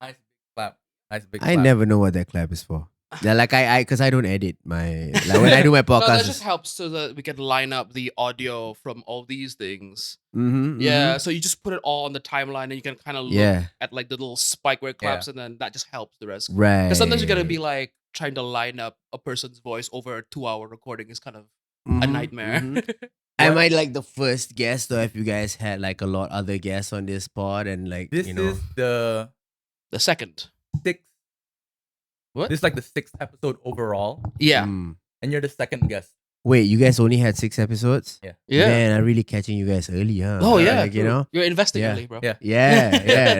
Nice big clap. Nice big I clap. never know what that clap is for. Yeah, like because I don't edit my like when I do my No, that podcast. just helps so that we can line up the audio from all these things. Mm-hmm, Yeah, so you just put it all on the timeline and you can kind of look Yeah. at like the little spike where it claps and then that just helps the rest. Right. Because sometimes you're gonna be like trying to line up a person's voice over a 2-hour recording is kind of a nightmare. Am I like the first guest, or have you guys had like a lot other guests on this pod and like This you know? is the The second. sixth. What? This is like the 6th episode overall, Yeah. Mm. and you're the second guest. Wait, you guys only had 6 episodes? Yeah. Yeah. Man, I'm really catching you guys early, huh? Oh yeah. Like, you true. know? You're investing Yeah. early, bro. Yeah. Yeah,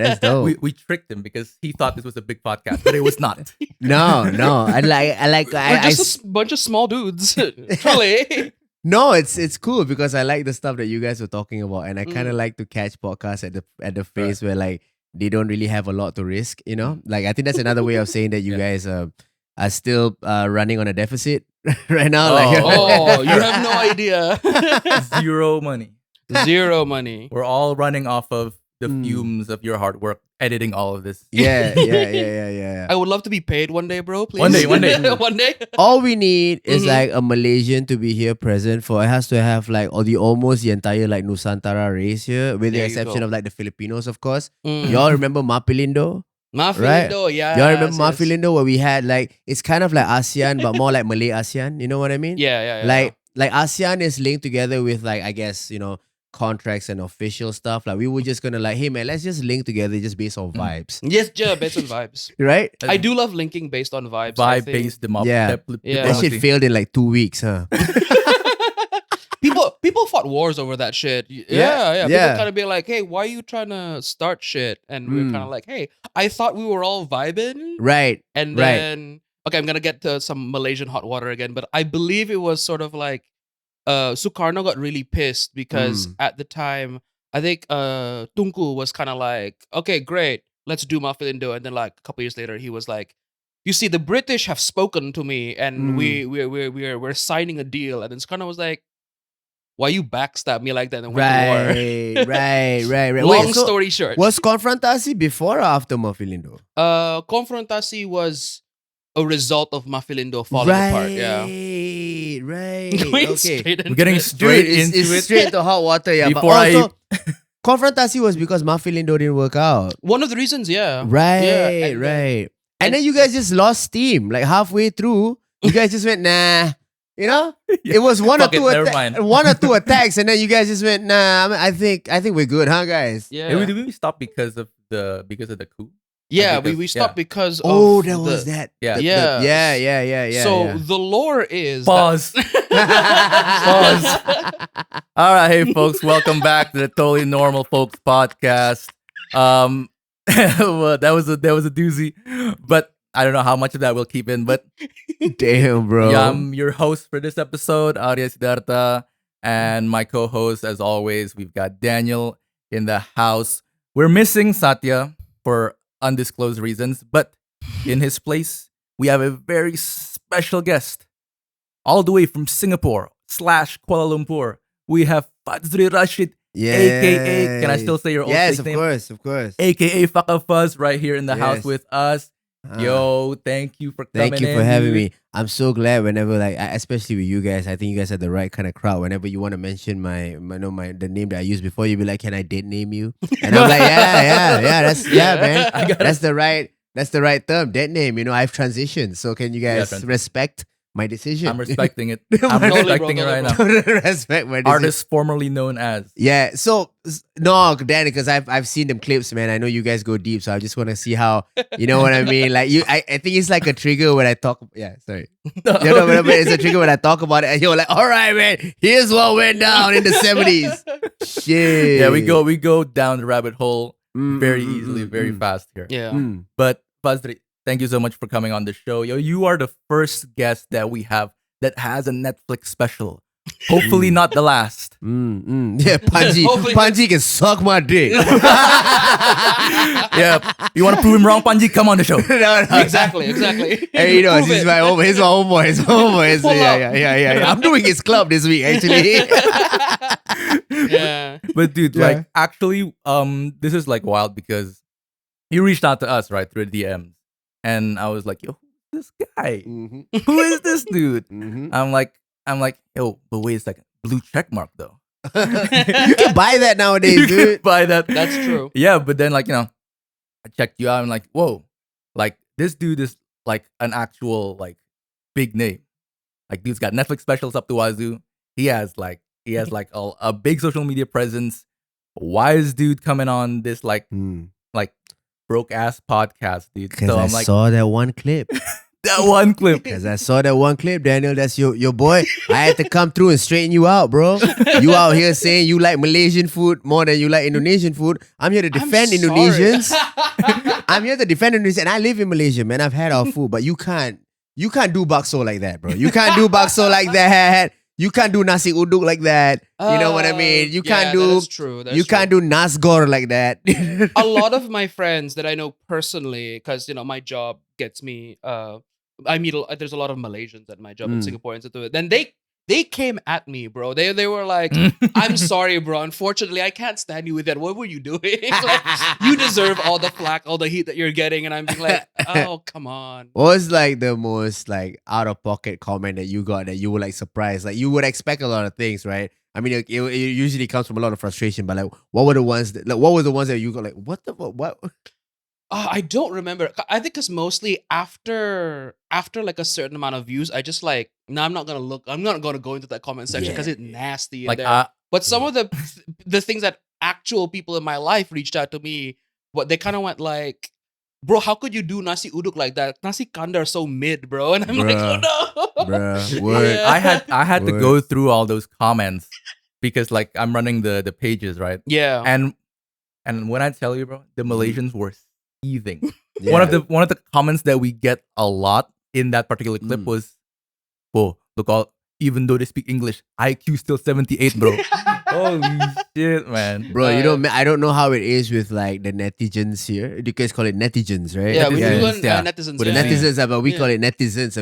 that's dope. We tricked him because he thought this was a big podcast, but it was not. No. We're just a bunch of small dudes. Truly. No, it's cool because I like the stuff that you guys were talking about, and I kind of Mm. like to catch podcasts at the phase where like they don't really have a lot to risk, you know. Like I think that's another way of saying that you guys are still running on a deficit right now. Oh, you have no idea. Zero money. Zero money. We're all running off of the Mm. fumes of your hard work editing all of this. yeah. I would love to be paid one day, bro. Please. One day. One day. All we need is Mhm. like a Malaysian to be here present for. It has to have like almost the entire like Nusantara race here, with the There you exception go. of like the Filipinos, of course. Mm. Y'all remember Mapilindo? Mafilindo, yeah. Y'all remember Mafilindo, where we had like it's kind of like ASEAN but more like Malay ASEAN. You know what I mean? Yeah. Like ASEAN is linked together with like I guess contracts and official stuff. Like we were just gonna like, hey man, let's just link together just based on vibes, Yes, yeah, based on vibes. right? I do love linking based on vibes. I think. Vibe-based Yeah. That diplomacy. shit failed in like 2 weeks, huh? People fought wars over that shit. Yeah. Yeah. People kind of be like, hey, why are you trying to start shit? And we're kind of like, hey, I thought we were all vibing. Right. And right. then, okay, I'm going to get to some Malaysian hot water again, but I believe it was sort of like Sukarno got really pissed because at the time, I think Tunku was kind of like, okay, great, let's do Mafilindo. And then like a couple years later, he was like, you see, the British have spoken to me and we're signing a deal. And then Sukarno was like, why you backstab me like that and went to war? Right. Long Wait, so story short. was Confrontasi before or after Mafilindo? Confrontasi was a result of Mafilindo falling apart. Yeah. Right. Going Okay. straight into We're getting it. straight Dude, into it's it. straight to hot water, yeah. Before but also, Confrontasi was because Mafilindo didn't work out. One of the reasons, yeah. Right, Yeah, and right. And then you guys just lost steam. Like halfway through, you guys just went, nah. You know? It was one or Fuck it, two never mind. one or two attacks, and then you guys just went, nah, I think we're good, huh, guys? Yeah. Hey, did we stop because of the coup? Yeah, Because- we stopped because Oh, of that was that. Yeah. Yeah. So yeah. the lore is Pause. Pause. All right, hey folks, welcome back to the Totally Normal Folks podcast. Well, that was a doozy, but I don't know how much of that we'll keep in. But Damn, bro. yeah, I'm your host for this episode, Arya Siddhartha, and my co-host, as always, we've got Daniel in the house. We're missing Satya for undisclosed reasons, but in his place, we have a very special guest, all the way from Singapore / Kuala Lumpur. We have Fadzri Rashid, aka, can I still say your old Yes, stage of name? course. AKA Fakkah Fuzz, right here in the house Yes. with us. Yo, thank you for coming in. Thank you for having dude. me. I'm so glad whenever especially with you guys, I think you guys are the right kind of crowd. Whenever you want to mention the name that I used before, you'll be like, "Can I date name you?" And I'm like, "Yeah, man. That's the right term, dead name. I've transitioned, so can you guys respect my decision? I'm respecting it. I'm I'm totally, respecting bro, it right now. totally, respect my decision. Artist formerly known as. Yeah. So no, Dan, because I've seen them clips, man. I know you guys go deep, so I just want to see how you know what I mean. Like I think it's like a trigger when I talk. Yeah, sorry. But it's a trigger when I talk about it, and you're like, "All right, man. Here's what went down in the '70s." Shit. Yeah, we go down the rabbit hole very easily, very fast here. Yeah. But Fadzri, thank you so much for coming on the show. Yo, you are the first guest that we have that has a Netflix special. Hopefully not the last. Yeah, Panji. Hopefully- Panji can suck my dick. Yeah, you want to prove him wrong, Panji? Come on the show. No. Exactly. Hey, Prove he's it. my homeboy. Pull up. Yeah. I'm doing his club this week, actually. Yeah. But dude, Yeah. like actually, this is like wild because he reached out to us, right, through DMs. And I was like, yo, who's this guy? Mhm. Who is this dude? Mhm. I'm like, yo, but wait a second. Blue check mark though. You can buy that nowadays, You can dude. buy that. That's true. Yeah, but then like, I checked you out. I'm like, whoa, like this dude is like an actual like big name. Like dude's got Netflix specials up to wazoo. He has like a big social media presence. Why is dude coming on this like broke ass podcast, dude? Because So I I'm like, saw that one clip. that one clip. Because I saw that one clip, Daniel. That's your boy. I had to come through and straighten you out, bro. You out here saying you like Malaysian food more than you like Indonesian food. I'm here to defend I'm sorry. Indonesians. I'm here to defend Indonesians. And I live in Malaysia, man. I've had our food, but you can't do bakso like that, bro. You can't do bakso like that. You can't do nasi uduk like that. You know what I mean? You can't do. That's true. You can't do nasgor like that. A lot of my friends that I know personally, because my job gets me. I meet. There's a lot of Malaysians at my job in Singapore and stuff. Then they came at me, bro. They were like, "I'm sorry, bro. Unfortunately, I can't stand you with that. What were you doing? Like, you deserve all the flack, all the heat that you're getting." And I'm being like, "Oh, come on." What was like the most like out of pocket comment that you got that you were like surprised? Like you would expect a lot of things, right? I mean, it usually comes from a lot of frustration, but like, what were the ones that you got like, what the fuck? What? I don't remember. I think because mostly after like a certain amount of views, I just like, no, I'm not gonna look. I'm not gonna go into that comment section because it's nasty in Like, there. But some of the things that actual people in my life reached out to me, what they kind of went like, bro, how could you do nasi uduk like that? Nasi kandar so mid, bro. And I'm like, oh no, Bruh, word. Yeah. I had to Word. go through all those comments because like I'm running the pages, right? Yeah. And when I tell you, bro, the Malaysians were seething. Yeah. One of the comments that we get a lot in that particular clip was, "Whoa, look all even though they speak English, IQ still 78, bro." Holy shit, man. Bro, I don't know how it is with like the netizens here. You guys call it netizens, right? Yeah, we do Netizens, yeah. netizens. But yeah. the netizens, but we Yeah. call it netizens. So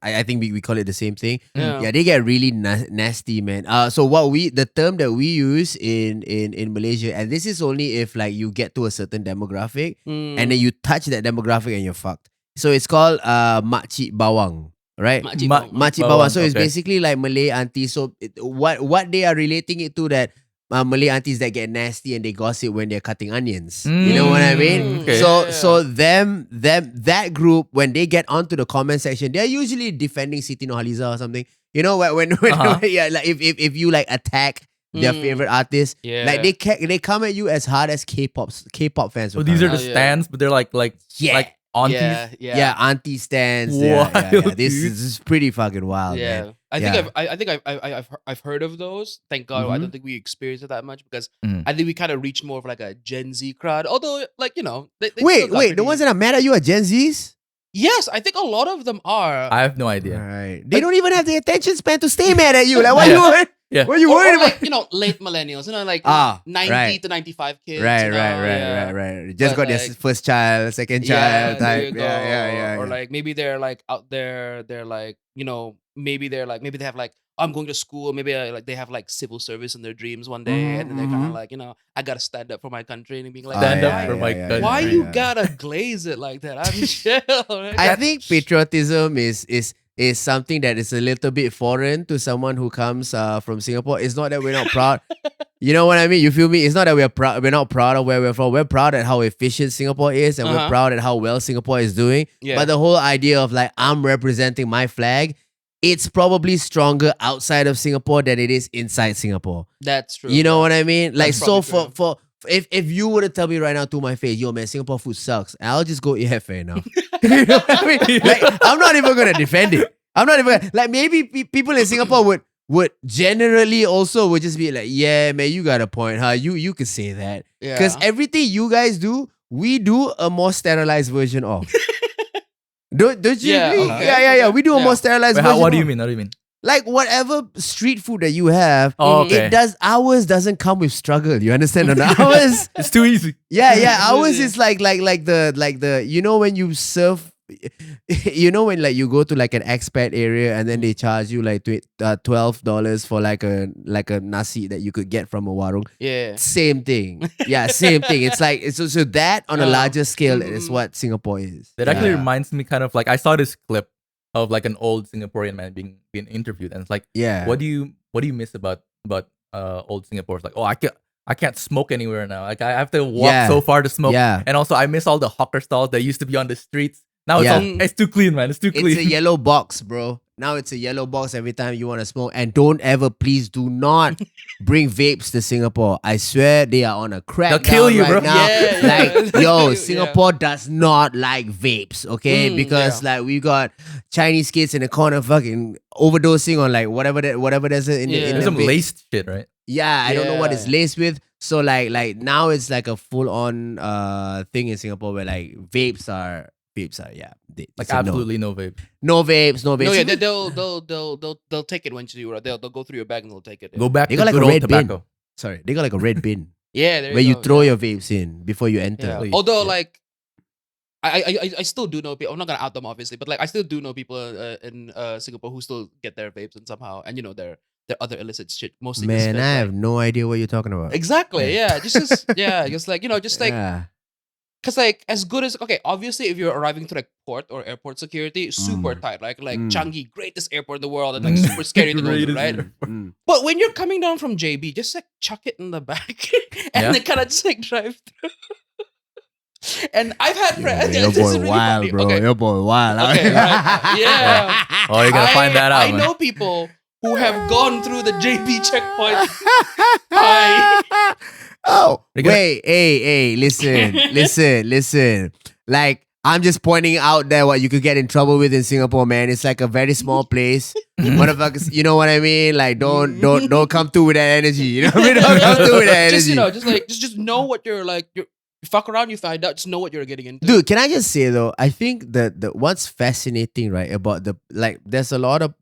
I think we call it the same thing. Yeah. Yeah, they get really nasty, man. So the term that we use in Malaysia, and this is only if like you get to a certain demographic Mm. and then you touch that demographic and you're fucked. So it's called makcik bawang, right? Makcik bawang. Makcik bawang. So it's okay. basically like Malay aunties. So what they are relating it to that Malay aunties that get nasty and they gossip when they're cutting onions. You know what I mean? Okay. So that group, when they get onto the comment section, they're usually defending Siti Nurhaliza or something. You know when yeah, like if you like attack their favorite artist, Yeah. like they come at you as hard as K-pop fans. So will these come are at. the yeah. stands, but they're like Yeah. aunties. Yeah, auntie stands. Yeah. Wild, This dude. is pretty fucking wild, Yeah, man. I Yeah. think I've heard of those. Thank God, I Mhm. don't think we experienced it that much because Mm. I think we kind of reached more of like a Gen Z crowd. Although, like they Wait, still got the pretty- ones that are mad at you are Gen Zs? Yes, I think a lot of them are. I have no idea. Right. They don't even have the attention span to stay mad at you. Like, what Yeah. you worried? Yeah. What you or worried about? like late millennials, like Ah, 90 right. to 95 kids. Right. Yeah. Just But got their like- first child, second Yeah, child there type. you go. Yeah. Or like maybe they're like out there. They're like maybe they have like I'm going to school. Maybe like they have like civil service in their dreams one day, and then they're kind of like I gotta stand up for my country and being like, Stand up why, for my country. why yeah, you yeah. gotta glaze it like that? I'm chill. Right? I think patriotism is something that is a little bit foreign to someone who comes from Singapore. It's not that we're not proud. You know what I mean? You feel me? It's not that we're not proud of where we're from. We're proud at how efficient Singapore is, and we're Uh-huh. proud at how well Singapore is doing. Yeah. But the whole idea of like I'm representing my flag, it's probably stronger outside of Singapore than it is inside Singapore. That's true. You know what I mean? Like, That's so probably for if you were to tell me right now to my face, yo man, Singapore food sucks, I'll just go, yeah, fair enough. You know what I mean? Like, I'm not even gonna defend it. I'm not even like maybe people in Singapore would generally also would just be like, yeah, man, you got a point, huh? You could say that Yeah. because everything you guys do, we do a more sterilized version of. Don't you Yeah, agree? okay. Yeah. We do a Yeah. more sterilized Wait, version. what do you of. mean? What do you mean? Like whatever street food that you have, Oh, okay. ours doesn't come with struggle. You understand? Or not? Ours, It's too easy. yeah. Ours is like the when you surf you know when like you go to like an expat area and then they charge you like $12 for like a nasi that you could get from a warung. Yeah. Same thing. Yeah, same thing. It's like so that on a larger scale is what Singapore is. That actually reminds me kind of like I saw this clip of like an old Singaporean man being interviewed, and it's like, what do you miss about old Singapore? It's like, oh, I can't smoke anywhere now. Like I have to walk so far to smoke. Yeah. And also I miss all the hawker stalls that used to be on the streets. Now it's too clean, man. It's too clean. It's a yellow box, bro. Now it's a yellow box every time you want to smoke. And don't ever, please do not bring vapes to Singapore. I swear they are on a crack. They'll kill you, right bro. now. Yeah. Like, yo, Singapore does not like vapes, okay? Because like we got Chinese kids in the corner fucking overdosing on like whatever there's in the some vape. laced shit, right? Yeah, I don't know what it's laced with. So like now it's like a full on thing in Singapore where like vapes are Like absolutely no vape. no vapes. No, yeah, they'll take it once you they'll go through your bag and they'll take it. Go back They to got like good a old red bin. tobacco. Sorry, they got like a red bin Yeah, there where you go, throw your vapes in before you enter. Yeah. Please. Although like I still do know people. I'm not gonna out them obviously, but like I still do know people in Singapore who still get their vapes and somehow, and you know their other illicit shit mostly. Man, just I like- have no idea what you're talking about. exactly. Yeah, just like just like yeah. because like as good as okay, obviously if you're arriving to like port or airport security, super tight. Like Changi, greatest airport in the world, and like super scary to go to, right? But when you're coming down from JB, just like chuck it in the back and then kind of just like drive through. And I've had friends. Your this is boy really wild, funny. bro. Okay. Your boy wild. Okay, right. Yeah. Oh, you're gonna find that out, I man. know people who have gone through the JB checkpoint. Hi. Oh, You're gonna- wait, hey, listen. Like, I'm just pointing out there what you could get in trouble with in Singapore, man. It's like a very small place. Motherfuckers, you know what I mean? Like, don't come through with that energy. You know what I mean? Don't come through with that energy. Just know what you're like. You fuck around, you find out. Just know what you're getting into. Dude, can I just say though, I think that what's fascinating, right, about there's a lot of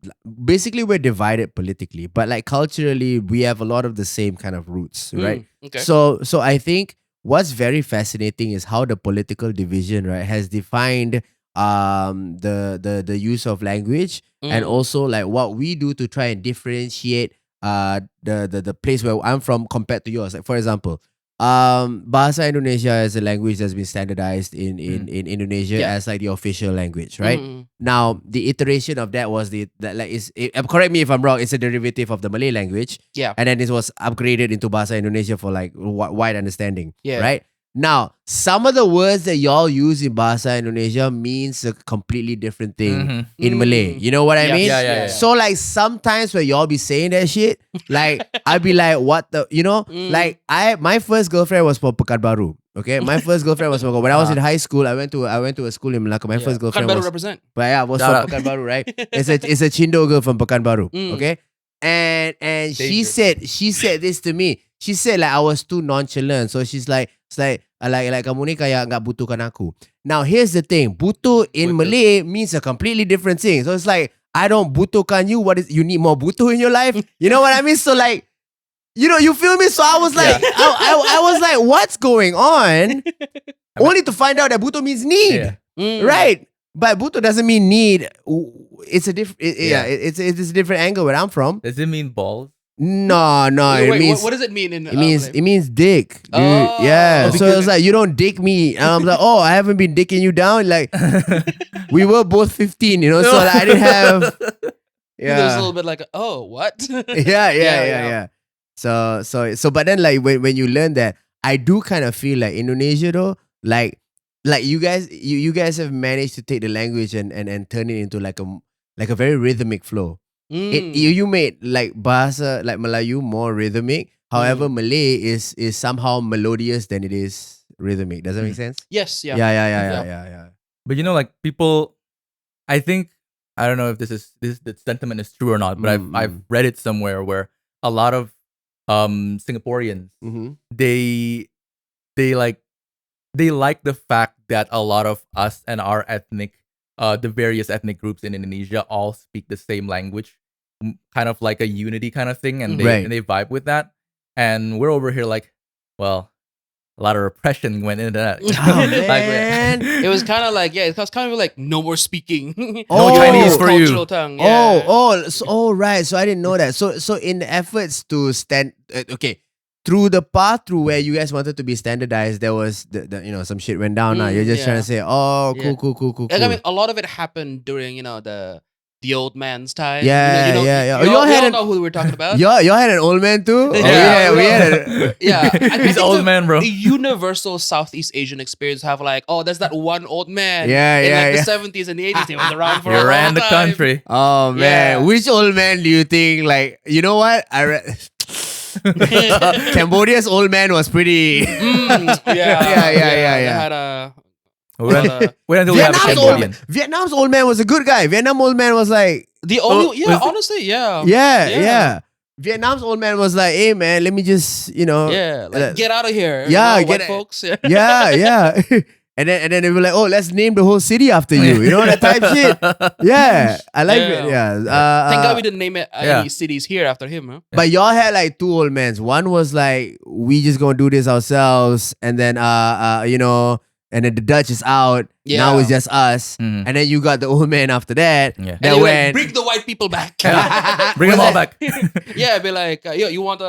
basically we're divided politically, but like culturally we have a lot of the same kind of roots, right? Okay. So I think what's very fascinating is how the political division, right, has defined the use of language and also like what we do to try and differentiate the place where I'm from compared to yours. Like for example, Bahasa Indonesia is a language that's been standardized in Indonesia as like the official language, right? Now the iteration of that was correct me if I'm wrong, it's a derivative of the Malay language. Yeah. And then it was upgraded into Bahasa Indonesia for like wide understanding. Yeah. Right? Now, some of the words that y'all use in Bahasa Indonesia means a completely different thing in Malay. You know what I mean? Yeah. So like sometimes when y'all be saying that shit, like I'd be like, what the, you know? Like my first girlfriend was from Pekanbaru. Okay, my first girlfriend was from when I was in high school. I went to a school in Malacca. My first girlfriend Pekanbaru was represent. but yeah, was Shout from Pekanbaru, right? It's a Chindo girl from Pekanbaru. Okay, and she said this to me. She said like I was too nonchalant. So she's like, it's like kamu ni kayak nggak butuhkan aku. Now here's the thing, butuh in Malay means a completely different thing. So it's like I don't butuhkan you. You need more butuh in your life? You know what I mean? So like, you know, you feel me? So I was like, I was like, what's going on? Only to find out that butuh means need, right? But butuh doesn't mean need. It's a different. It's a different angle where I'm from. Does it mean balls? No, Wait, it means what does it mean in? it means dick, dude. Oh. Yeah. Oh, So it's like you don't dick me, and I'm like, oh, I haven't been dicking you down. Like we were both 15, you know. So like, I didn't have. There's a little bit like, oh, what? Yeah. So, but then like when you learn that, I do kind of feel like Indonesia though, like you guys have managed to take the language and turn it into like a very rhythmic flow. You made like bahasa like Melayu more rhythmic. However, Malay is somehow melodious than it is rhythmic. Does that make sense? Yes. Yeah. Yeah. But you know, like people, I think I don't know if this the sentiment is true or not, but I've read it somewhere where a lot of Singaporeans they like the fact that a lot of us and our the various ethnic groups in Indonesia all speak the same language, kind of like a unity kind of thing, and they vibe with that. And we're over here like, well, a lot of repression went into that. Oh, Like, man. It was kind of like, it was kind of like no more speaking. Oh. Chinese for you. Cultural tongue. Yeah. Right. So I didn't know that. So in the efforts to stand, through the path through where you guys wanted to be standardized, there was the some shit went down. Now you're just trying to say, oh, Yeah. cool. Like, I mean, a lot of it happened during the old man's time. Yeah. You Y'all had all an- know who we're talking about. Y'all had an old man too? Oh, Yeah. we had a, Yeah, I He's think old man, bro. The universal Southeast Asian experience have like, oh, there's that one old man. Yeah, in yeah, like yeah. the 70s and the 80s. He was around for You a ran long the time. country. oh man, Yeah. which old man do you think? Like, you know what? Cambodia's old man was pretty. Yeah. They had a. Wait until we have a Cambodian. Vietnam's old man was a good guy. Vietnam old man was like, The only, was yeah, it- honestly, yeah. yeah. Vietnam's old man was like, hey man, let me just, Yeah, like, get out of here. yeah, white get- folks. Yeah. yeah. And then they were like, oh, let's name the whole city after you. You know, that type shit. Yeah. I like it. Yeah. Thank God we didn't name it yeah. any cities here after him, huh? But y'all had like two old men. One was like, we just gonna do this ourselves, and then and then the Dutch is out. Yeah. Now it's just us. Mhm. And then you got the old man after that. Yeah. And That they were like, went. bring the white people back. Bring them all back. Yeah, be like, yo, you want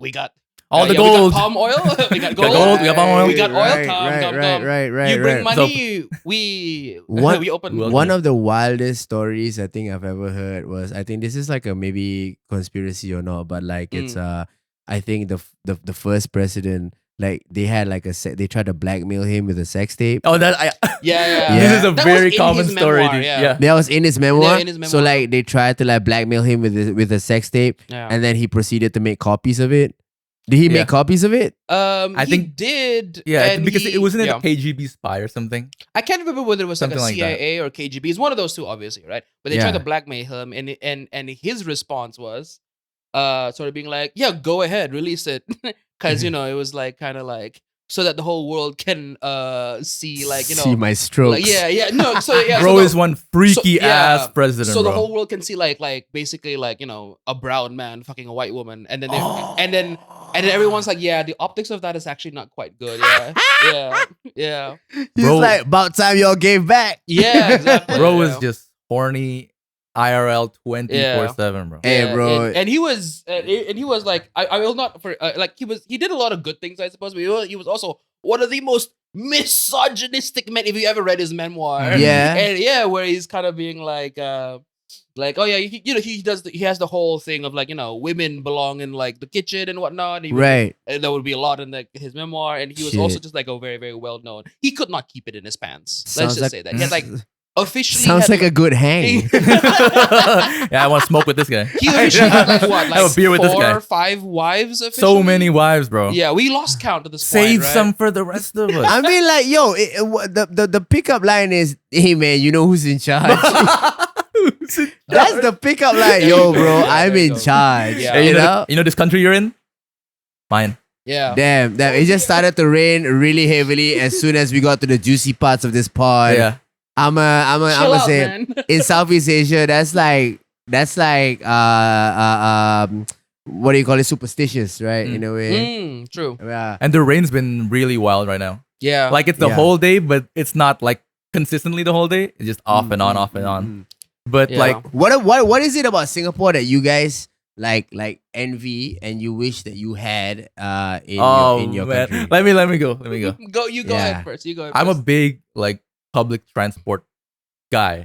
we got All the We gold. got palm oil. We got got gold. gold, we got palm oil. We got oil. Right, Come. right. You bring right. money. we open. Well, One of the wildest stories I think I've ever heard was, I think this is like a maybe conspiracy or not, but like it's I think the first president, like they had like they tried to blackmail him with a sex tape. Oh, that Yeah. This is a That very was in common his story, memoir, dude. yeah. Yeah. That was in his memoir. in his So memoir. like they tried to like blackmail him with a sex tape, Yeah. and then he proceeded to make copies of it. Did he Yeah. make copies of it? I think- think did. Yeah, and because it wasn't yeah. a KGB spy or something. I can't remember whether it was Something like like a that. CIA or KGB. It's one of those two, obviously, right? But they Yeah. tried to blackmail him, and his response was, sort of being like, "Yeah, go ahead, release it," because it was like kind of like so that the whole world can see, like see my strokes. like, yeah, no, so yeah, Bro so is one freaky ass president, So bro. the whole world can see like basically like a brown man fucking a white woman, and then and then everyone's like, yeah, the optics of that is actually not quite good. Yeah. He's Bro. like, about time y'all gave back. Yeah, exactly. Bro yeah. was just horny IRL 24/7, bro. Hey, Yeah, bro. and he was like, I will not for like he did a lot of good things, I suppose, but he was also one of the most misogynistic men. If you ever read his memoir, Yeah. and where he's kind of being like oh yeah, he has the whole thing of like women belong in like the kitchen and whatnot. Right. And there would be a lot in his memoir, and he was Shit. also just like a very, very well known. He could not keep it in his pants. Sounds Let's just like- say that he had like officially Sounds had, like a good hang. Yeah, I want to smoke with this guy. he officially had like what, like Have a beer with this 4 guy. or 5 wives. Officially? So many wives, bro. Yeah, we lost count at this Save point. Right? some for the rest of us. I mean, like, yo, the pickup line is, hey man, you know who's in charge? That's the pickup line, yo, bro. Yeah, I'm there you in go. charge. Yeah. Hey, You know? you know this country you're in? Mine. Yeah. Damn, it just started to rain really heavily as soon as we got to the juicy parts of this pod. Yeah. I'm Chill gonna out, say man. in Southeast Asia, that's like what do you call it? Superstitious, right? In a way. True. Yeah. And the rain's been really wild right now. Yeah. Like it's the Yeah. whole day, but it's not like consistently the whole day. It's just off and on, off and on. But Yeah. like, What is it about Singapore that you guys like envy and you wish that you had in your man. country? Let me go. Let me go. Go. You go Yeah. ahead first. You go ahead I'm a first. big like public transport guy.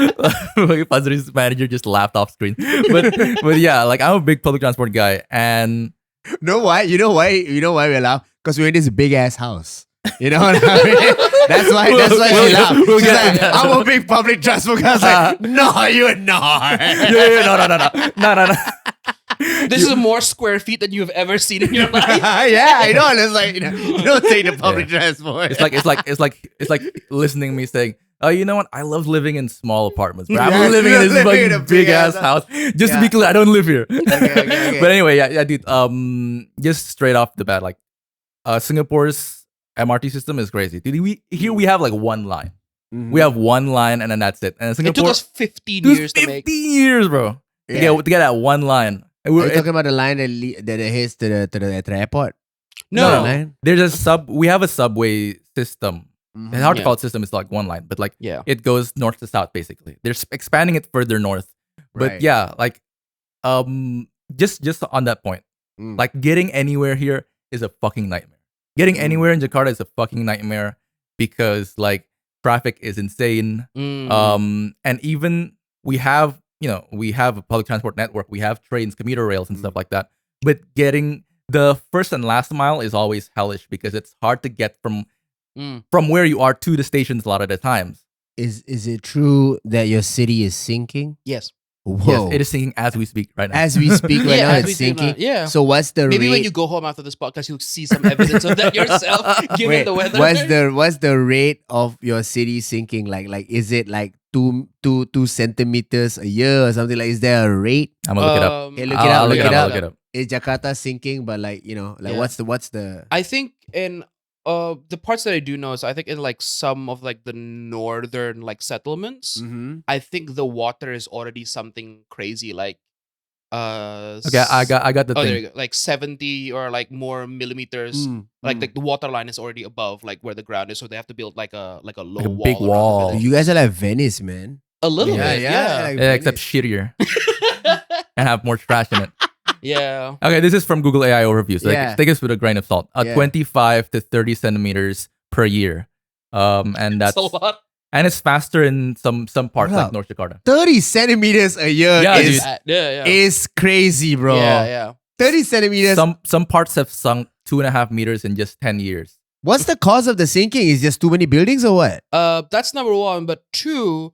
Fadzri's manager just laughed off screen. But yeah, like I'm a big public transport guy, and know why? You know why we laugh? Because we're in this big ass house. You know what I mean? That's why she laughed. we'll She's get like, to that. I'm a big public transport guy. I was like, no, you're not. no. This is more square feet than you've ever seen in your life. Yeah, I know. And it's like, you don't take the public transport. It's like listening to me saying, "Oh, you know what? I love living in small apartments, but Yeah, I'm living in you're this living in a fucking big ass big-ass house." Just to Yeah. be clear, I don't live here. Okay. But anyway, yeah, dude. Just straight off the bat, like, Singapore's MRT system is crazy. Dude, we have like one line. Mhm. We have one line, and then that's it. And It Singapore, took us 15 it was years to make. 15 years, bro. Yeah. To get that one line. And Are you talking about the line that hits to the airport? No. line? There's we have a subway system. Mhm. It's hard to Yeah. call it system. It's like one line, but like Yeah. it goes north to south basically. They're expanding it further north. But Right. yeah, like just on that point, Mm. like getting anywhere here is a fucking nightmare. Getting Mm. anywhere in Jakarta is a fucking nightmare because like traffic is insane. And even we have a public transport network. We have trains, commuter rails, and stuff like that. But getting the first and last mile is always hellish because it's hard to get from where you are to the stations a lot of the times. Is it true that your city is sinking? Yes. Whoa. Yes, it is sinking as we speak right now. As we speak right Yeah, now, as it's we speak now, sinking. yeah. So what's the Maybe rate? when you go home after this podcast, you'll see some evidence of that yourself, given Wait, the weather. what's the rate of your city sinking? Like is it like two centimeters a year or something? Like is there a rate? I'm gonna look it up. Hey, look I'll it up. look Look it it up. I'll up. look it up. Is Jakarta sinking? But like like Yeah. what's the I think in the parts that I do know is I think in like some of like the northern like settlements, Mhm. I think the water is already something crazy like Okay, I got the oh, there thing. you go. Like 70 or like more millimeters. Like the water line is already above like where the ground is, so they have to build like a low a wall. big around the wall. village. You guys are like Venice, man. A little Yeah, bit, yeah, yeah. like Yeah, except Venice. shittier and have more trash in it. Yeah. Okay, this is from Google AI overview. So Yeah. like, take this with a grain of salt. Yeah. 25 to 30 centimeters per year. And That's that's a lot. and it's faster in some parts Bro. like North Jakarta. 30 centimeters a year Yeah, is dude. Yeah. is crazy, bro. Yeah. 30 centimeters. Some parts have sunk 2.5 meters in just 10 years. What's the cause of the sinking? Is just too many buildings or what? That's number one. But two,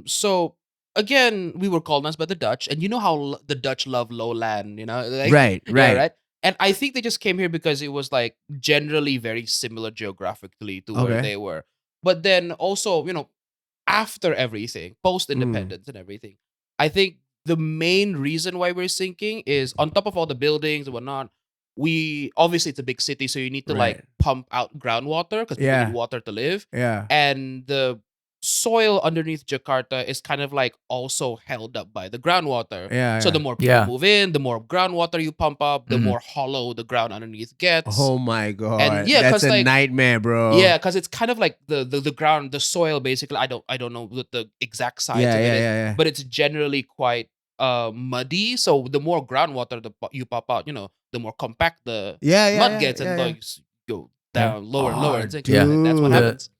so again, we were colonized by the Dutch, and you know how the Dutch love lowland, like, Right. yeah, right. And I think they just came here because it was like generally very similar geographically to where Okay. they were. But then also, after everything, post independence and everything, I think the main reason why we're sinking is on top of all the buildings and whatnot. We obviously it's a big city, so you need to like Right. pump out groundwater because people Yeah. need water to live. Yeah. And the soil underneath Jakarta is kind of like also held up by the groundwater. Yeah. So the more people Yeah. move in, the more groundwater you pump up, the Mhm. more hollow the ground underneath gets. Oh my god. And yeah, that's 'cause, a like- nightmare, bro. Yeah, because it's kind of like the ground, the soil basically. I don't know what the exact size Yeah, of it is, yeah. but it's generally quite muddy. So the more groundwater you pop out, the more compact the mud gets, and those go down lower and lower. Oh, And sinks. Yeah. And that's what dude. happens.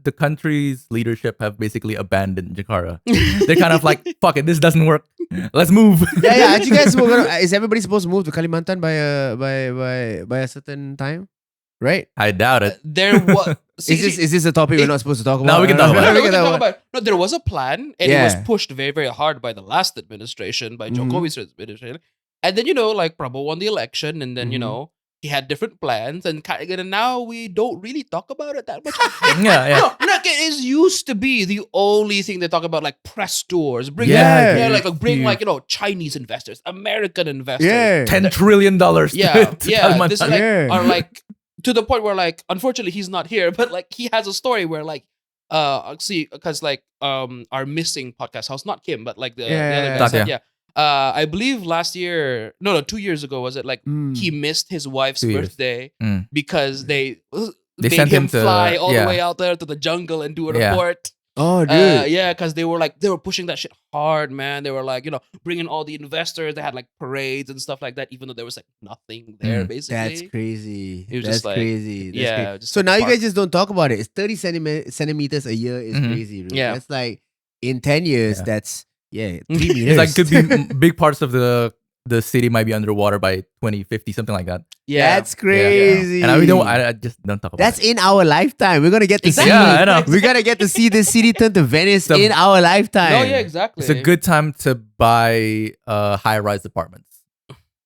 The country's leadership have basically abandoned Jakarta. They're kind of like, fuck it, this doesn't work. Let's move. Yeah. Aren't you guys is everybody supposed to move to Kalimantan by a certain time? Right? I doubt it. There was Is this a topic we're not supposed to talk about? No, we can talk about it. No, We we can can talk talk about- about. No, there was a plan, and it was Yeah. pushed very, very hard by the last administration, by Mhm. Jokowi's administration. And then like Prabowo won the election, and then Mhm. he had different plans, and now we don't really talk about it that much. Yeah. No, like it is used to be the only thing they talk about, like press tours, bring Yeah, like dude, bring huge. like Chinese investors, American investors, Yeah. $10 trillion. yeah, to yeah. Kalimantan. This is like Yeah. are like to the point where like unfortunately he's not here, but like he has a story where like see because like our missing podcast host, not Kim, but like the other guy said, Tatya. I believe last year, no, 2 years ago was it like Mm. he missed his wife's 2 years. birthday Mm. because they They made sent him him to- fly all the yeah. way out there to the jungle and do a Yeah. report. Oh, dude. Yeah, because they were pushing that shit hard, man. They were like, bringing all the investors. They had like parades and stuff like that, even though there was like nothing there, Mm. basically. That's crazy. It was That's just like- crazy. That's yeah, crazy. just So like now you park. guys just don't talk about it. It's 30 centimeters a year is Mhm. crazy. Bro. Yeah. That's like in 10 years, Yeah. that's 3 It's meters. It's like could be big parts of the city might be underwater by 2050, something like that. Yeah. That's crazy. And I just don't talk about That's it. in our lifetime. We're gonna get to Exactly. see. Yeah, I know. We're gonna get to see this city turn to Venice The- in our lifetime. No, yeah, exactly. It's a good time to buy high-rise apartments.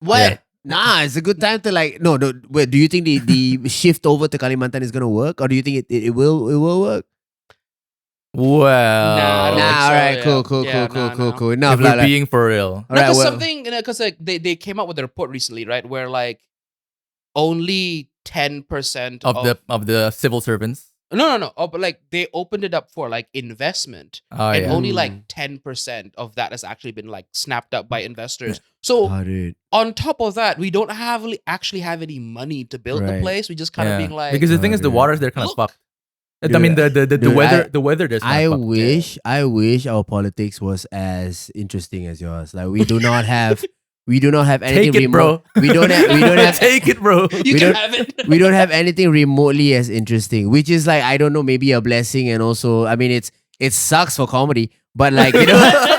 What? Yeah. Nah, it's a good time to like. No. Wait, do you think the shift over to Kalimantan is gonna work, or do you think it will work? Well, Nah, I don't Nah, think so, all right, yeah. cool, Yeah, nah. cool. if Enough, we're like, being for real. all right, Because well, something, because like they came out with a report recently, right, where like only 10% Of the civil servants. No. Oh, but like they opened it up for like investment, Oh and yeah. only Mm. like 10% of that has actually been like snapped up by investors. So Oh, dude. on top of that, we don't actually have any money to build the Right. place. We just kind of Yeah. being like, Because the thing Oh, is, the dude. waters there kind of Look. fucked. I Dude, mean, the dude, weather, I- the weather there's kind I of fucked. wish our politics was as interesting as yours. Like we do not have anything Take it, remote. bro. We don't have Take it, bro. you we can don't- have it. we don't have anything remotely as interesting, which is like, I don't know, maybe a blessing. And also, I mean, it sucks for comedy, but like, you know,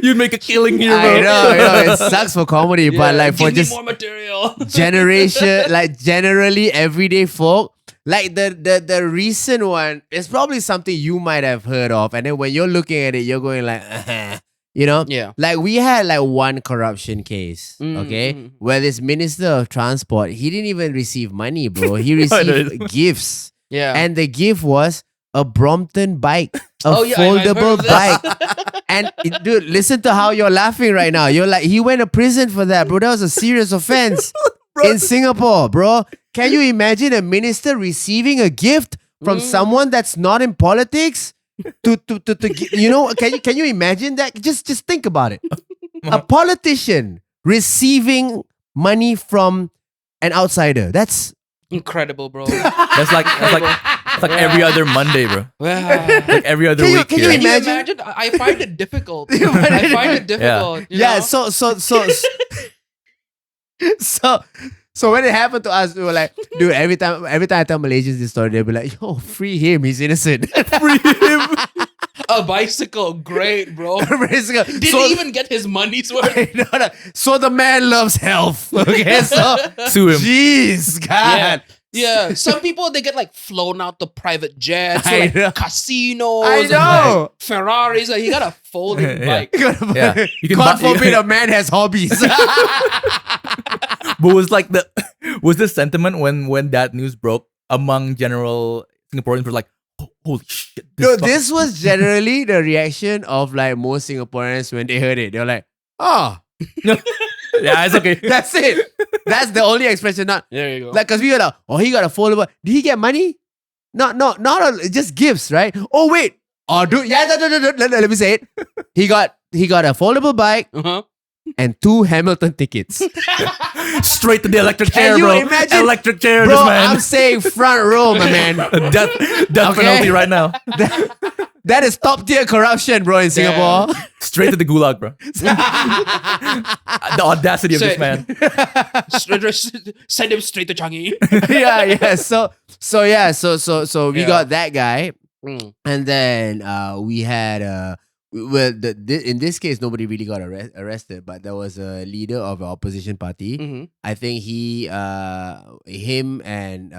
You'd make a killing here, bro. I know it sucks for comedy, but Yeah, like for give me just more material. generation, like generally everyday folk, like the recent one is probably something you might have heard of, and then when you're looking at it, you're going like, you know, Yeah. like we had like one corruption case, okay, Mm. where this minister of transport, he didn't even receive money, bro. He I know. received gifts, Yeah. and the gift was a Brompton bike, a Oh, yeah, I've heard foldable of this. bike. And dude, listen to how you're laughing right now. You're like, he went to prison for that, bro. That was a serious offense in Singapore, bro. Can you imagine a minister receiving a gift from someone that's not in politics? You know, can you imagine that? Just think about it. A politician receiving money from an outsider. That's Incredible, bro. That's like every other Monday, bro. Wow. Like every other Can you- week. can here. you Can you imagine? imagine? I find it difficult. You find I it find it difficult. you yeah. know? So when it happened to us, we were like, dude, every time I tell Malaysians this story, they'll be like, yo, free him, he's innocent. Free him. A bicycle, great, bro. Didn't Didn't even get his money's worth. So the man loves health. Okay, so Sue him. jeez, Yeah. God. Yeah, some people they get like flown out to private jets, I or, like know. casinos, I and, know. like, Ferraris. Like, he got a folding Yeah. bike. Yeah. You can God buy- forbid a man has hobbies. But was the sentiment when that news broke among general Singaporeans were like, holy shit. No, this was generally the reaction of like most Singaporeans when they heard it. They were like, oh, Yeah, it's okay. that's it. That's the only expression. Not There you go. like, because we were like, oh, he got a foldable. Did he get money? Not just gifts, right? Oh, wait. Oh, dude. Yeah, no. Let me say it. He got a foldable bike Uh-huh. and 2 Hamilton tickets. Straight to the electric Can chair, you bro. imagine- Electric chair, Bro, this man. I'm saying front row, my man. death Okay. penalty right now. That is top tier corruption, bro, in Singapore. Straight to the gulag, bro. The audacity of this Say- man. Send him straight to Changi. yeah. So we Yeah. got that guy. Mm. And then we had in this case nobody really got arrested, but there was a leader of an opposition party. Mhm. I think him and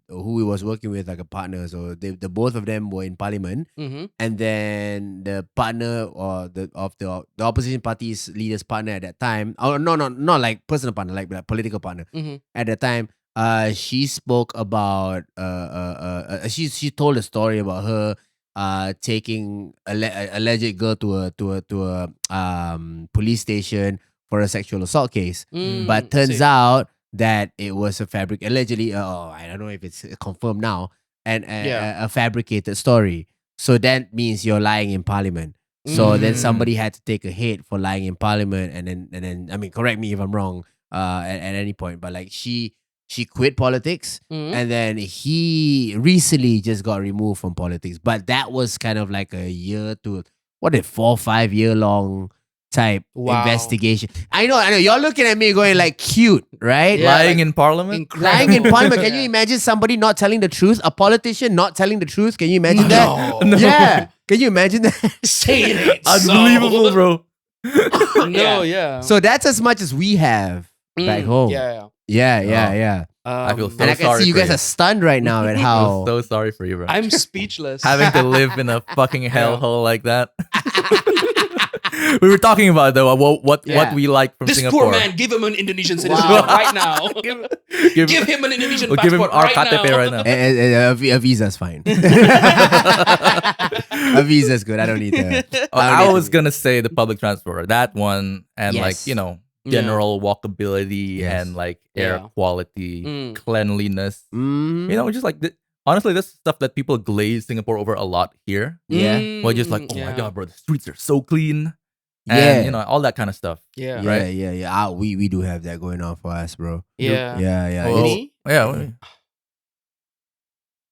who he was working with, like a partner. So the both of them were in parliament, Mhm. and then the partner or the opposition party's leader's partner at that time. Oh no, not like personal partner, like political partner Mhm. at that time. She spoke about she told a story about her taking alleged girl to a police station for a sexual assault case, but turns See. out that it was a allegedly I don't know if it's confirmed now, and Yeah. a fabricated story. So that means you're lying in parliament. So then Mm. somebody had to take a hit for lying in parliament, and then I mean, correct me if I'm wrong at any point, but like she quit politics, Mhm. and then he recently just got removed from politics. But that was kind of like a 4 or 5 year long type Wow. investigation. I know. You're looking at me going like, cute, right? Yeah, Lying like, in parliament? Lying in Incredible. parliament. Can you Yeah. imagine somebody not telling the truth? A politician not telling the truth? Can you imagine that? No. Yeah. Can you imagine that? Say it ain't Unbelievable, so. bro. No, yeah. So that's as much as we have back home. Yeah. Yeah. I feel so And I can sorry see you for guys are stunned right now at I how. feel so sorry for you, bro. I'm speechless. Having to live in a fucking hellhole like that. We were talking about though what Yeah. we like from this Singapore. poor man, give him an Indonesian citizenship Wow. right now. Give, Give him an Indonesian we'll give him passport our right KTP now. right now. A visa's fine. A visa's good. I don't need that. I was gonna say the public transport, that one, and Yes. like Yeah. general walkability Yes. and like air Yeah. quality, Mm. cleanliness. Mm. Just like honestly, this is stuff that people glaze Singapore over a lot here. Yeah. Well, just like, oh my god, bro, the streets are so clean, Yeah. and all that kind of stuff. Yeah. Yeah, Right. yeah. We do have that going on for us, bro. Yeah. Yeah. Well, Me? yeah.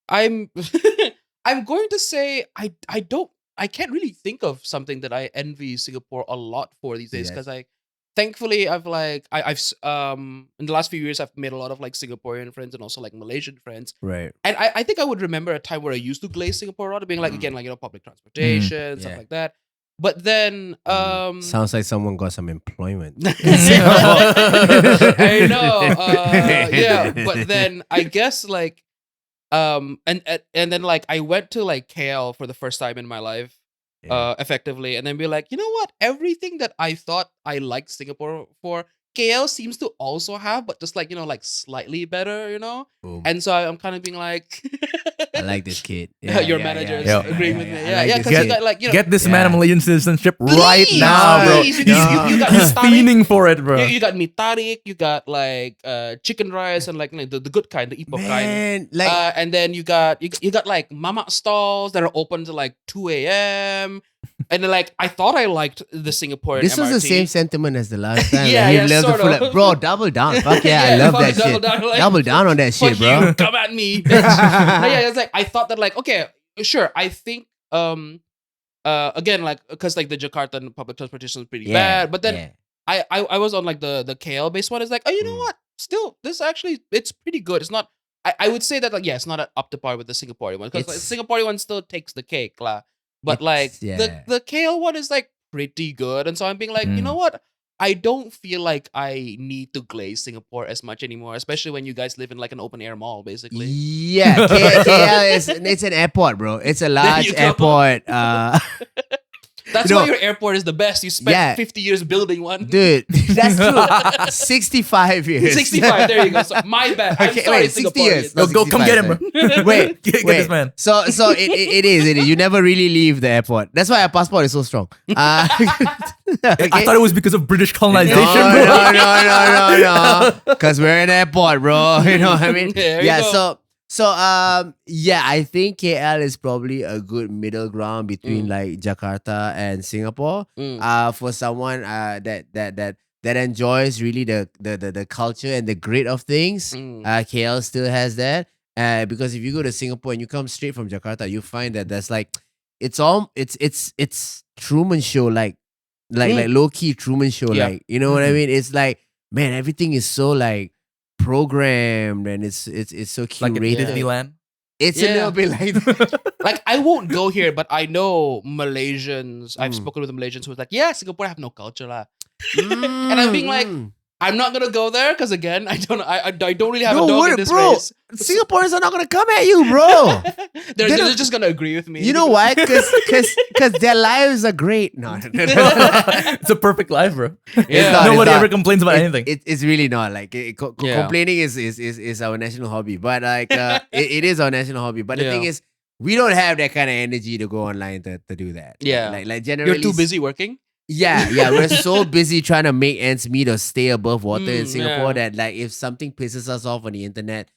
I'm I'm going to say I can't really think of something that I envy Singapore a lot for these days, Yes. because thankfully I've in the last few years I've made a lot of like Singaporean friends and also like Malaysian friends. Right. And I think I would remember a time where I used to glaze Singapore out, being like, again, like, public transportation, stuff Yeah. like that. But then Sounds like someone got some employment. I know. Yeah, but then I guess like and then like I went to like KL for the first time in my life, Yeah. effectively, and then be like, you know what? Everything that I thought I liked Singapore for, KL seems to also have, but just like, like slightly better, Boom. And so I'm kind of being like, I like this kid. Your manager is agreeing with me. I Yeah, like yeah, this because you kid. got like, Get this Yeah. man a Malaysian citizenship right Please, now, bro. please. He's, You got he's Tarik. fiending for it, bro. you got mitarik, you got like chicken rice and like the good kind, the ipok kind. Man, like And then you got like mama stalls that are open to like 2 a.m. And then like I thought I liked the Singaporean this was MRT. the same sentiment as the last time. Yeah, Like, he yeah, loved the sort food, of. like, bro, double down. Fuck yeah, I love fuck that double shit. down, like, Double down on that Fuck shit, bro. you, come at me. bitch. No, yeah, it's like I thought that like, okay, sure. I think again, like, because like the Jakarta public transportation is pretty bad, but then I was on like the KL based one. It's like, oh, you know what? Still, this actually it's pretty good. It's not. I would say that like, yeah, it's not up to par with the Singaporean one, because like, the Singaporean one still takes the cake, lah. But like the KL one is like pretty good, and so I'm being like, you know what? I don't feel like I need to glaze Singapore as much anymore, especially when you guys live in like an open air mall, basically. Yeah, KL it's an airport, bro. It's a large you go. airport. That's You why know- your airport is the best. You spent Yeah. 50 years building one. Dude, that's true. 65 years. 65. There you go. So my bad. I'm Okay, sorry, wait, 60 years. Singaporeans. Go come get him, bro. Wait, Get wait. this man. So it is. You never really leave the airport. That's why our passport is so strong. I thought it was because of British colonization, No, bro. no. Because we're an airport, bro. You know what I mean? There you go. Yeah, I think KL is probably a good middle ground between like Jakarta and Singapore. For someone that enjoys really the culture and the grit of things, KL still has that. Because if you go to Singapore and you come straight from Jakarta, you find that there's like it's Truman Show like low key Truman Show, Yeah. like, you know what I mean? It's like, man, everything is so like programmed and it's so Like in curated. Disneyland. It's a Yeah. little bit like that. Like, I won't go here, but I know Malaysians. I've spoken with the Malaysians who was like, yeah, Singapore have no culture, lah. And I'm being like, I'm not gonna go there because again, I don't really have a dog in this bro. race. Singaporeans are not gonna come at you, bro. They're just gonna agree with me. You know why? Because their lives are great. No. It's a perfect life, bro. Yeah. not, Nobody it's ever not. complains about anything. It's really not like Yeah. complaining is our national hobby, but like it is our national hobby. But the Yeah. thing is, we don't have that kind of energy to go online to do that. Yeah. like generally, You're too busy working. Yeah, we're so busy trying to make ends meet or stay above water in Mm, Singapore yeah. that like if something pisses us off on the internet,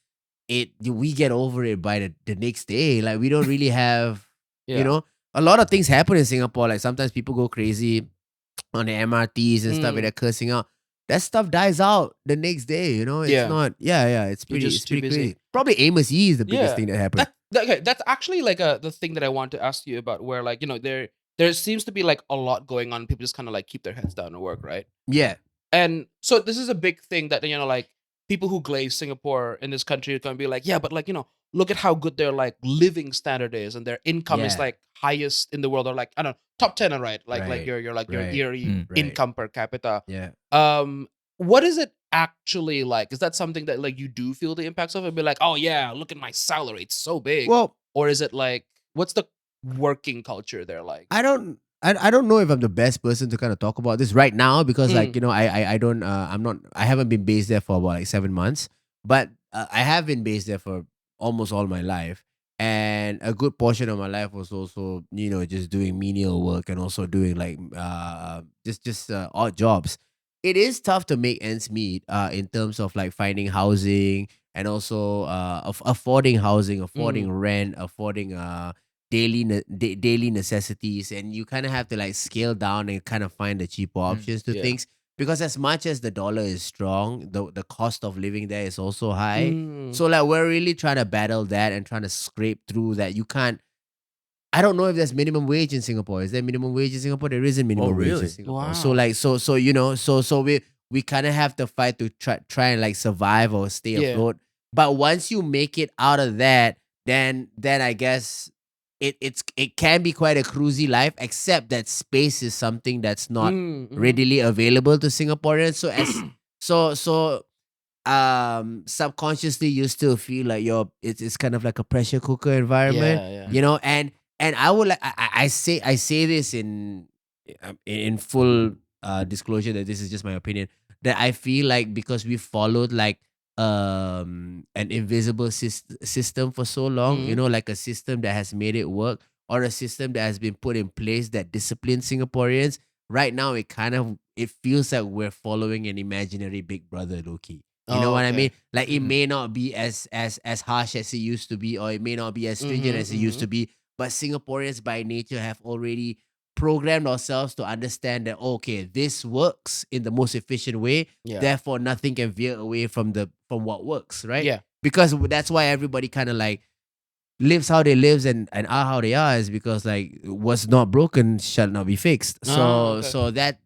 we get over it by the next day. Like we don't really have, Yeah. you know, a lot of things happen in Singapore. Like sometimes people go crazy on the MRTs and stuff and they're cursing out. That stuff dies out the next day, you know? It's Yeah. not, it's You're pretty, just it's too pretty busy. crazy. Probably Amos Yee is the biggest Yeah. thing that happened. Okay, that's actually like the thing that I want to ask you about, where like, there seems to be like a lot going on. People just kind of like keep their heads down and work, right? Yeah. And so this is a big thing that, like people who glaze Singapore in this country are going to be like, yeah, but like, look at how good their like living standard is, and their income is Yeah. like highest in the world, or like, I don't know, top 10, right? Like Right. your Right. yearly Right. income per capita. Yeah. What is it actually like? Is that something that like you do feel the impacts of, and be like, oh yeah, look at my salary, it's so big? Well, Or is it like, what's the working culture there like? I don't know if I'm the best person to kind of talk about this right now because like, I haven't been based there for about like 7 months, but I have been based there for almost all my life. And a good portion of my life was also, just doing menial work and also doing like just odd jobs. It is tough to make ends meet in terms of like finding housing and also affording housing, affording rent, affording daily necessities, and you kind of have to like scale down and kind of find the cheaper options to Yeah. things, because as much as the dollar is strong, the cost of living there is also high. So like we're really trying to battle that and trying to scrape through that. You can't. I don't know if there's minimum wage in Singapore. Is there minimum wage in Singapore? There isn't minimum wage in really? Singapore. So Wow. like so we kind of have to fight to try and like survive or stay Yeah. afloat. But once you make it out of that, then I guess it can be quite a cruisy life, except that space is something that's not readily available to Singaporeans. So as so subconsciously you still feel like it's kind of like a pressure cooker environment, Yeah. you know. And I would like I say this in full disclosure that this is just my opinion, that I feel like because we followed like an invisible system for so long, you know, like a system that has made it work, or a system that has been put in place that disciplines Singaporeans. Right now it feels like we're following an imaginary big brother, low-key. You know what I mean? Like it may not be as harsh as it used to be, or it may not be as stringent as it used to be. But Singaporeans by nature have already programmed ourselves to understand that, okay, this works in the most efficient way. Yeah. Therefore, nothing can veer away from what works, right? Yeah. Because that's why everybody kind of like lives how they lives and are how they are, is because like what's not broken shall not be fixed. So okay. so that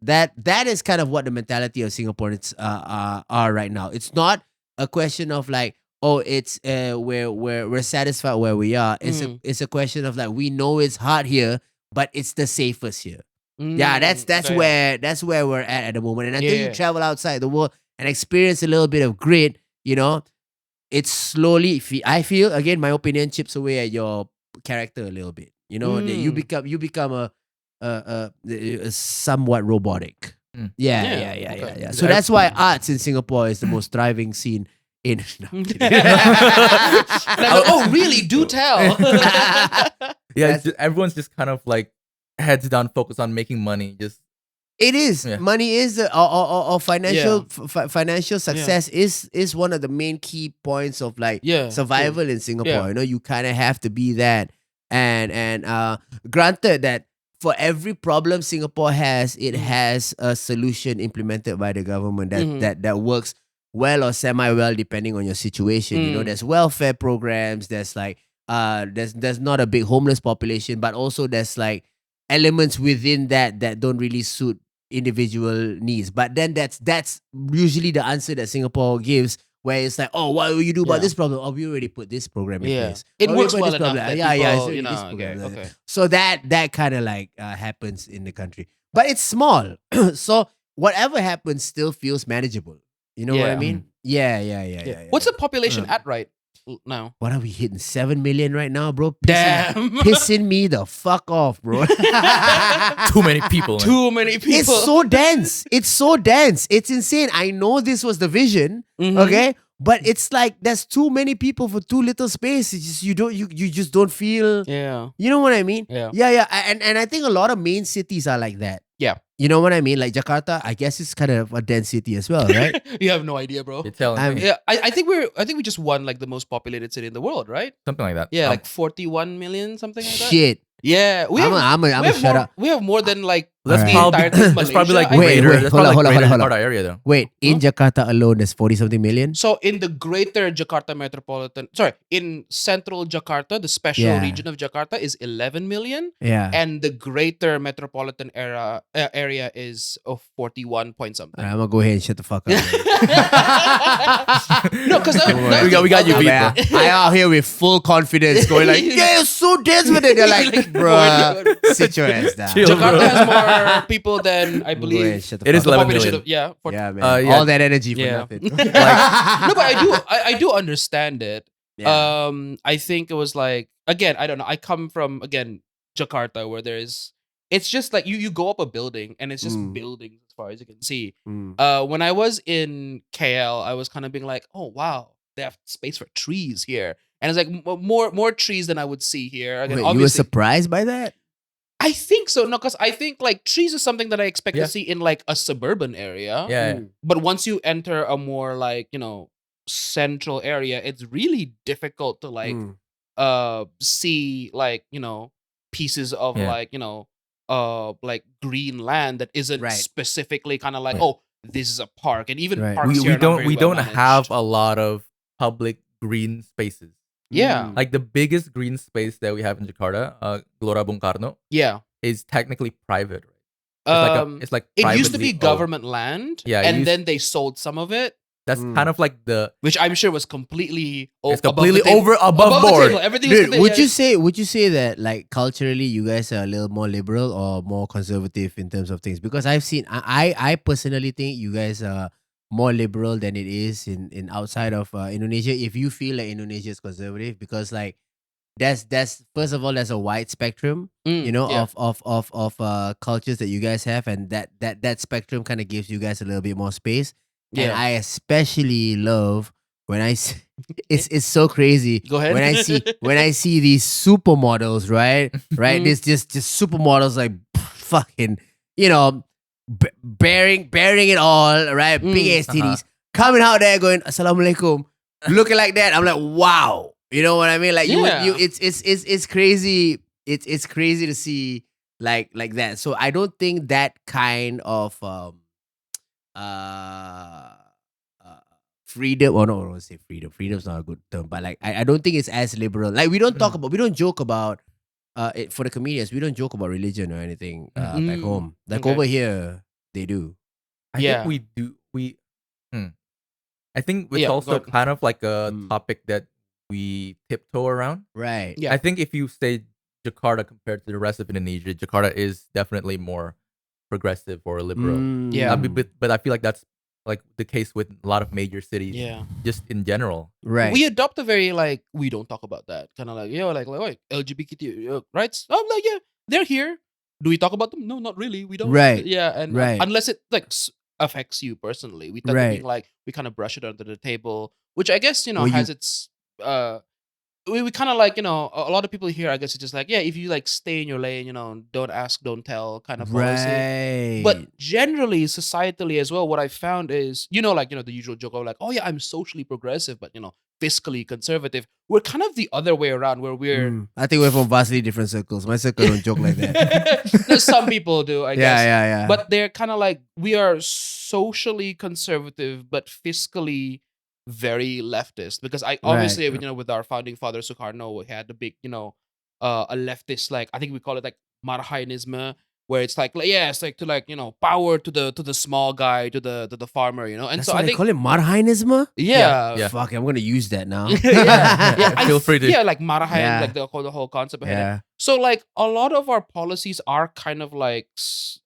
is kind of what the mentality of Singaporeans are right now. It's not a question of like, oh, it's we're satisfied where we are. It's a question of like, we know it's hard here, but it's the safest here. Yeah, that's okay. that's where we're at the moment. And until Yeah. you travel outside the world and experience a little bit of grit, you know, it's slowly, I feel, again, my opinion, chips away at your character a little bit. You know, that you become a somewhat robotic. Mm. Yeah, Yeah, yeah, yeah, okay. yeah, yeah. So that's why arts in Singapore is the most thriving scene in. No, I'm kidding. Like, oh, really? Do tell. Yeah, everyone's just kind of like heads down, focused on making money. Just It is. Yeah. Money is or financial financial success is one of the main key points of like Yeah, survival in Singapore. Yeah. You know, you kind of have to be that. And granted that for every problem Singapore has, it has a solution implemented by the government that works well or semi well depending on your situation. You know, there's welfare programs. There's like there's not a big homeless population, but also there's like elements within that don't really suit individual needs. But then that's usually the answer that Singapore gives, where it's like, oh, what will you do about this problem? Oh, we already put this program in place. It Oh, we works put well this enough program. that Yeah, people, it's you already this know, program. okay. So that kind of like happens in the country, but it's small. So whatever happens still feels manageable. You know what I Yeah. mean? Yeah. What's the population at right now? What are we hitting? 7 million right now, bro? Damn. Pissing me the fuck off, bro. too many people. Man. Too many people. It's so dense. It's so dense. It's insane. I know this was the vision, okay? But it's like there's too many people for too little space. It's just you just don't feel. Yeah. You know what I mean? Yeah. And I think a lot of main cities are like that. Yeah. You know what I mean? Like Jakarta, I guess it's kind of a dense city as well, right? You have no idea, bro. You're telling me Yeah, I think we just won like the most populated city in the world, right? something like that. Yeah, like 41 million, something like that. Shit. Yeah, I'm a shut up. We have more than like That's the probably entirety of that's probably like Malaysia, I Wait, think. greater. wait, That's hold probably on, like hold on, greater hold on. Jakarta area though. Wait, in Jakarta alone, there's 40 something million. So in the greater Jakarta metropolitan, in central Jakarta, the special Yeah. region of Jakarta is 11 million, Yeah. and the greater metropolitan area is 41 point something. Alright, I'm gonna go ahead and shut the fuck up. No, because We got you beat, bro. I out here with full confidence, going like, yeah, it's so dense with it. They're like, bruh, sit your ass down. Chill. Jakarta bro. has more people than I Go ahead, believe. shut It the is fuck The up. 11 population million. of yeah. Yeah, man. Yeah. All that energy for Yeah. nothing. No, but I do understand it. Yeah. I think it was like, again, I don't know. I come from, again, Jakarta, where it's just like you go up a building and it's just buildings as far as you can see. When I was in KL, I was kind of being like, oh wow, they have space for trees here, and it's like more trees than I would see here. Again, Wait, you were obviously, surprised by that? I think so. No, because I think like trees is something that I expect Yeah. to see in like a suburban area. Yeah. But once you enter a more like, central area, it's really difficult to like see like pieces of Yeah. like green land that isn't Right. specifically kind of like, Yeah. oh, this is a park. And even Right. parks here we are not don't very we well don't managed. have a lot of public green spaces. Yeah. Mm. Like the biggest green space that we have in Jakarta, Gelora Bung Karno, Yeah. is technically private. It's like It used to privately be owned. government land, Yeah, it and used- then they sold some of it, That's Mm. kind of like the which I'm sure was completely it's above completely the table. above the board. table. Everything was Dude, completely, would you say that like culturally you guys are a little more liberal or more conservative in terms of things? Because I've seen I personally think you guys are more liberal than it is in outside of Indonesia. If you feel like Indonesia is conservative, because like that's first of all there's a wide spectrum, yeah. of cultures that you guys have, and that spectrum kind of gives you guys a little bit more space. And Yeah. I especially love when it's so crazy. Go ahead. When I see these supermodels, right? Mhm. This just supermodels like fucking, bearing it all, right? Big ass titties coming out there going Assalamualaikum, looking like that. I'm like, wow. You know what I mean? Like Yeah. it's crazy. It's crazy to see like that. So I don't think that kind of uh freedom, or no, I don't say freedom. Freedom's not a good term, but like I don't think it's as liberal. Like we don't joke about for the comedians, we don't joke about religion or anything back home. Like Okay. over here, they do. I Yeah. think we do. I think it's Yeah, go also ahead. kind of like a Mm. topic that we tiptoe around. Right. Yeah. I think if you say Jakarta compared to the rest of Indonesia, Jakarta is definitely more progressive or liberal. Yeah. But I feel like that's like the case with a lot of major cities, Yeah. just in general. Right. We adopt a very like, we don't talk about that kind of like, like wait, LGBTQ rights. I'm like, yeah, they're here. Do we talk about them? No, not really. We don't. Right. Yeah, and Right. unless it like affects you personally, we tend to Right. be like, we kind of brush it under the table, which I guess Well, has its we kind of like a lot of people here, I guess it's just like, yeah, if you like stay in your lane, don't ask, don't tell kind of policy. Right. But generally, societally as well, what I found is, the usual joke of like, oh yeah, I'm socially progressive, but fiscally conservative. We're kind of the other way around, where we're I think we're from vastly different circles. My circle don't joke like that. no, some people do, I guess. Yeah. But they're kind of like, we are socially conservative, but fiscally very leftist. Because I obviously, with our founding father Sukarno, we had a big, a leftist, like I think we call it like Marhainism, where it's like, yeah, it's like to like power to the small guy, to the farmer, and That's so what I think call it Marhainism. yeah. Fuck, I'm gonna use that now. Yeah, Feel free to. Yeah, like Marahay, Yeah. like the whole concept behind it. Yeah. So like a lot of our policies are kind of like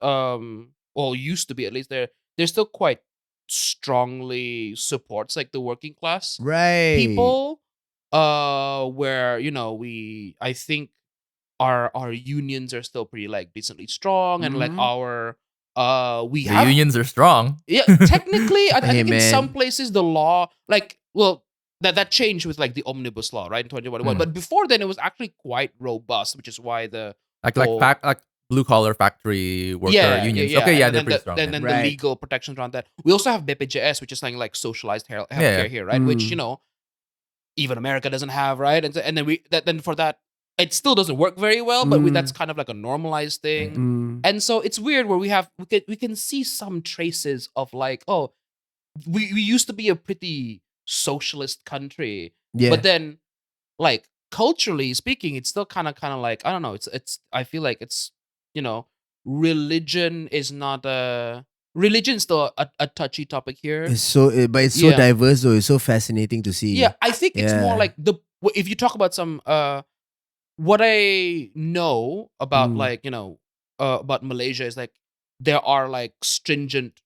well, used to be, at least they're still quite strongly supports like the working class Right. people, where I think our unions are still pretty like decently strong, and like Mhm. our we The have unions are strong. yeah, technically, I Hey, think in some man. places the law, like, well, that changed with like the omnibus law, right, in 2021. Mm. But before then, it was actually quite robust, which is why the Like whole- like blue collar factory worker unions. Okay, yeah, and they're then pretty the, strong. and yeah. then Right. the legal protections around that. We also have BPJS, which is something like socialized healthcare Yeah. here, right? Which Mm. even America doesn't have, right? And then then for that, it still doesn't work very well, but that's kind of like a normalized thing. Mm. And so it's weird where we can see some traces of like, oh, we used to be a pretty socialist country, Yeah. but then like culturally speaking, it's still kind of like, I don't know, it's I feel like it's religion is not religion's still a touchy topic here. It's so, but it's so Yeah. diverse though. It's so fascinating to see. Yeah, I think it's more Yeah. like if you talk about some what I know about like about Malaysia is like there are like stringent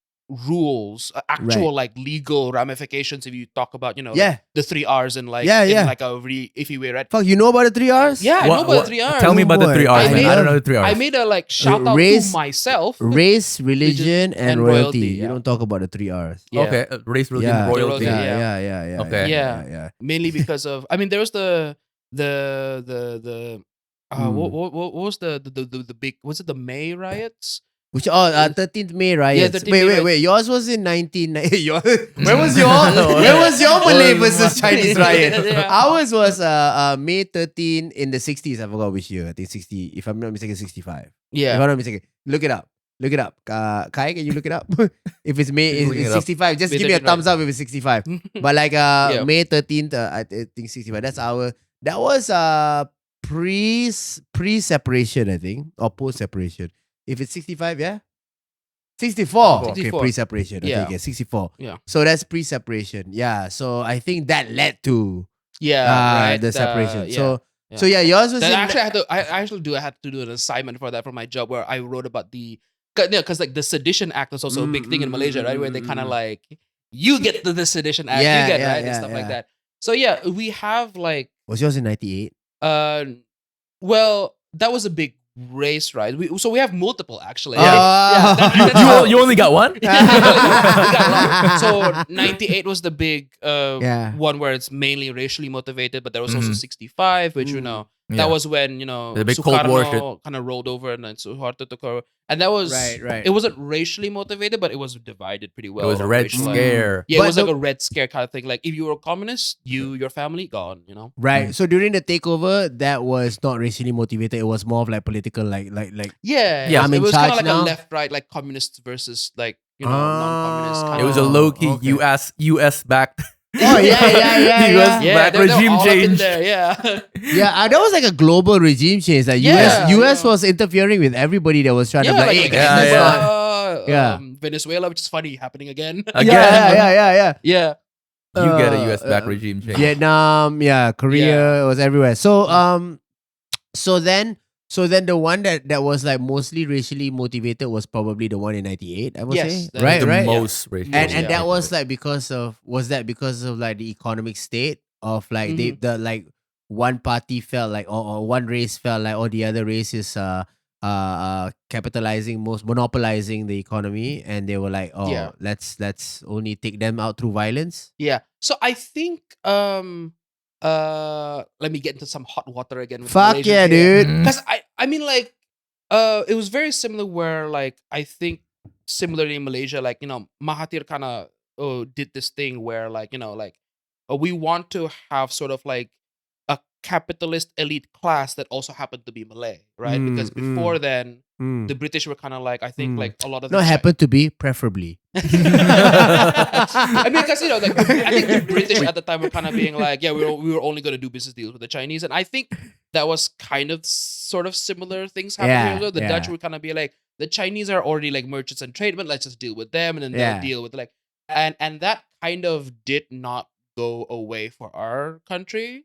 rules, actual like legal ramifications if you talk about like, Yeah. the 3 R's in like Yeah, in yeah. like a really iffy way, right? Fuck, you know about the 3 R's? Yeah, I know about the 3 R's. Tell me about the Boy, 3 R's, I man. I made- don't know the 3 R's. I made a like shout out Race- to myself. Race, religion, and and royalty. royalty, You yeah. don't talk about the 3 R's. Yeah. Okay, race, religion, Yeah. royalty. Yeah. Yeah. Okay. Yeah. Mainly because of, I mean, there was the what was the big, was it the May riots? Which 13th May riots. 13th May Wait. Yours was in 19. Where was your Malay versus Chinese riot? Yeah. Ours was May 13 in the 60s. I forgot which year. I think 60. If I'm not mistaken, 65. If Yeah. I'm not mistaken, look it up. Kai, can you look it up? If it's May, it's 65. Just May give me a 13, thumbs up if it's 65. But like May 13th, I think 65. That was pre-separation, I think, or post-separation. If it's 65, yeah? 64. Okay, 64. pre-separation. Yeah. Okay, 64. Yeah. So that's pre-separation. Yeah. So I think that led to Right. the separation. Yeah. So yours was Then in actually, I had to do an assignment for that for my job where I wrote about because like the Sedition Act was also a big thing in Malaysia, right? Where they kind of like, you get the Sedition Act, Yeah, you get yeah, right and yeah, stuff yeah. like that. So yeah, we have like Was yours in 98? well, that was a big race, right? So we have multiple actually. Oh. You only got one? We got one. So 98 was the big Yeah. one where it's mainly racially motivated, but there was also Mhm. 65, which you know Yeah. that was when The big Cold War shit. kind of rolled over and then Suharto took over, and that was Right. It wasn't racially motivated, but it was divided pretty well. It was a on Red racial lines. Scare. Yeah, it But was like the- a Red Scare kind of thing. Like if you were a communist, your family gone. You know. Right. So during the takeover, that was not racially motivated. It was more of like political, like Yeah, Yeah, I'm it in was kind of charge like now. a left-right, like communists versus like non-communist. Kind It was a of. low key Okay. US backed. Oh, yeah. US Yeah, back they're regime all up in change. there, yeah. Yeah, that was like a global regime change. Like Yeah, US yeah. was interfering with everybody that was trying to Yeah, be like, like hey, guys, yeah, let's yeah. not- Yeah. Venezuela, which is funny, happening again. Again. Yeah. Yeah. You get a US back regime change. Vietnam, Korea, it was everywhere. So then the one that was like mostly racially motivated was probably the one in 98, I would Yes, say. that Right, is the right. most racial. And Yeah. that was like because of like the economic state of like the like one party felt like or one race felt like the other race is capitalizing, monopolizing the economy, and they were like, Yeah. let's only take them out through violence. Yeah. So I think let me get into some hot water again. With Fuck Malaysians yeah, here. dude. Because I mean like it was very similar where like I think similarly in Malaysia, like Mahathir kind of did this thing where like we want to have sort of like a capitalist elite class that also happened to be Malay, right? Because before then the British were kind of like, I think like a lot of Not happened to be, preferably. I mean, because like I think the British at the time were kind of being like, yeah, we were only going to do business deals with the Chinese, and I think that was kind of sort of similar things happening. Yeah, The yeah. Dutch would kind of be like, the Chinese are already like merchants and tradesmen, let's just deal with them, and then Yeah. they'll deal with like, and that kind of did not go away for our country.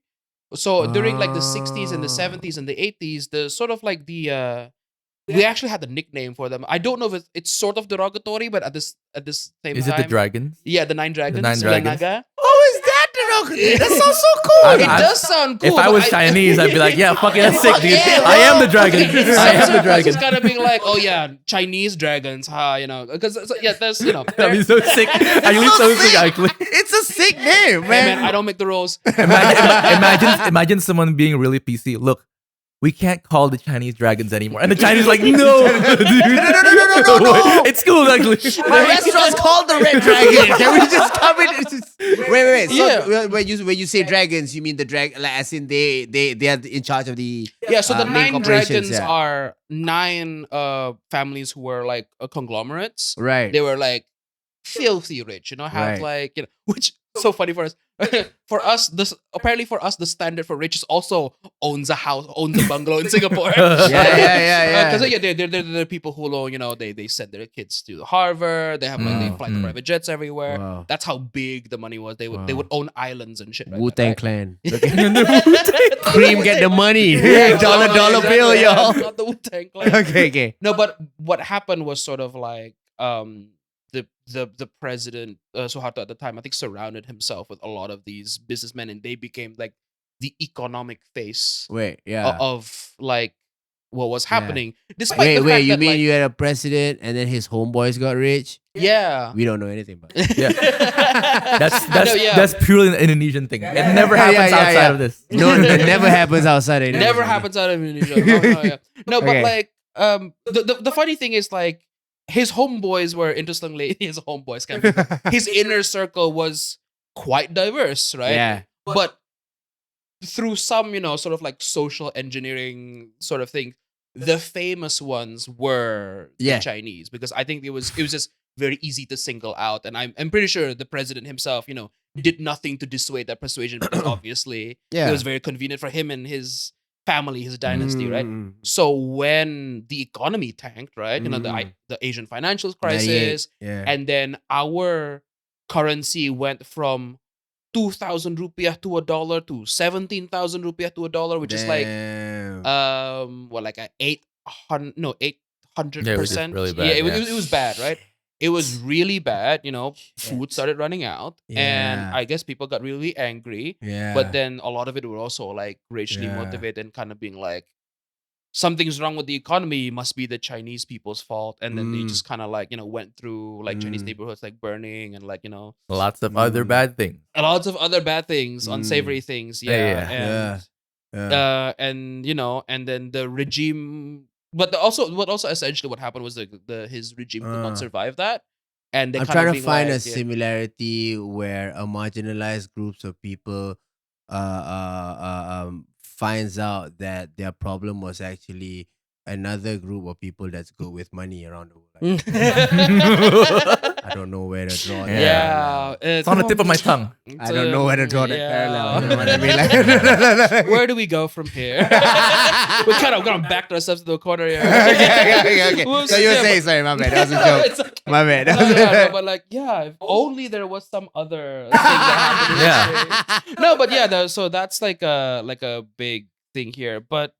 So during like the 60s and the 70s and the 80s, the sort of like the we actually had the nickname for them. I don't know if it's sort of derogatory, but at this same Is time, it the dragons? yeah, the Nine Dragons. Nine Dragons. Naga. Oh, is that derogatory? That sounds so cool. It does sound cool. If I but was Chinese, I'd be like, yeah, fucking that's sick, dude. Yeah, I am the dragon. I am the dragon. It's kind of being like, oh yeah, Chinese dragons, because yeah, there's That'd be so sick. Actually, so sick. Actually, It's a sick name, Hey, man. man, I don't make the rules. imagine someone being really PC. Look, we can't call the Chinese dragons anymore, and the Chinese like, no, dude. No. It's cool actually. My restaurant's called the Red Dragon. Can we just come in? Wait. So Yeah. when you say dragons, you mean the drag, like as in they are in charge of the Yeah, so the main Nine corporations, Dragons yeah. are 9 families who were like conglomerates. right. They were like filthy rich, have Right. like which so funny for us. For us, apparently for us, the standard for rich is also owns a house, owns a bungalow in Singapore. Yeah. Because they're the people who they send their kids to Harvard. They have like they fly to private jets everywhere. Wow. That's how big the money was. They would own islands and shit. Like Wu-Tang that, Clan. right? Cream get the money. Yeah, dollar exactly, bill, yeah, y'all. Not the Wu-Tang Clan. Okay. No, but what happened was sort of like the president Suharto at the time, I think, surrounded himself with a lot of these businessmen, and they became like the economic face Wait, yeah. of like what was happening. Despite the Wait, fact you that, mean like, you had a president and then his homeboys got rich? yeah. We don't know anything about it. Yeah. That's That's purely an Indonesian thing. It never Yeah, happens yeah, outside yeah. of this. No, it never happens outside of Never happens out of Indonesia. No, but Okay. like the funny thing is like his homeboys were interestingly his homeboys. His inner circle was quite diverse, right? Yeah. But through some, sort of like social engineering sort of thing, the famous ones were Yeah. the Chinese, because I think it was just very easy to single out, and I'm pretty sure the president himself, did nothing to dissuade that persuasion, because obviously Yeah. it was very convenient for him and his family, his dynasty, right? Mm. So when the economy tanked, right, the Asian financial crisis, Yeah. and then our currency went from 2,000 rupiah to $1 to 17,000 rupiah to $1, which is like Damn. like a 800 Yeah, it was just 800%. really Yeah, bad, yeah. it was bad, right? It was really bad. Food started running out, and Yeah. I guess people got really angry. Yeah. But then a lot of it were also like racially Yeah. motivated and kind of being like, something's wrong with the economy, must be the Chinese people's fault. And then they Mm. just kind of like, went through like Chinese Mm. neighborhoods like burning and like, Lots of other Mm. bad things. lots of other bad things, unsavory things. Yeah, Yeah. Yeah. And and then the regime, but what also essentially what happened was his regime could not survive that. And they I'm kind trying of to being find a like, yeah. similarity where a marginalized groups of people finds out that their problem was actually another group of people that's good with money around the world. I don't know where to draw that. Yeah, It's on the tip of my tongue. I don't know where to draw that yeah. parallel. You know what I mean? Like, Where do we go from here? We're kind of gonna back ourselves to the corner here. okay. Whoops, So you were yeah, saying, sorry, my bad. That was a joke. It's okay. My bad. No, but like, yeah, if only there was some other thing that happened. in history. No, but yeah, so that's like a big thing here. But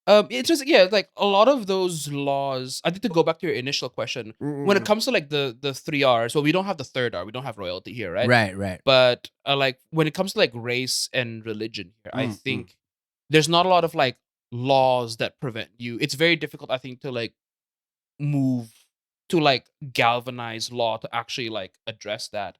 it's just, like a lot of those laws. I think to go back to your initial question, when it comes to like the 3 R's, well, we don't have the third R. We don't have royalty here, right? Right. But like when it comes to like race and religion here, I think there's not a lot of like laws that prevent you. It's very difficult, I think, to like move to like galvanize law to actually like address that.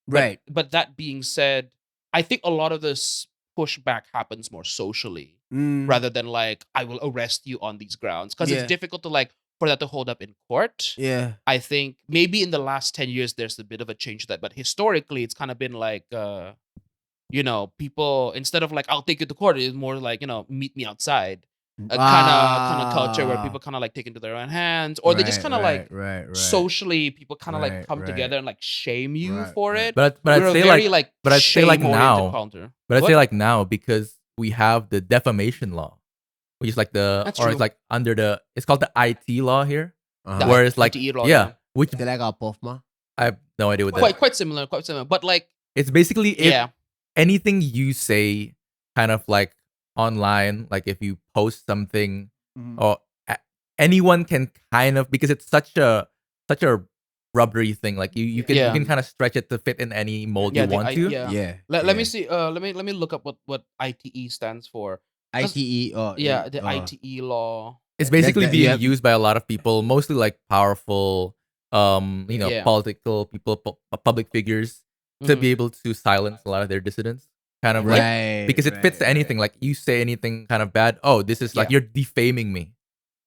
Right. But that being said, I think a lot of this pushback happens more socially rather than like, I will arrest you on these grounds, because Yeah. it's difficult to like for that to hold up in court. Yeah. I think maybe in the last 10 years there's a bit of a change to that, but historically it's kind of been like people, instead of like, I'll take you to court, it's more like, meet me outside. A kind of culture where people kind of like take into their own hands, or they just kind of like socially, people kind of like come together and like shame you for it. But We're I'd say very, like, but I'd say like shame-oriented now, culture. but I'd What? say like now, because we have the defamation law, which is like That's or true. it's like under it's called the IT law here, The where it's like, ITE law, yeah, which They like our POFMA. I have no idea what that. quite similar, but like, It's basically if yeah, anything you say, kind of like online, like if you post something, or anyone can kind of, because it's such a rubbery thing. Like you can kind of stretch it to fit in any mold you want to. yeah. Let me see. Let me look up what ITE stands for. ITE or The ITE law. It's basically that- being yeah. used by a lot of people, mostly like powerful, Yeah. political people, public figures, to be able to silence a lot of their dissidents. Kind of like, Right. because it fits to anything. Like you say anything kind of bad, oh, this is like you're defaming me,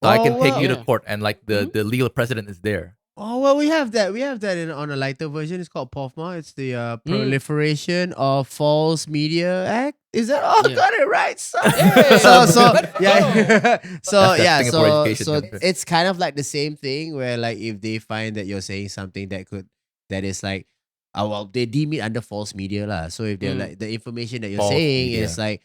so I Oh, can take you to yeah. court, and like the legal precedent is there. Oh well, we have that. We have that on a lighter version. It's called POFMA. It's the Proliferation of False Media Act. Is that? Oh, Yeah. got it right. So, Yeah. so Let's yeah. So That's that yeah. Singapore So education so comes in. it's kind of like the same thing where like if they find that you're saying something that is like, well, they deem it under false media lah. So if they're like the information that you're False saying media. is like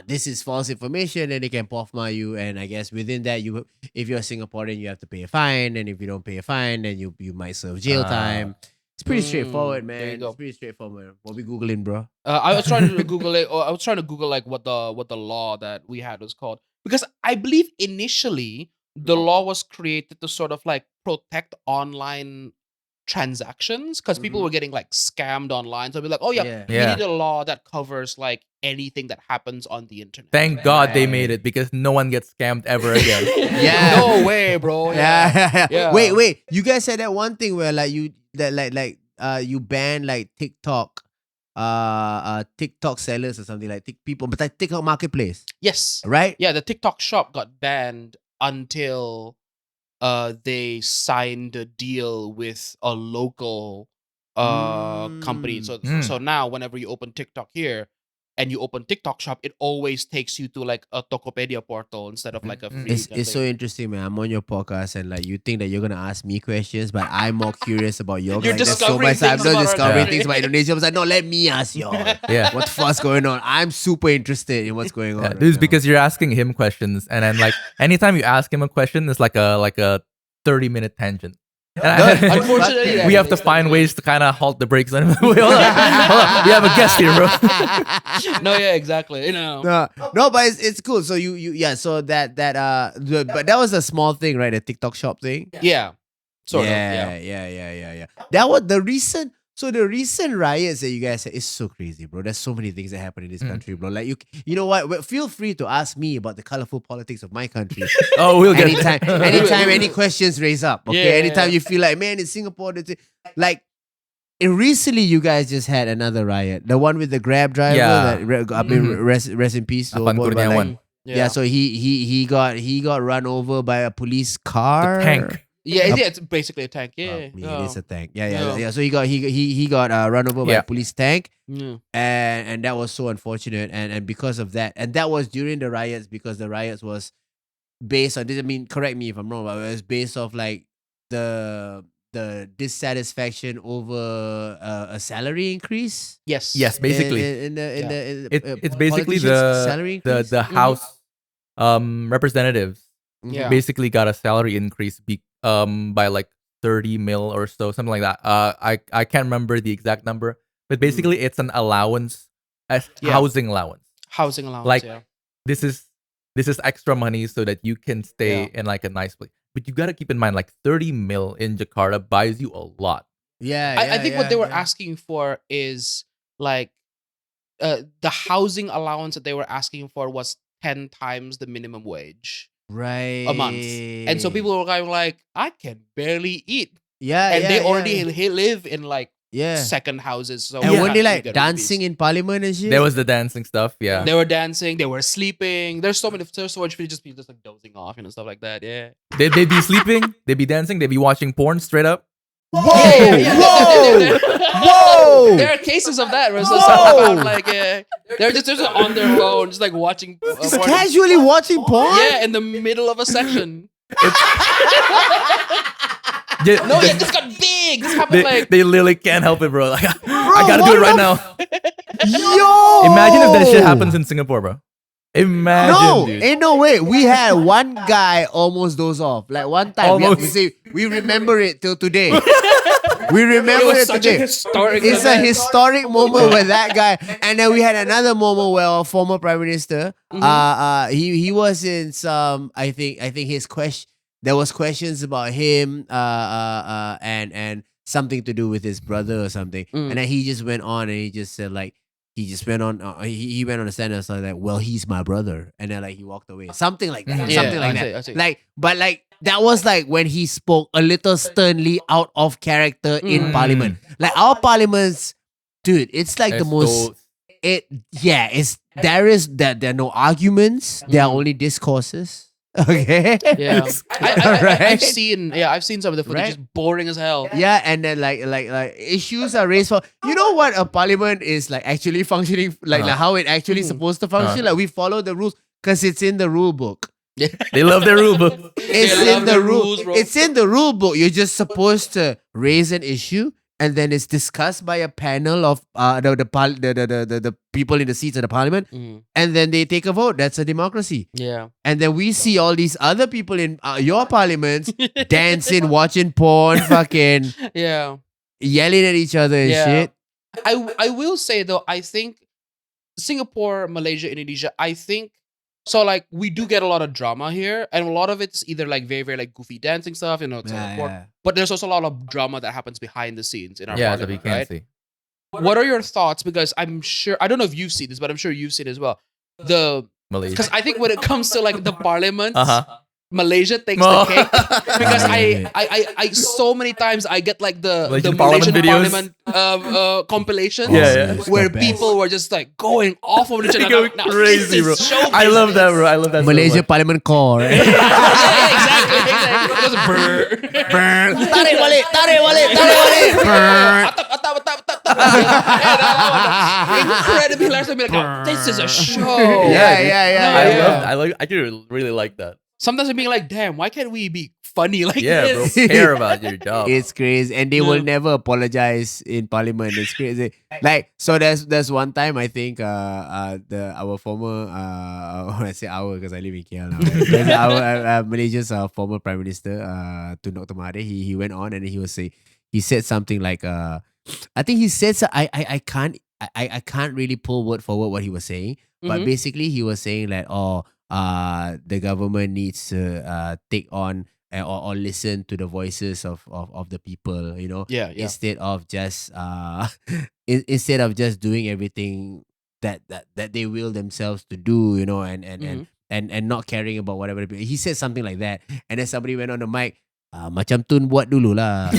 this is false information, then they can POFMA you, and I guess within that if you're a Singaporean, you have to pay a fine, and if you don't pay a fine, then you might serve jail time. It's pretty straightforward, there you man. go. It's pretty straightforward. What we googling, bro? I was trying to Google it. Or I was trying to Google like what the law that we had was called, because I believe initially the law was created to sort of like protect online transactions, because people were getting like scammed online. So I'd be like, oh yeah, we Yeah. need a law that covers like anything that happens on the internet. Thank God they made it, because no one gets scammed ever again. Yeah. No way, bro. Yeah. Yeah. Wait. You guys said that one thing where like you ban like TikTok, TikTok sellers or something like people, but like TikTok marketplace, Yes. right? Yeah, the TikTok shop got banned until they signed a deal with a local company. So so now whenever you open TikTok here and you open TikTok shop, it always takes you to like a Tokopedia portal instead of like a free. It's so interesting, man. I'm on your podcast and like you think that you're gonna ask me questions, but I'm more curious about your. You're like, there's so discovering much I'm things not about our discovering country. things about Indonesia. I was like, no, let me ask y'all. Yeah. What the fuck's going on? I'm super interested in what's going on. Yeah, right this is now. because you're asking him questions, and then like anytime you ask him a question, it's like a 30-minute tangent. And Unfortunately, we have to find ways to kind of halt the brakes on him. Hold on. We have a guest here, bro. No, yeah, exactly. You know. No, but it's cool. So you yeah. So but that was a small thing, right? A TikTok shop thing. Yeah. Sort yeah, of. yeah. That was the recent. So the recent riots that you guys said is so crazy, bro. There's so many things that happen in this country, bro. Like you know what? Well, feel free to ask me about the colorful politics of my country. Oh, we'll get anytime any questions raise up. Okay, Yeah. anytime you feel like, man, in Singapore, like. Recently, you guys just had another riot. The one with the Grab driver. Yeah. I mean, rest in peace. Apan but Kurniawan. yeah. So he got run over by a police car. The tank. Yeah, it's basically a tank. Yeah. It is a tank. Yeah. Yeah. So he got run over by Yeah. a police tank, Yeah. and that was so unfortunate. And because of that, and that was during the riots, because the riots was based on this. I mean, correct me if I'm wrong, but it was based off like the dissatisfaction over a salary increase. Yes. Yes, basically. It's basically politicians' salary increase. the House representatives Yeah. basically got a salary increase by like 30 mil or so, something like that. I can't remember the exact number, but basically it's an allowance, Yeah. housing allowance. Housing allowance. Like, yeah. This is extra money so that you can stay in like a nice place. But you gotta keep in mind, like 30 mil in Jakarta buys you a lot. I think what they were asking for is like the housing allowance that they were asking for was 10 times the minimum wage right a month. And so people were kind of like, I can barely eat. yeah, And yeah, they yeah. already live in like yeah. second houses. So And yeah, when they you like get dancing in parliament and shit. There was the dancing stuff, yeah. They were dancing, they were sleeping. There's so much people just like dozing off and stuff like that. Yeah. They'd be sleeping, they'd be dancing, they'd be watching porn straight up. Whoa! Whoa! Whoa! There are cases of that where someone like they're just on their phone, just like watching Just porn. casually watching porn. Yeah, in the middle of a section. Yeah, No, it just got big. This happened like they literally can't help it, bro. Like, I gotta do it right now. Yo! Imagine if that shit happens in Singapore, bro. Imagine, No, dude. ain't no way. We had one guy almost doze off. Like one time, Almost. we remember it till today. We remember it it was such a today. historic It's a event. historic moment with that guy. And then we had another moment where our former prime minister, he was in some. I think his question. There was questions about him, and something to do with his brother or something. And then he just went on and he just said like. He just went on. He went on a stand and started like, "Well, he's my brother," and then like he walked away. Something like that. Yeah, Something like I that. see. Like, but like that was like when he spoke a little sternly out of character in Parliament. Like our parliaments, dude. It's like the most. There are no arguments. There are only discourses. Okay. Yeah, Right? I've seen some of the footage. Right? Just boring as hell. Yeah, and then like issues are raised for. You know what a parliament is like actually functioning like how it actually supposed to function. Like we follow the rules because it's in the rule book. They love their rule book. It's They love in the the rule. rules, bro. It's in the rule book. You're just supposed to raise an issue, and then it's discussed by a panel of the people in the seats of the parliament, and then they take a vote. That's a democracy. Yeah. And then we see all these other people in your parliaments dancing, watching porn, fucking Yeah. yelling at each other and Yeah. shit. I will say though, I think Singapore, Malaysia, Indonesia, I think so like we do get a lot of drama here, and a lot of it's either like very, very like goofy dancing stuff, but there's also a lot of drama that happens behind the scenes in our Yeah, that we parliament, can't right? see. What are your thoughts? Because I'm sure I don't know if you've seen this, but I'm sure you've seen it as well. Malaysia. Because I think when it comes to like the parliament, Malaysia takes Oh. the cake because I so many times I get like the Malaysian Malaysian Parliament Parliament compilations Yeah, yeah. where It's the best. people were just like going off on each other. Going Now, crazy, bro. this is show I love business. that, bro. I love that. so Malaysia much. Parliament Core. Right? Yeah, exactly. Just burr. Tarik balik. Incredibly hilarious. I'd be like, oh, this is a show. Yeah. I do really like that. Sometimes I'm being like, damn, why can't we be funny like Yeah, bro, this? care about your job. It's crazy, and they will never apologize in Parliament. It's crazy. Like, so there's one time I think our former when I say our because I live in KL now. Right? There's our Malaysia's former Prime Minister Tun Dr. Mahathir. He went on and he said something like I think he said I can't really pull word for word what he was saying, but basically he was saying that the government needs to take on or listen to the voices of the people, you know, instead of just instead of just doing everything that they will themselves to do, you know, and not caring about whatever he said something like that, and then somebody went on the mic, macam Tun buat dulu lah.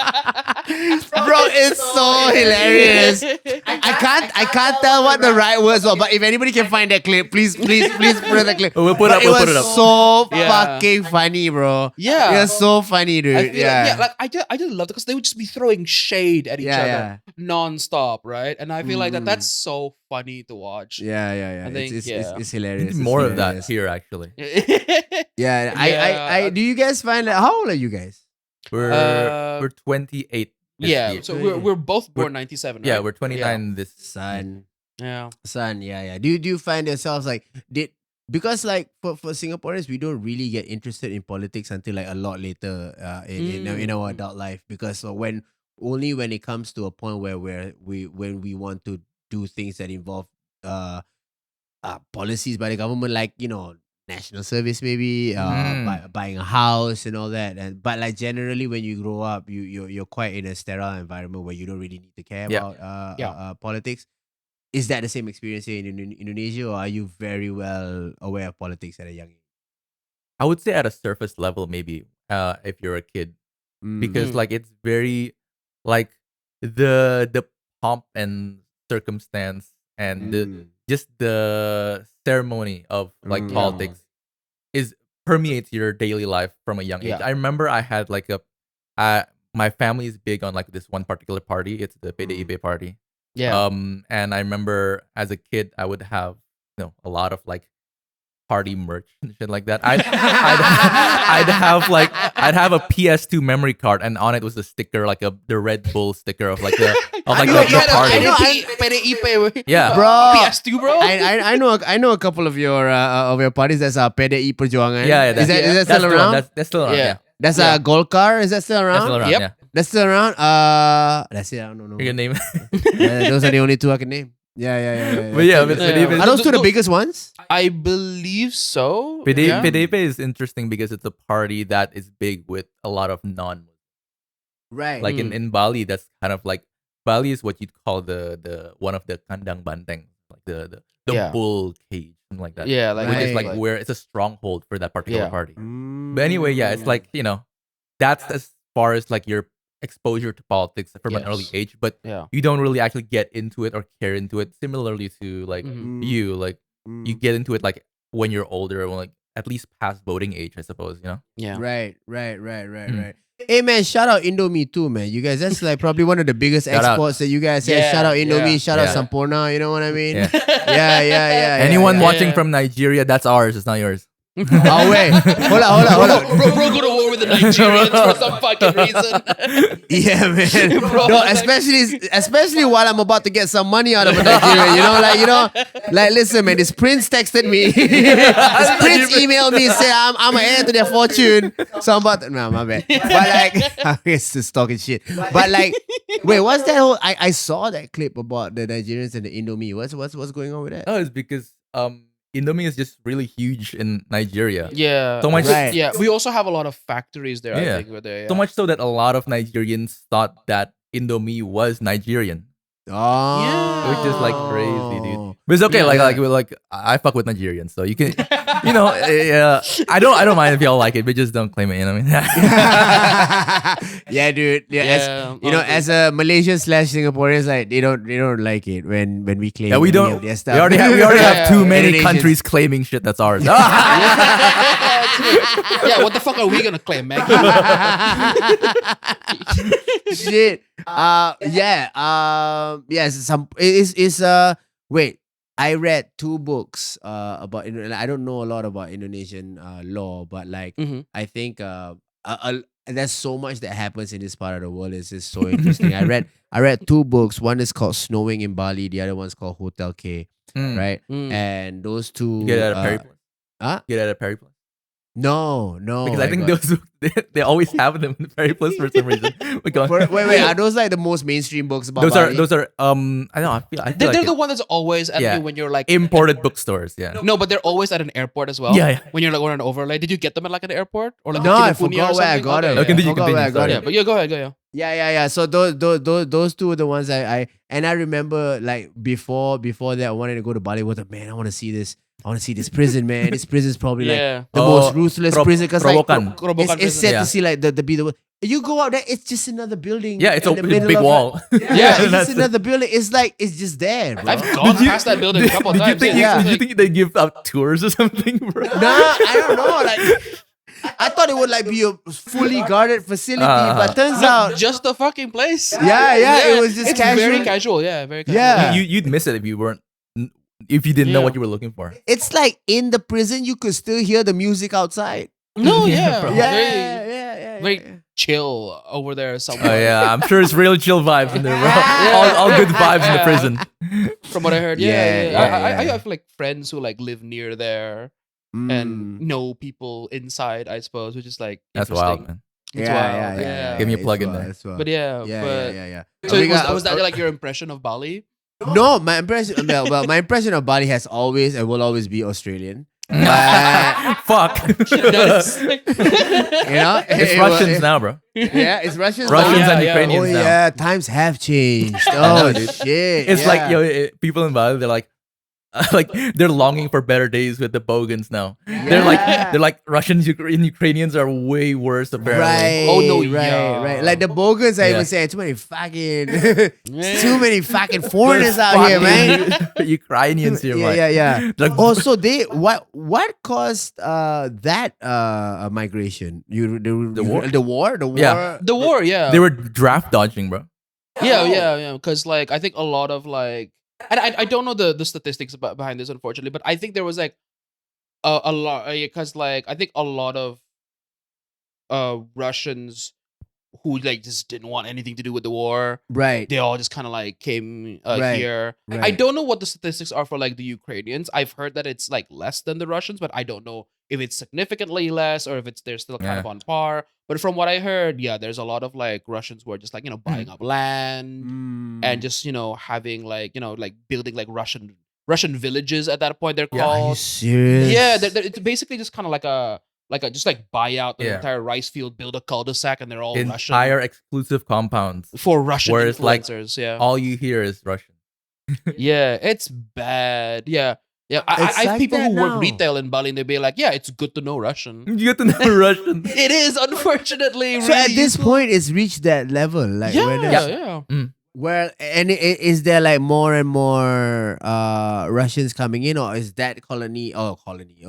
Bro, it's so hilarious. I can't tell what the right words were, but if anybody can find that clip, please put that clip. We'll put it up. So fucking funny, bro. Yeah. It was so funny, dude. I feel like I just love it because they would just be throwing shade at each other non-stop, right? And I feel like that's so funny to watch. Yeah. I think, it's hilarious. Need more It's of that hilarious. here, actually. Yeah, I do you guys find that? How old are you guys? We're 28. this Yeah, year. so we're both born 97, right? Yeah, we're 29 this Son, Yeah. yeah. Do you find yourselves like because like for Singaporeans we don't really get interested in politics until like a lot later in our adult life, because when it comes to a point where when we want to do things that involve policies by the government, like, you know, national service maybe, buying a house and all that, but like generally when you grow up you're quite in a sterile environment where you don't really need to care about politics. Is that the same experience here in Indonesia, or are you very well aware of politics at a young age? I would say at a surface level, maybe, if you're a kid, because like it's very like the pomp and circumstance and just the ceremony of like politics is permeates your daily life from a young age. I remember I had like my family is big on like this one particular party. It's the PDIP party. Yeah. And I remember as a kid I would have, you know, a lot of like party merch and shit like that. I'd have a PS2 memory card, and on it was a sticker, like the Red Bull sticker of like the party. PDIP. Yeah, Bro, PS2, bro. I know a couple of your parties. That's PDI Perjuangan. Yeah, is that still around? That's still around. Yeah, That's a Golkar. Is that still around? that's still around. Yep. Yeah, That's still around. That's it. I don't know. you can name it. Yeah, those are the only two I can name. Yeah. But yeah, but even Are those two the biggest ones? I believe so. PDIP is interesting because it's a party that is big with a lot of non-Muslims. Right. Like in Bali, that's kind of like Bali is what you'd call the one of the kandang banteng, like the bull cage, something like that. Yeah, like which is Right. like where it's a stronghold for that particular Yeah. party. But anyway, yeah, it's like, you know, that's as far as like your exposure to politics from an early Yes. age, but Yeah. you don't really actually get into it or care into it. Similarly to like you, like you get into it like when you're older, or like at least past voting age, I suppose, you know. Yeah. Right. Hey man, shout out Indomie too, man. You guys, that's like probably one of the biggest Shout out. exports that you guys have. Yeah, Shout out Indomie, yeah, shout out yeah. Sampurna, you know what I mean? Yeah. Yeah. Anyone yeah. watching Yeah. from Nigeria, that's ours. It's not yours. Oh wait, hold on. Bro, go to war with the Nigerians for some fucking reason. Yeah, man. Bro, No, like- especially while I'm about to get some money out of Nigeria. Like listen, man. This prince texted me. This prince emailed me and said I'm an heir to their fortune. So I'm about to, no, my bad. But like, it's just talking shit. But like, wait, what's that whole? I saw that clip about the Nigerians and the Indomie. What's going on with that? No, it's because Indomie is just really huge in Nigeria. Yeah. So much- Right. Yeah. We also have a lot of factories there, Yeah. I think. Where they, So much so that a lot of Nigerians thought that Indomie was Nigerian. Oh, which is like crazy, dude. But it's okay. Yeah. Like I fuck with Nigerians, so you can, you know, I don't mind if y'all like it, but just don't claim it. You know what I mean? yeah, dude. Yeah, Yeah, you know, honestly. as a Malaysian / Singaporeans, like they don't like it when we claim. Yeah, we any don't. of their We stuff. already have Yeah. too many Indonesians. countries claiming shit that's ours. Yeah, what the fuck are we gonna claim, Maggie? Shit. Yeah. Yes. Some. Is Wait. I read 2 books. About. I don't know a lot about Indonesian law, but like Mhm. I think there's so much that happens in this part of the world. It's just so interesting. I read 2 books. One is called Snowing in Bali. The other one's called Hotel K. Mm. Right. Mm. And those 2. You get it at a Perry Place. Huh? Get it at a Perry Place. No. Because I think got- those they always have them in the Perry Place for some reason. But go on. Wait. Are those like the most mainstream books about Those Bali? are I know I feel They're like the one that's always at Yeah. you when you're like imported bookstores. Yeah. No, but they're always at an airport as well. Yeah. When you're like on an overlay, did you get them at like an airport or like No, I Kinokuniya or forgot where I something? got it. Okay, did you Forgot where I continue? got Sorry. Yeah, but yeah, go ahead, go. Yeah. So those 2 are the ones I remember like before that I wanted to go to Bali with a man. I want to see this. I want to see this prison, man. This prison is probably like Yeah. the most ruthless prison because like Robokan. Robokan it's sad Yeah. to see like the be the. You go out there, it's just another building. Yeah, it's in a the middle big of wall. Yeah, it's That's just it. another building. It's like it's just there, bro. I've gone Did you- past that building a couple Did you times. think yeah. did you think they give out tours or something, bro? Nah, I don't know. Like, I thought it would like be a fully guarded facility, but turns No, out, just the fucking place. yeah, it was just it's very casual. casual. Yeah, very casual. Yeah. You'd miss it if you weren't if you didn't know Yeah. what you were looking for. It's like in the prison, you could still hear the music outside. No, Yeah, yeah, bro. Yeah. very chill over there Oh somewhere. yeah, I'm sure it's real chill vibes in there, bro. Yeah. All good vibes in the Yeah. prison. From what I heard, Yeah, I yeah. have like friends who like live near there Mm. and know people inside. I suppose, which is like That's wild, interesting. man. It's wild. Yeah. Give me a It's plug in wild, there. it's wild. But yeah, Yeah. So We got- was that like your impression of Bali? No, my impression. Well, my impression of Bali has always and will always be Australian. Fuck. That's- You know, It's Russians now, bro. Yeah, it's Russians. Russians now. and yeah. Ukrainians Oh now. yeah, times have changed. know, Oh dude. shit! It's like yeah. people in Bali, they're like they're longing for better days with the Bogans now. Yeah. They're like Russians and Ukrainians are way worse apparently. Right. Oh, no, right, yeah. right. Like the Bogans are Yeah. even saying too many fucking, Yeah. too many fucking foreigners There's out here, fucking man. Ukrainians here, Yeah, like, yeah. like, Also, what caused that migration? The war. Yeah. The war, yeah. they were draft dodging, bro. Yeah. Because like I think a lot of like, and I don't know the statistics behind this unfortunately, but I think there was like a lot because like I think a lot of Russians who like just didn't want anything to do with the war. Right. They all just kind of like came Right, here. I right. don't know what the statistics are for like the Ukrainians. I've heard that it's like less than the Russians, but I don't know if it's significantly less or if it's they're still kind Yeah. of on par. But from what I heard, yeah, there's a lot of like Russians who are just like buying up land Mm. and just having like like building like Russian villages at that point. They're Are you called serious? yeah. It's basically just kind of like a just like buy out the Yeah. entire rice field, build a cul-de-sac, and they're all Russian Entire exclusive compounds. for Russian Whereas, like, influencers. Yeah. All you hear is Russian. Yeah, it's bad. Yeah. Yeah, I It's have like people that who work now. retail in Bali and they'd be like, yeah, it's good to know Russian. You get to know Russian. It is, unfortunately. So at really this useful. point, it's reached that level. Like yeah. Well, and is there like more and more Russians coming in, or is that colony, or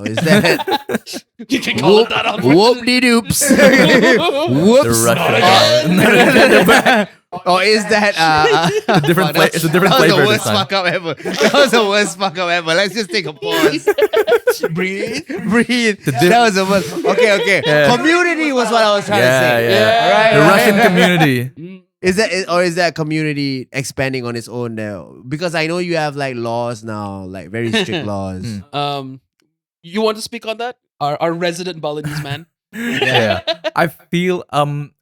is that You can call it that. whoop de doops? The Whoops. Russian. Or is that a different fla- it's a different that was flavor the this worst time. fuck up ever. That was the worst fuck up ever. Let's just take a pause. Breathe. That was the worst. Okay. Yeah. Community was what I was trying to say. Yeah. Right, The right. Russian community. Is that community expanding on its own now? Because I know you have like laws now, like very strict laws. You want to speak on that? Our resident Balinese man. Yeah. I feel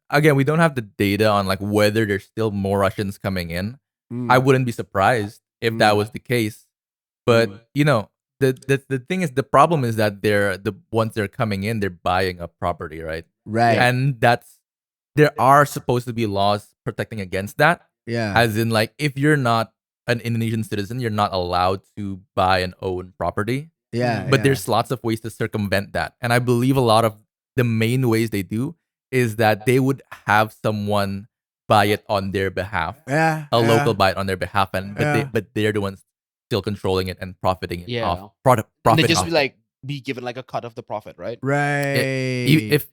again we don't have the data on like whether there's still more Russians coming in. Mm. I wouldn't be surprised if that was the case. But the thing is the problem is that once they're coming in, they're buying up property, right? Right. And there are supposed to be laws protecting against that. Yeah. As in like if you're not an Indonesian citizen, you're not allowed to buy and own property. Yeah, But yeah. there's lots of ways to circumvent that. And I believe a lot of the main ways they do is that they would have someone buy it on their behalf, a local buy it on their behalf, and but they're the ones still controlling it and profiting it Yeah. off profit. And they just off be it. like be given like a cut of the profit, right? Right.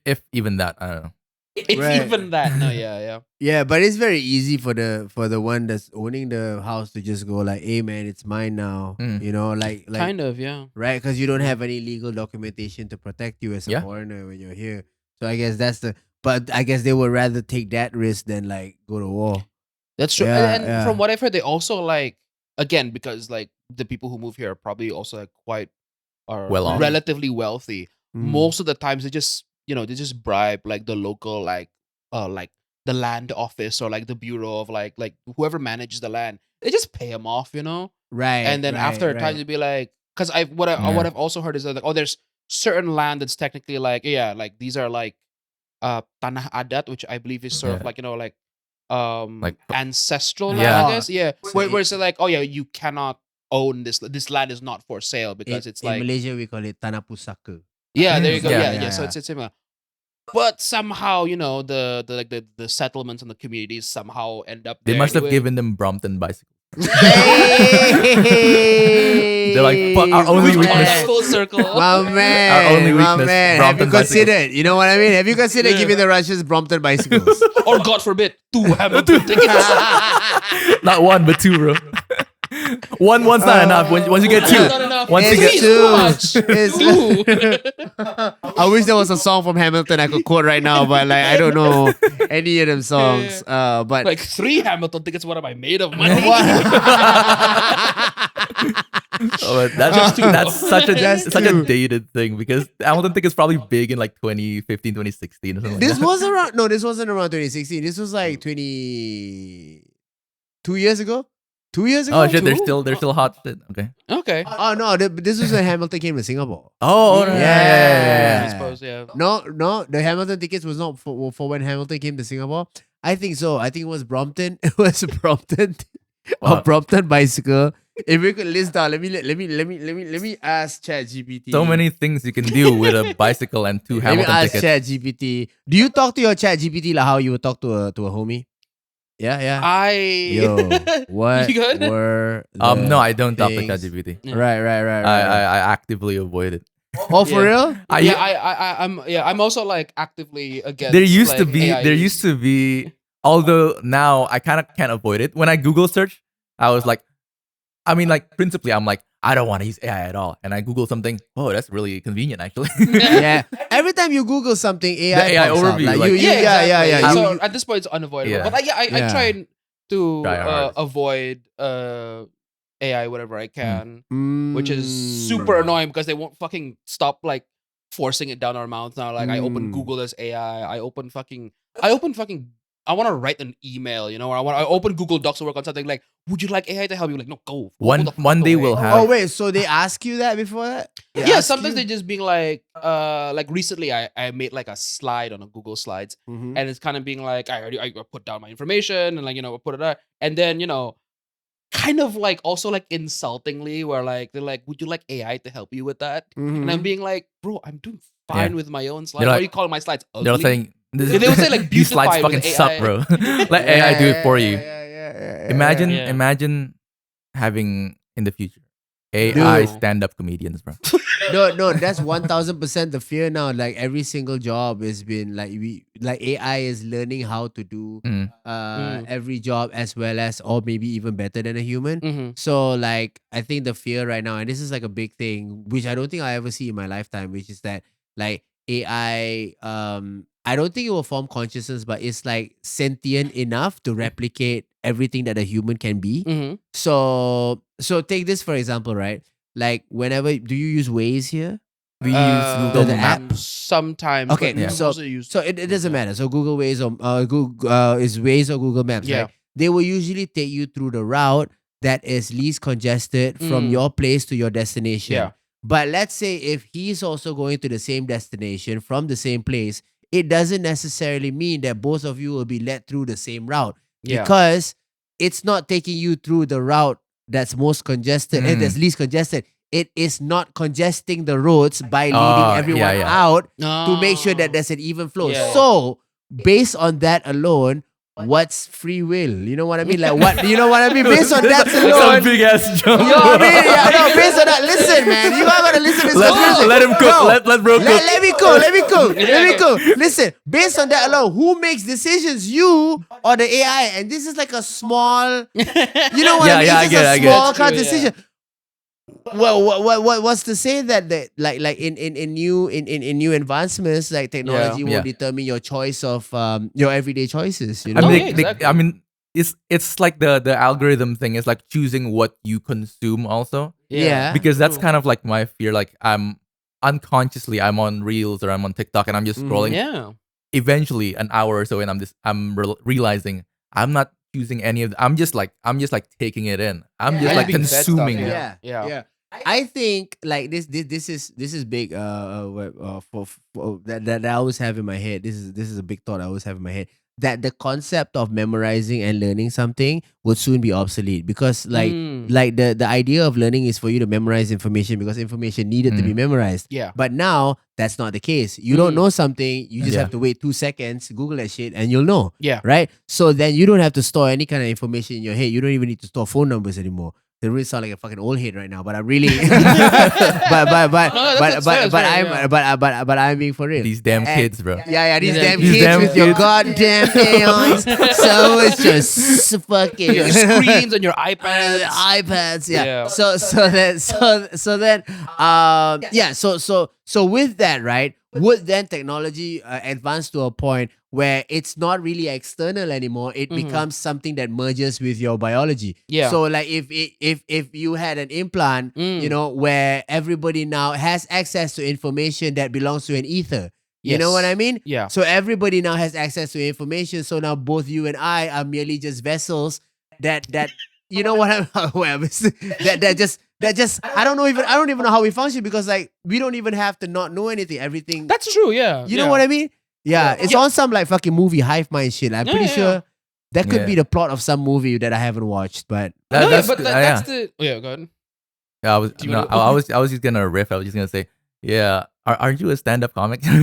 If even that, I don't know. If Right. even that, no, yeah. Yeah, but it's very easy for the one that's owning the house to just go like, "Hey man, it's mine now." Mm. You know, like Kind of, yeah. right? Because you don't have any legal documentation to protect you as a Yeah. foreigner when you're here. So I guess that's the. But I guess they would rather take that risk than like go to war. That's true. Yeah, And yeah. from what I've heard, they also like again because like the people who move here are probably also like quite are Well off. relatively wealthy. Mm. Most of the times they just they just bribe like the local like the land office or like the bureau of like whoever manages the land. They just pay them off, Right. and then after a time you'd be like, because what I've also heard is that like there's certain land that's technically like like these are like tanah adat, which I believe is sort of Yeah. like Like- ancestral land, Yeah. I guess. Yeah. So Where it's like, oh yeah, you cannot own this land is not for sale because it's in like Malaysia we call it tanah pusaka. yeah, there you go. Yeah, Yeah. So it's similar. But somehow, the settlements and the communities somehow end up They there must have anyway. given them Brompton bicycles. They're like, "Fuck, our only Which weakness." connects full circle. My man, Our only my weakness, man. Have you Brompton bicycles. considered? You know what I mean? Have you considered Yeah. giving the Russians Brompton bicycles? Or God forbid, 2 Hamilton tickets. Not one, but two, bro. One's not enough. Once you get two, Not enough. once you It's get Three is two. too much. It's- Two. I wish there was a song from Hamilton I could quote right now, but like I don't know any of them songs. But Like 3 Hamilton tickets. What am I made of money? Oh, that's such a dated thing because Hamilton think it's probably big in like 2015, 2016 or something. this like that. was around. No, this wasn't around 2016. This was like 2 years ago. 2 years ago. Oh shit, they're Two? still hot shit. Okay. Okay. Oh no, this was when Hamilton came to Singapore. Oh, Mm, yeah. I suppose, yeah. No, the Hamilton tickets was not for when Hamilton came to Singapore. I think so. I think it was Brompton. It was Brompton. A Wow. Brompton bicycle. If we could list down, let me ask ChatGPT. So many things you can do with a bicycle and 2 Let me Hamilton ask tickets. ChatGPT. Do you talk to your ChatGPT like how you would talk to a homie? Yeah. Yo, what You good? were No, I don't talk to things- ChatGPT. Yeah. Right. I actively avoid it. Oh, for Yeah. real? I'm also like actively against. There used to like, be AI use. although now I kind of can't avoid it. When I Google search, I was like, principally I'm like, I don't want to use AI at all. And I Google something, oh, that's really convenient actually. Yeah. Every time you Google something, AI The AI pops up. overview, Like, like- you, exactly. yeah. So You- at this point, it's unavoidable. Yeah. But I Yeah. try to Try our hardest. avoid AI whenever I can, which is Mm. super annoying because they won't fucking stop like forcing it down our mouths now. Like I open Mm. Google as AI. I open fucking. I want to write an email, or I open Google Docs to work on something. Like, would you like AI to help you? Like, no, go. One the fuck day away. we'll have. Oh wait, so they ask you that before that? They Yeah, ask sometimes you? they just being like recently I made like a slide on a Google Slides, Mhm. and it's kind of being like I put down my information and like I put it out, and then kind of like also like insultingly where like they're like, would you like AI to help you with that? And I'm Mhm. being like, bro, I'm doing fine with my own slides. They're Why like- are you calling my slides ugly? They're all saying Yeah, they would say, like, these slides beautify with fucking suck, AI. bro. Let AI do it for you. Yeah. Imagine Yeah. imagine having in the future AI Dude. stand-up comedians, bro. No, that's 1000% the fear now. Like every single job has been like AI is learning how to do Mm. every job as well as or maybe even better than a human. Mm-hmm. So like I think the fear right now, and this is like a big thing, which I don't think I ever see in my lifetime, which is that like AI I don't think it will form consciousness, but it's like sentient enough to replicate everything that a human can be. Mm-hmm. So take this for example, right? Like whenever do you use Waze here? We use Google the app? Maps. Sometimes. Okay, but we so- also use So it doesn't matter. So Google Waze or Google is Waze or Google Maps, Yeah. right? They will usually take you through the route that is least congested from Mm. your place to your destination. Yeah. But let's say if he's also going to the same destination from the same place, it doesn't necessarily mean that both of you will be led through the same route Yeah. because it's not taking you through the route that's most congested and Mm. that's least congested. It is not congesting the roads by leading Oh, everyone yeah. out to make sure that there's an even flow. Yeah. So based on that alone, what's free will? You know what I mean? Like what? You know what I mean? Based on that That's alone. a big ass jump. You know what I mean? Yeah, no, based on that. Listen, man. You gotta listen to this conspiracy. Let him cook. No. Let bro cook. Let me cook. Let me cook. Let me cook. Listen, based on that alone, who makes decisions? You or the AI? And this is like a small. You know what I mean? Yeah, It's I just a get it. small That's kind of true, decision. Well, what's to say that like in new advancements, like technology Yeah. will determine your choice of your everyday choices. You I know? mean, yeah, exactly. I mean, it's like the algorithm thing is like choosing what you consume also, Yeah. because that's True. kind of like my fear. Like I'm unconsciously I'm on Reels or I'm on TikTok and I'm just scrolling. Yeah. Eventually, an hour or so, and I'm realizing I'm not choosing any of. I'm just like taking it in. I'm just Yeah, like being fed stuff, consuming it. Yeah. I think like this is big for that I always have in my head. This is a big thought I always have in my head, that the concept of memorizing and learning something would soon be obsolete, because like the idea of learning is for you to memorize information because information needed to be memorized. Yeah. But now that's not the case. You don't know something, you just Yeah. have to wait 2 seconds, Google that shit, and you'll know. Yeah. Right? So then you don't have to store any kind of information in your head. You don't even need to store phone numbers anymore. They really sound like a fucking old head right now, but I really, but I'm being for real. These damn kids, bro. Yeah, these Yeah. damn These kids damn with your kids. goddamn AIs. So it's just fucking Your screens and your iPads. iPads. Yeah. Yeah. So with that, right? Would then technology advance to a point where it's not really external anymore? It becomes something that merges with your biology. Yeah. So like if you had an implant, you know, where everybody now has access to information that belongs to an ether. You know Yes. what I mean? Yeah. So everybody now has access to information. So now both you and I are merely just vessels that you know what I'm well, that just I don't even know how we function, because like we don't even have to not know anything. Everything That's true. Yeah. you know what I mean? Yeah, Yeah. it's Yeah. on some like fucking movie hive mind shit. I'm pretty yeah. sure that could Yeah. be the plot of some movie that I haven't watched, but No, That's but yeah. that's the. Oh, yeah, go ahead. Yeah, I was Do you no, wanna- I was just gonna riff. I was just gonna say, yeah. Aren't you a stand-up comic? think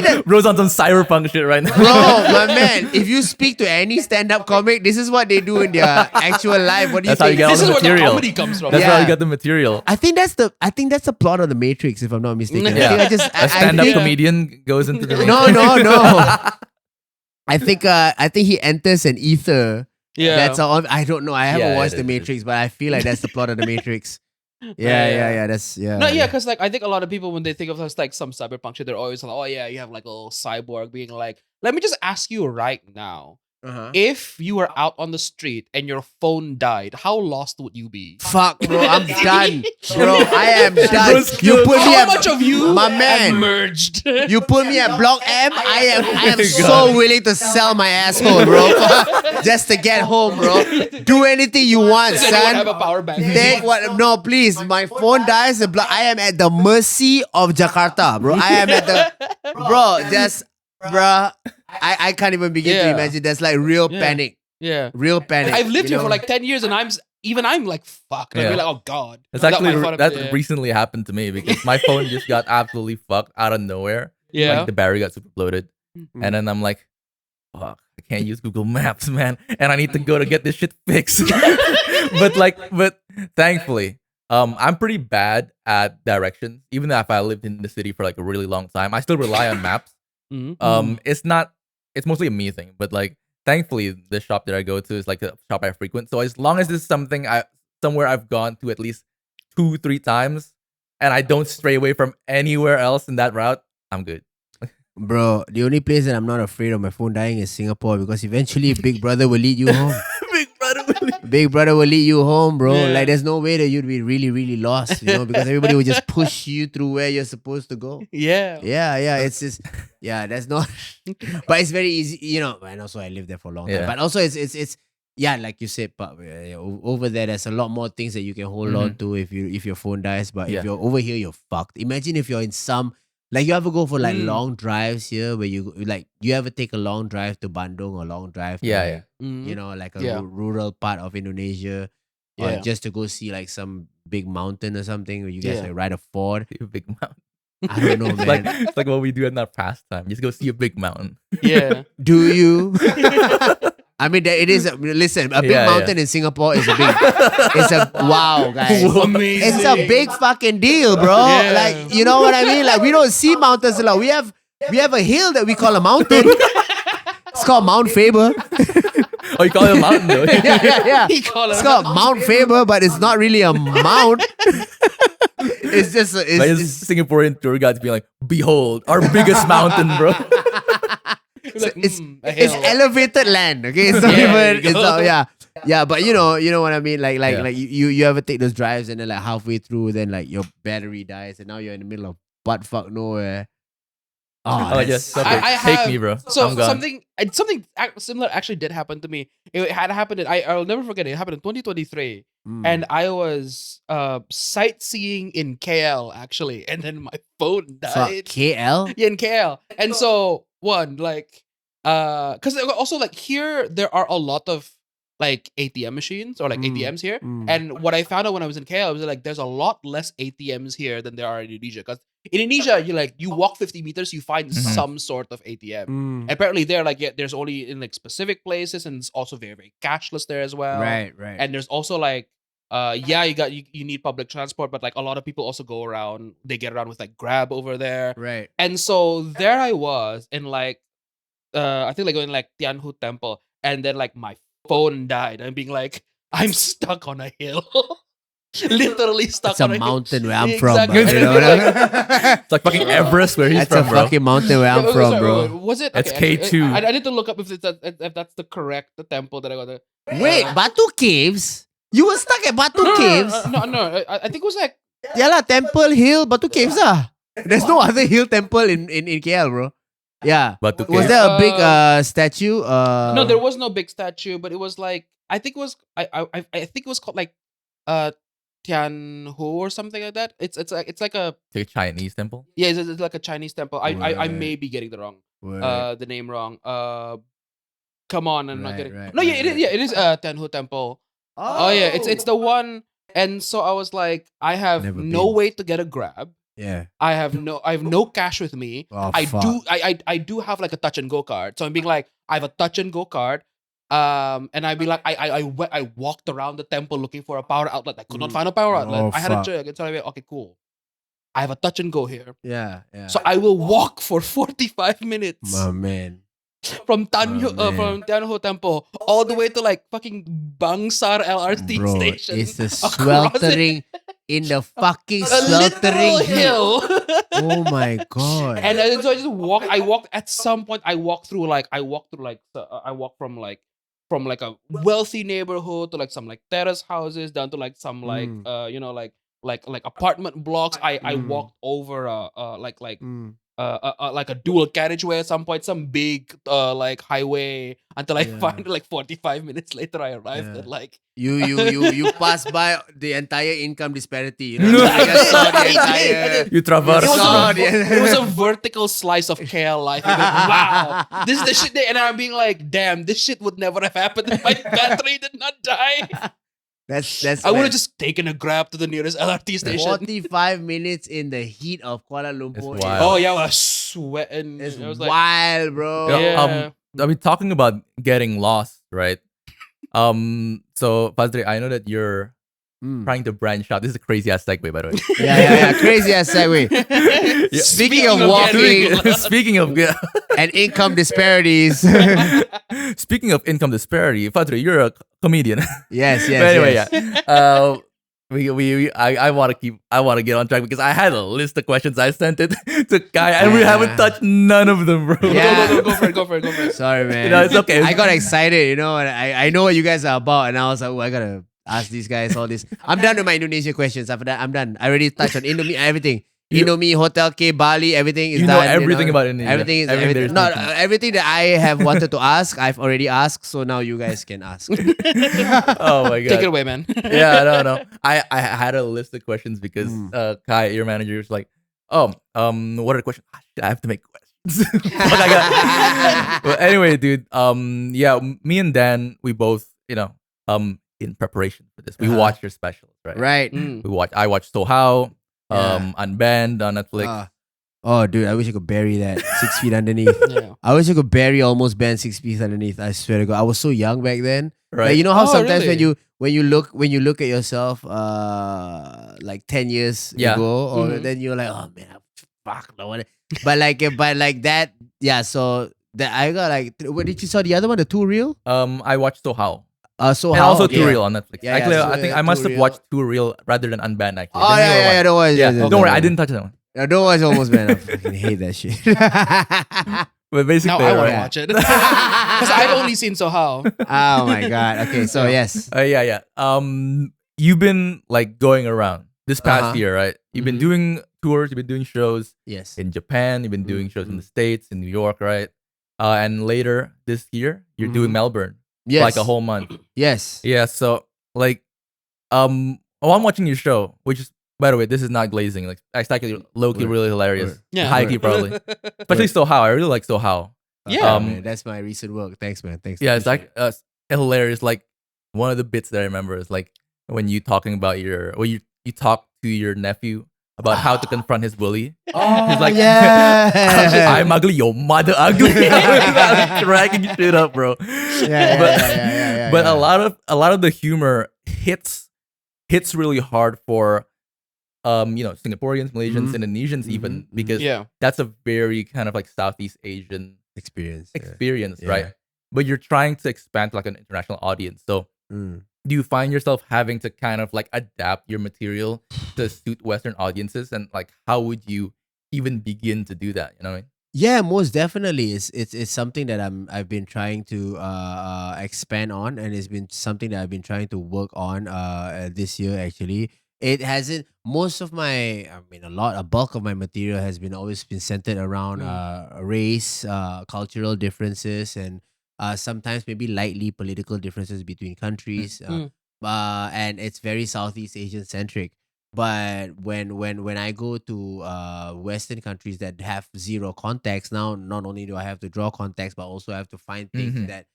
that- Bro's on some cyberpunk shit right now. bro, my man, if you speak to any stand-up comic, this is what they do in their actual life. What do you That's how you think? get all This the is where the material. comedy comes from. That's Yeah. how you got the material. I think that's the plot of the Matrix, if I'm not mistaken. Yeah. I think A stand-up think- comedian goes into the No. I think he enters an ether. Yeah. That's all. I don't know. I haven't Yeah, watched it the is. Matrix, but I feel like that's the plot of the Matrix. Yeah. Yeah. That's yeah. No, yeah, because like I think a lot of people when they think of us like some cyberpunk shit, they're always like, oh yeah, you have like a little cyborg being like, let me just ask you right now, Uh-huh. if you were out on the street and your phone died, how lost would you be? Fuck, bro. I'm done, bro. I am done. Bro's You put me How at much of you my have man. merged? You put me at Block M. I am God. so willing to sell my asshole, bro, just to get home, bro. Do anything you want, Does anyone have a son. power bank? Take what? No, please. My phone dies. I am at the mercy of Jakarta, bro. I am at the bro. Just, bro. I can't even begin to Yeah. imagine. There's like real Yeah. panic, Yeah. real panic. I've lived you here for know? like 10 years and I'm like, fuck. And I'd Yeah. be like, oh God. That's That actually might fuck up- that yeah. recently happened to me because my phone just got absolutely fucked out of nowhere. Yeah. Like the battery got super bloated. Mm-hmm. And then I'm like, fuck, I can't use Google Maps, man. And I need to go to get this shit fixed. but thankfully, I'm pretty bad at directions. Even if I lived in the city for like a really long time, I still rely on maps. Mhm. It's mostly a me thing, but like thankfully the shop that I go to is like a shop I frequent. So as long as this is somewhere I've gone to at least 2-3 times and I don't stray away from anywhere else in that route, I'm good. Bro, the only place that I'm not afraid of my phone dying is Singapore, because eventually Big Brother will lead you home. Big brother Willie. Big Brother will lead you home, bro. Yeah. Like there's no way that you'd be really, really lost, you know, because everybody will just push you through where you're supposed to go. Yeah. Yeah. It's just, that's not, but it's very easy, you know. And also I lived there for a long time. Yeah. But also it's yeah, like you said, but over there, there's a lot more things that you can hold on to if your phone dies. But Yeah. if you're over here, you're fucked. Imagine if you're in some Like you ever go for like Mm. long drives here where you ever take a long drive to Bandung or long drive to Yeah, like, yeah. Mhm. you know, like a Yeah. rural part of Indonesia or Yeah. just to go see like some big mountain or something where you guys Yeah. like ride a Ford. See a big mountain. I don't know, It's man. like what we do in our pastime. Just go see a big mountain. Yeah. Do you? I mean, it is. Listen, a big Yeah, yeah. mountain in Singapore is a big. It's a wow, guys. Amazing. It's a big fucking deal, bro. Yeah. Like, you know what I mean? Like, we don't see mountains a lot. We have a hill that we call a mountain. It's called Mount Faber. Oh, you call it a mountain though? yeah. He called It's it called Mount Faber, but it's not really a mount. It's just Like it's, it's Singaporean tour guides being like, "Behold, our biggest mountain, bro." like, it's a it's hill. elevated land. Okay, it's not Yeah, even. there you It's go. not, yeah. But you know what I mean. Like Yeah. you ever take those drives and then like halfway through, then like your battery dies and now you're in the middle of butt fuck nowhere. Oh, Oh, that's just so- I take have- me, bro. So I'm gone. something similar actually did happen to me. It had happened. I'll never forget it. It happened in 2023, Mm. and I was sightseeing in KL actually, and then my phone Fuck, died. KL. Yeah, in KL, and so because also like here there are a lot of like ATM machines or like Mm, ATMs here, mm. and what I found out when I was in KL was like there's a lot less ATMs here than there are in Indonesia. Because in Indonesia, you walk 50 meters, you find Mhm. some sort of ATM. Mm. Apparently, there there's only in like specific places, and it's also very very cashless there as well. Right. And there's also like you need public transport, but like a lot of people also go around. They get around with like Grab over there. right. And so there I was in like I think like going like Tianhu Temple, and then like my phone died. I'm being like, I'm stuck on a hill. Literally stuck It's a on a hill. mountain where I'm from. Exactly. Bro. And You then know what I like- mean? It's like fucking Everest where he's That's from, a bro. fucking mountain where I'm Yeah, from, sorry, bro. Was it? It's Okay, K2. I need to look up if that's the correct temple that I got. Wait, Batu Caves? You were stuck at Batu Caves? No. I think it was like Yeah lah, Temple Hill, Batu Caves ah. There's no other hill temple in KL, bro. Yeah. But Was okay. there a big statue? no, there was no big statue, but it was like I think it was I think it was called like Tianhu or something like that. It's like a It's like a Chinese temple. yeah, it's like a Chinese temple. I Right. may be getting the wrong Word. the name wrong. Come on, I'm not Right, getting. right, No, yeah, right, it is. right. Yeah, it is Tianhu Temple. Oh yeah, it's the one. And so I was like, I have Never no been. way to get a Grab. Yeah. I have no cash with me. Oh, I fuck. do I do have like a touch and go card. So I'm being like, I have a touch and go card. And I'd be like, I walked around the temple looking for a power outlet. I could not find a power outlet. Oh, I had a fuck. jug. And so I went, okay, cool. I have a touch and go here. Yeah. So I will walk for 45 minutes My man. from Tianhu Oh, man. from Tianhu Temple all the way to like fucking Bangsar LRT Bro, station. it's the across sweltering in the fucking a sweltering literal heat. hill. Oh my god. And then so I just walked. I walked at some point. I walked from like a wealthy neighborhood to like some like terrace houses down to like some like Mm. like apartment blocks. I Mm. walked over Mm. like a dual carriageway at some point, some big like highway until I Yeah. find like 45 minutes later I arrived Yeah. at like You pass by the entire income disparity. You know, I just saw the entire. You traverse. it was, saw a, the- it was a vertical slice of KL life. I went, wow, this is the shit. And I'm being like, damn, this shit would never have happened if my battery did not die. That's. I would have just taken a Grab to the nearest LRT station. 45 minutes in the heat of Kuala Lumpur. It's wild. Oh yeah, I was sweating. It's I was like, wild, bro. Yeah. I mean, talking about getting lost, right? So Fadzri, I know that you're Mm. trying to branch out. This is a crazy ass segue, by the way. Yeah. Crazy ass segue. Speaking of getting walking Speaking of and income disparities. speaking of income disparity, Fadzri, you're a comedian. Yes. But anyway, yes. yeah. I want to get on track because I had a list of questions. I sent it to Kai, and we Yeah. haven't touched none of them, bro. Yeah. go for it. Sorry, man. You know, it's okay. I got excited, you know, and I know what you guys are about, and I was like, oh, I gotta ask these guys all this. I'm done with my Indonesia questions. After that, I'm done. I already touched on Indomie, everything. Indomie, Hotel K, Bali, everything is You know done. everything about Indonesia. Everything is Everything everything. there's No, nothing. everything that I have wanted to ask, I've already asked. So now you guys can ask. Oh my god. Take it away, man. Yeah, no. I had a list of questions because Mm. Kai, your manager, was like, What are the questions? Ah, shit, I have to make questions. Fuck, I got. But anyway, dude. Yeah, me and Dan, we both, in preparation for this, we watched your specials, right? Right. I watched So How, Yeah. Unbanned on Netflix. Oh, dude, I wish I could bury that 6 feet underneath. Yeah. I wish I could bury almost banned 6 feet underneath. I swear to God, I was so young back then. Right. Like, you know how Oh, sometimes really? when you look at yourself, like 10 years Yeah. ago, or Mhm. then you're like, oh man, fuck, no one. But like that, yeah. So that I got like, what did you saw the other one, the Too Real? I watched So How. So And How, also okay. Too Real on Netflix. Yeah, actually, so, I think I must Too have Real. watched Too Real rather than Unbanned. Actually. Oh, Then you were yeah, watching- don't worry. Yeah, don't worry, I didn't touch that one. No, don't watch Almost Banned. I fucking hate that shit. But basically, Now I want to right? watch it because I've only seen So How. Oh my God. Okay, so yes. Yeah. You've been like going around this past Uh-huh. year, right? You've been Mhm. doing tours, you've been doing shows Yes. in Japan, you've been doing shows in the States, in New York, right? And later this year, you're doing Mhm. Melbourne for Yes. like a whole month. Yes. Yeah, so like, while I'm watching your show, which is, by the way, this is not glazing. Like, it's actually low-key Word. really hilarious. Word. Yeah. High key probably, especially So How. I really like So How. Yeah. Man, that's my recent work. Thanks, man. Thanks. Yeah, it's Appreciate like hilarious. Like one of the bits that I remember is like when you talking about you talk to your nephew about how to confront his bully. it. Oh, He's like, yeah. I'm ugly, your mother ugly. Cracking shit up, bro. Yeah, but yeah, but yeah. a lot of the humor hits really hard for Singaporeans, Malaysians, Mhm. Indonesians even, Mhm, mhm. because Yeah. that's a very kind of like Southeast Asian Experience. experience, Yeah. right? But you're trying to expand to like an international audience. So Mm. do you find yourself having to kind of like adapt your material to suit Western audiences? And like, how would you even begin to do that? You know what I mean? Yeah, most definitely. It's something that I've been trying to expand on, and it's been something that I've been trying to work on this year. Actually, it hasn't. Most of my, a bulk of my material has been always been centered around race, cultural differences, and sometimes maybe lightly political differences between countries. And it's very Southeast Asian centric. But when I go to Western countries that have zero context, now not only do I have to draw context, but also I have to find things Mhm. that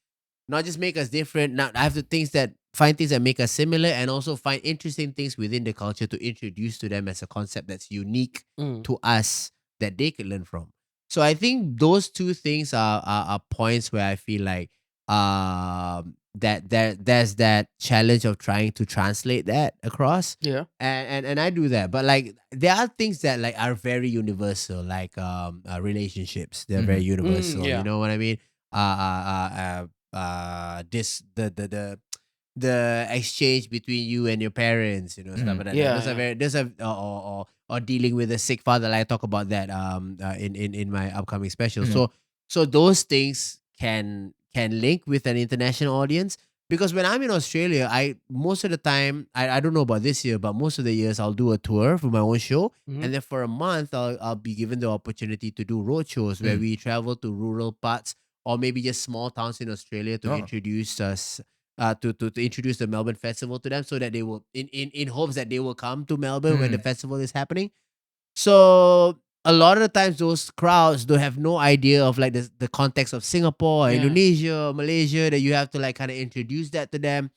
not just make us different. Now I have to find things that make us similar, and also find interesting things within the culture to introduce to them as a concept that's unique Mm. to us that they could learn from. So I think those two things are points where I feel like there's that challenge of trying to translate that across. Yeah. And I do that. But like there are things that like are very universal, like relationships. They're very universal. yeah. You know what I mean? This the exchange between you and your parents, stuff like that. Yeah, Those are very those are or dealing with a sick father. Like I talk about that in my upcoming special. Mhm. So those things can link with an international audience, because when I'm in Australia, I most of the time I don't know about this year, but most of the years I'll do a tour for my own show, Mhm. and then for a month I'll be given the opportunity to do road shows where we travel to rural parts or maybe just small towns in Australia to Oh. introduce us to introduce the Melbourne Festival to them, so that they will in hopes that they will come to Melbourne when the festival is happening. So a lot of the times those crowds don't have no idea of like the context of Singapore, or Yeah. Indonesia, or Malaysia, that you have to like kind of introduce that to them.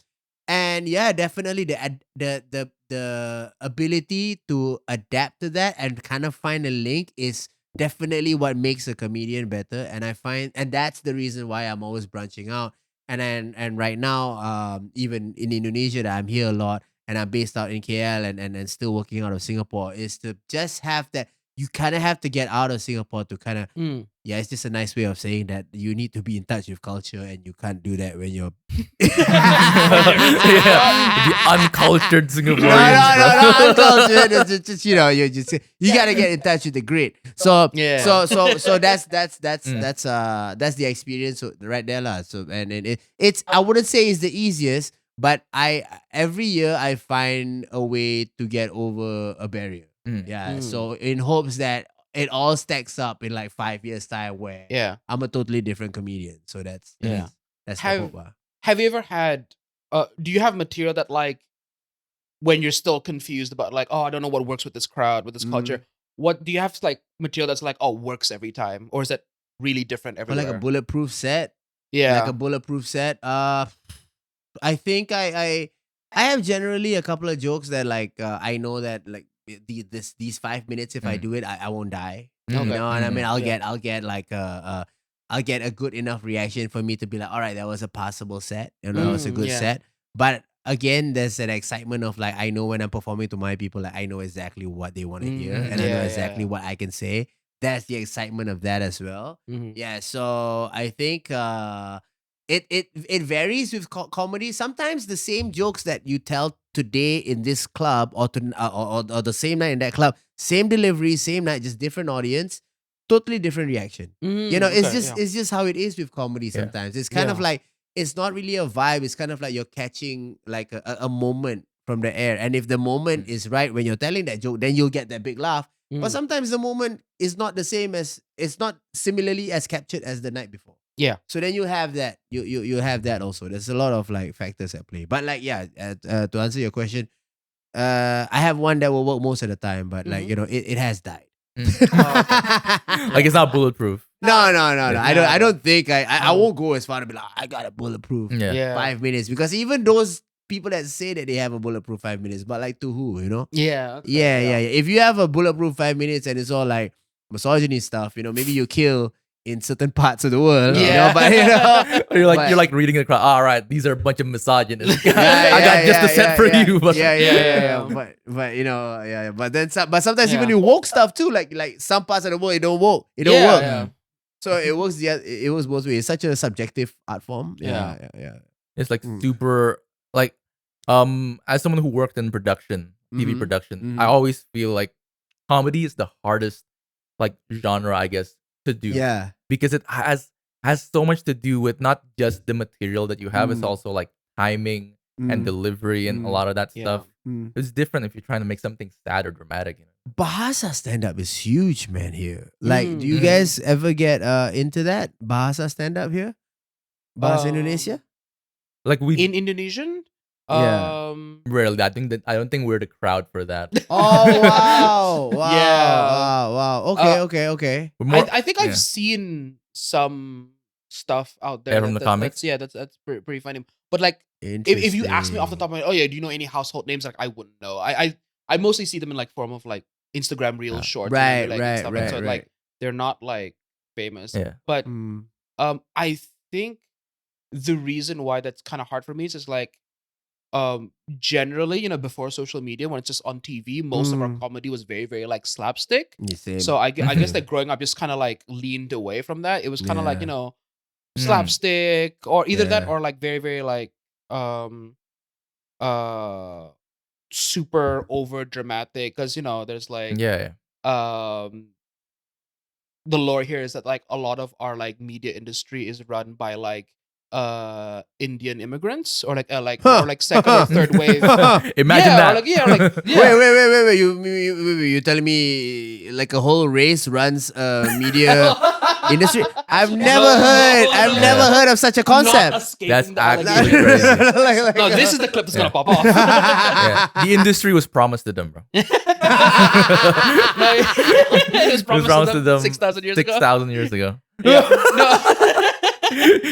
And yeah, definitely the ability to adapt to that and kind of find a link is definitely what makes a comedian better. And I find, and that's the reason why I'm always branching out. And right now, even in Indonesia, that I'm here a lot, and I'm based out in KL, and still working out of Singapore, is to just have that. You kind of have to get out of Singapore to kind of, Mm. yeah, it's just a nice way of saying that you need to be in touch with culture, and you can't do that when you're Yeah, the uncultured Singaporeans, bro. no, uncultured. It's just you gotta get in touch with the grid. So Yeah. so that's the experience right there, lah. So and it's I wouldn't say it's the easiest, but every year I find a way to get over a barrier. Yeah. Mm. So in hopes that it all stacks up in like 5 years time, where Yeah. I'm a totally different comedian. So that's Yeah. that's the Have- hope. Have you ever had? Do you have material that like when you're still confused about like, oh, I don't know what works with this crowd, with this culture? what do you have like material that's like works every time, or is that really different Or everywhere? like a bulletproof set. Yeah. Like a bulletproof set. I think I have generally a couple of jokes that like I know that like these 5 minutes if I do it I won't die. You Okay. know, and I mean I'll Yeah. get like I'll get a good enough reaction for me to be like, all right, that was a passable set. You know, that was a good yeah. set. But again, there's that excitement of like I know when I'm performing to my people, like I know exactly what they want to hear, and I know Yeah, exactly yeah. what I can say. That's the excitement of that as well. Mhm. Yeah, so I think it varies with comedy. Sometimes the same jokes that you tell today in this club or the same night in that club, same delivery, same night, just different audience, totally different reaction. You know, it's Okay, just it's just how it is with comedy sometimes. It's kind of Yeah. like it's not really a vibe. It's kind of like you're catching like a moment from the air. And if the moment is right when you're telling that joke, then you'll get that big laugh. But sometimes the moment is not the same as it's not similarly as captured as the night before. Yeah. So then you have that. You have that also. There's a lot of like factors at play. But like to answer your question, I have one that will work most of the time, but like you know, it has died. Like it's not bulletproof. No. Yeah. I don't think I won't go as far to be like I got a bulletproof Yeah. 5 minutes, because even those people that say that they have a bulletproof 5 minutes, but like to who, you know? Yeah. Okay, Yeah. If you have a bulletproof 5 minutes and it's all like misogyny stuff, you know, maybe you kill in certain parts of the world, you know, Yeah. but you know, You're like reading the crowd. All right, these are a bunch of misogynists. I Yeah, got just a set for you. But yeah. But you know, But then, but sometimes even with woke stuff too, like some parts of the world, it don't work. It don't work. Yeah. So it works. It works both ways. It's such a subjective art form. Yeah. it's like super like as someone who worked in production, TV production, I always feel like comedy is the hardest like genre, I guess, to do. Yeah. Because it has so much to do with not just the material that you have, it's also like timing and delivery and a lot of that stuff. It's different if you're trying to make something sad or dramatic, you know. Bahasa stand-up is huge, man, here. Like, do you guys ever get into that? Bahasa stand-up here? Bahasa Indonesia? Like we In Indonesian? Yeah. rarely. I don't think we're the crowd for that. Oh, wow. Yeah. Wow. Okay. We're more, I think I've seen some stuff out there. Yeah, from the comics? That's pretty funny. But like, if you ask me off the top of my head, oh yeah, do you know any household names? Like, I wouldn't know. I mostly see them in like form of like Instagram Reels, shorts, Right, and stuff. And so right. like they're not like famous. Yeah. But I think the reason why that's kind of hard for me is just like generally, you know, before social media, when it's just on TV, most of our comedy was very, very like slapstick. So I guess like growing up, just kind of like leaned away from that. It was kind of like, you know, slapstick or either that or like very, very like super over dramatic, because you know there's like yeah. the lore here is that like a lot of our like media industry is run by like Indian immigrants or like or like second or third wave. Imagine Yeah, that. or like, yeah, like, yeah. Wait. You telling me like a whole race runs media industry? I've never heard of such a concept. That's the actually allegation. crazy. No, this is the clip that's gonna pop off. Yeah. The industry was promised to them, bro. It was It was promised to them 6,000 years ago. 6,000 years ago. Yeah. No.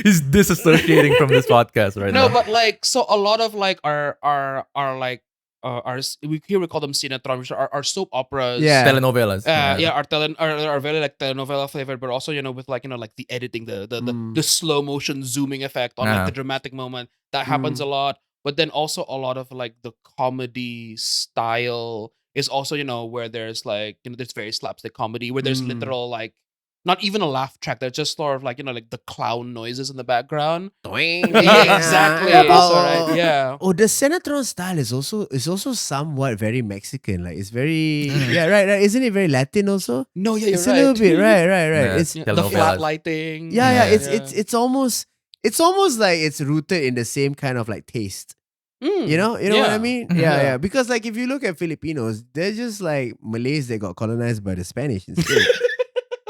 He's disassociating from this podcast right No, now. but like, so a lot of like our like we call them sinetron, which are our soap operas. Yeah. Telenovelas. Are very like telenovela flavored, but also, you know, with like, you know, like the editing, the slow motion zooming effect on like the dramatic moment that happens a lot. But then also a lot of like the comedy style is also, you know, where there's like, you know, there's very slapstick comedy where there's literal like not even a laugh track. There's just sort of like, you know, like the clown noises in the background. Yeah, exactly. Yeah. Oh, the Senatron style is also somewhat very Mexican. Like it's very right. Isn't it very Latin also? No, yeah, you're It's right. a little bit right. Yeah. It's The Telenovelas. flat lighting. yeah. It's almost like it's rooted in the same kind of like taste. You know what I mean? Yeah. Because like if you look at Filipinos, they're just like Malays that got colonized by the Spanish instead.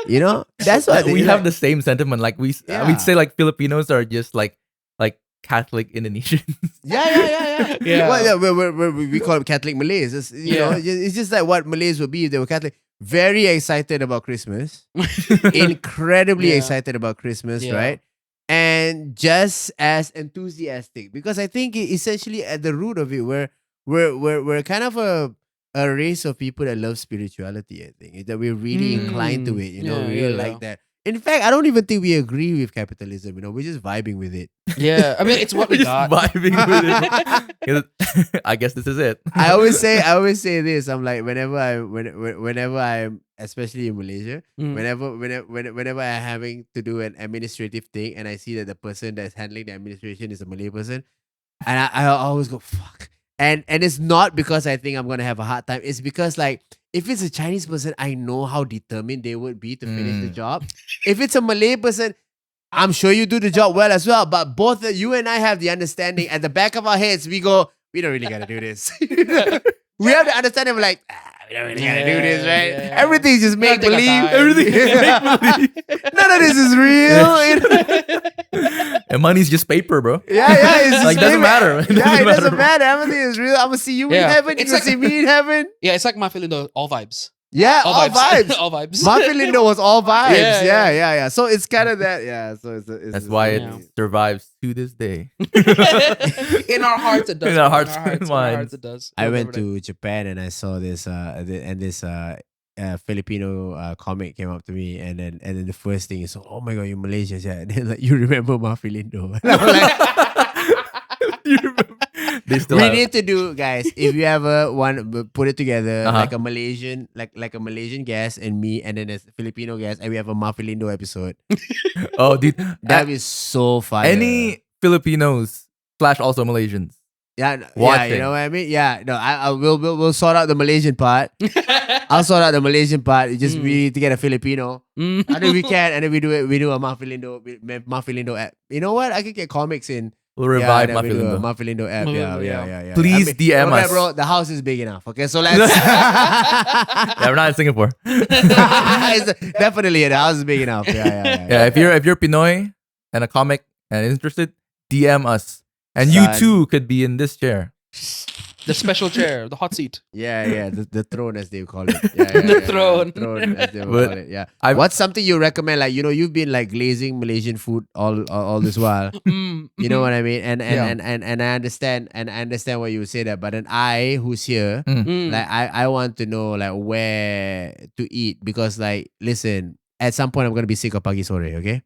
You know, that's what we have the same sentiment. Like we'd say like Filipinos are just like Catholic Indonesians. Yeah. Yeah. Well, we call them Catholic Malays. It's, you know, it's just like what Malays would be if they were Catholic. very excited about Christmas, incredibly Yeah. excited about Christmas, Yeah. right? And just as enthusiastic, because I think essentially at the root of it, we're kind of a race of people that love spirituality. I think that we're really inclined to it. You know, Yeah, we really yeah, like that. In fact, I don't even think we agree with capitalism. You know, we're just vibing with it. Yeah, I mean, it's what we Just got. vibing with it. I guess this is it. I always say this. I'm like, whenever I'm, especially in Malaysia, Mm. whenever I'm having to do an administrative thing, and I see that the person that's handling the administration is a Malay person, and I always go fuck. And it's not because I think I'm gonna have a hard time. It's because like if it's a Chinese person, I know how determined they would be to finish the job. If it's a Malay person, I'm sure you do the job well as well. But both you and I have the understanding at the back of our heads. We go, we don't really gotta do this. We have the understanding of like, we don't really gotta do this, right? Yeah. Everything's just make Gotta take believe. our time. Everything is make-believe. None of this is real. And money's just paper, bro. Yeah, it's Like, just doesn't paper. matter. It Yeah, it doesn't bro. matter. Everything is real. I'm gonna see you in Yeah. heaven. You It's gonna like- see me in heaven. Yeah, it's like Mafilindo, all vibes. Yeah, all vibes. all vibes. Mafilindo was all vibes. Yeah, Yeah. So it's kind of that. Yeah. So it's That's why it Yeah. survives to this day. In our hearts, it does. In our bro. hearts and in our minds. hearts, it does. I We'll went never know. to Japan and I saw this Filipino comic came up to me, and then the first thing is, oh my god, you're Malaysian, yeah. And then like, you remember Mafilindo? And I'm like, You remember? They still we have- need to do, guys. If you ever want, put it together Uh-huh. like a Malaysian, like a Malaysian guest and me, and then a Filipino guest, and we have a Mafilindo episode. Oh, dude. That is so fire. Any Filipinos / also Malaysians. Yeah, you watching. know what I mean. Yeah, no, I we'll sort out the Malaysian part. I'll sort out the Malaysian part. It just we need to get a Filipino. Mm. I think we can, and then we do it. We do a Mafilindo app. You know what? I could get comics in. We'll revive then we do a Mafilindo. Mafilindo app. Yeah. Please DM okay, us. bro. The house is big enough. Okay, so let's. Yeah, we're not in Singapore. It's definitely the house is big enough. Yeah, if you're Pinoy and a comic and interested, DM us. And you Son. too could be in this chair. The special chair, the hot seat. Yeah. The throne, as they call it. Yeah, The throne. Throne, as they But call it. Yeah. I've- What's something you recommend? Like, you've been like glazing Malaysian food all this while. You know what I mean? And I understand why you would say that. But then I, who's here, Mm. like I want to know like where to eat, because like, listen, at some point I'm gonna be sick of pagi sore. Okay.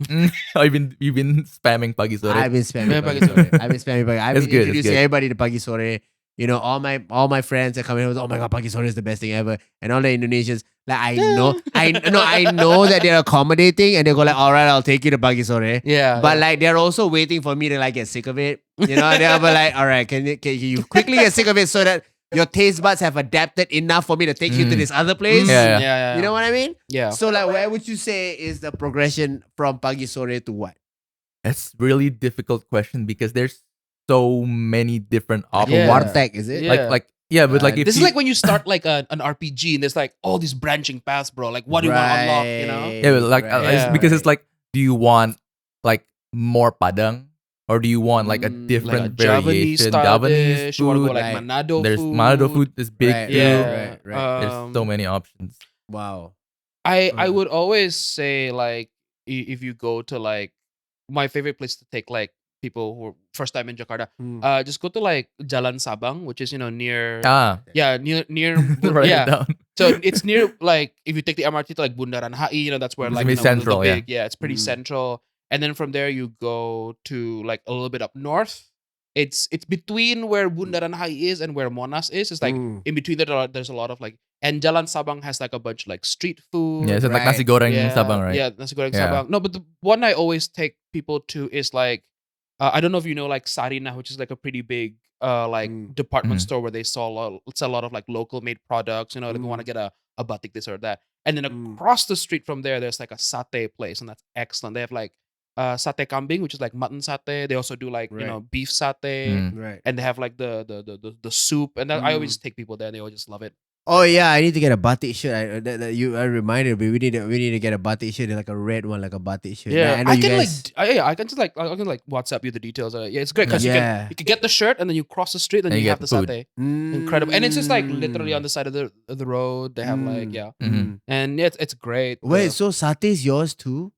Oh, you've been spamming pagi sore. I've been spamming Yeah, pagi pagi sore. I've been spamming pagi. I've It's been good, it's introducing good. everybody to pagi sore. You know, all my friends are coming with, oh my god, pagi sore is the best thing ever. And all the Indonesians, like I know that they're accommodating, and they go like, all right, I'll take you to pagi sore. Yeah. But like they're also waiting for me to like get sick of it. You know, they're like, all right, can you quickly get sick of it so that your taste buds have adapted enough for me to take you to this other place? Yeah. yeah. You know what I mean? Yeah. So like, where would you say is the progression from pagi sore to what? That's really difficult question because there's so many different Like options. a Yeah. warteg, is it? Yeah. But like if This is you- like when you start like an RPG and there's like all these branching paths, bro. Like, what do you want to unlock? You know? yeah, but like it's because it's like, do you want like more padang or do you want like a Mm, different Like a Javanese variation? style Javanese dish. You want to food. go like right. Manado There's food. Manado food is big Right, too. Yeah. right. There's so many options. Wow. I Mm. would always say like if you go to like my favorite place to take like people who are first time in Jakarta, Mm. just go to like Jalan Sabang, which is near near Write it yeah. down. So it's near like if you take the MRT to like Bundaran HI, that's where It's like gonna be central, the big, it's pretty Mm. central. And then from there you go to like a little bit up north. It's between where Bundaran HI is and where Monas is. It's like Mm. in between there there's a lot of like, and Jalan Sabang has like a bunch like street food. Yeah, it's like Right. nasi goreng Yeah, Sabang, right? Yeah, nasi goreng Yeah. Sabang. No, but the one I always take people to is like, I don't know if you know like Sarina, which is like a pretty big like Mm. department Mm. store where they sell a lot of like local made products. Like you want to get a batik this or that. And then Mm. across the street from there, there's like a satay place, and that's excellent. They have like satay kambing, which is like mutton satay. They also do like Right. beef satay, Mm. Right. and they have like the soup. And then I always take people there. They always just love it. Oh yeah, I need to get a batik shirt. I reminded me. We need to get a batik shirt, like a red one, like a batik shirt. Yeah, I know I you can guys. I can just like I can like WhatsApp you the details. Yeah, it's great because Yeah. you can get the shirt and then you cross the street and And you you have get the food. satay. Incredible, and it's just like literally on the side of the road. They have like and yeah, it's great. Wait, so satay is yours too?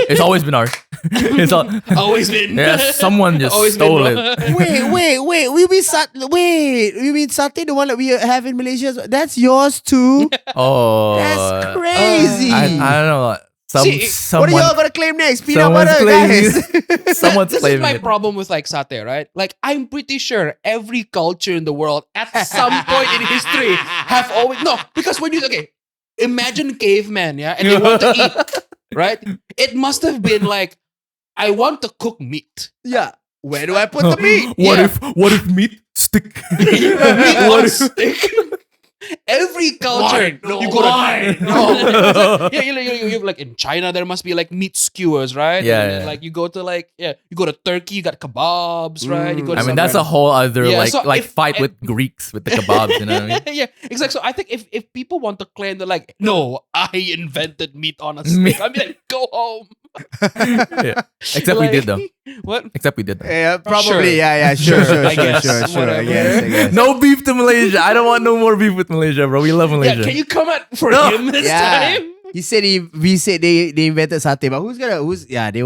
It's always been ours. It's always been. Yeah, someone just Always stole been, it. Wait. You mean satay, the one that we have in Malaysia? That's yours too? Oh, That's crazy. I don't know. See, What Someone, are y'all gonna claim next? Peanut someone's butter, claiming guys. someone's This is claiming my it. problem with like satay, right? Like I'm pretty sure every culture in the world at some point in history have always because when you imagine cavemen, yeah, and they want to eat, right? It must have been like, I want to cook meat. Yeah. Where do I put the meat? What if meat stick? Meat on What a if- stick. Every culture, Wine, you go to no. yeah, you like in China there must be like meat skewers, right? Yeah, And then, yeah. like you go to you go to Turkey, you got kebabs, right? You go to I mean, some that's a random- whole other Yeah, so like if- fight if- with Greeks with the kebabs. You know what I mean? yeah, exactly. So I think if people want to claim they're like, no, I invented meat on a stick, I mean, like, go home. Yeah. Except we Like, did though. What? Except we did though. Yeah, probably. Sure. Yeah, sure. I guess. I Whatever. guess. No beef to Malaysia. I don't want no more beef with Malaysia, bro. We love Malaysia. Yeah, can you come at for No. him this Yeah. time? He said we said they invented satay, but they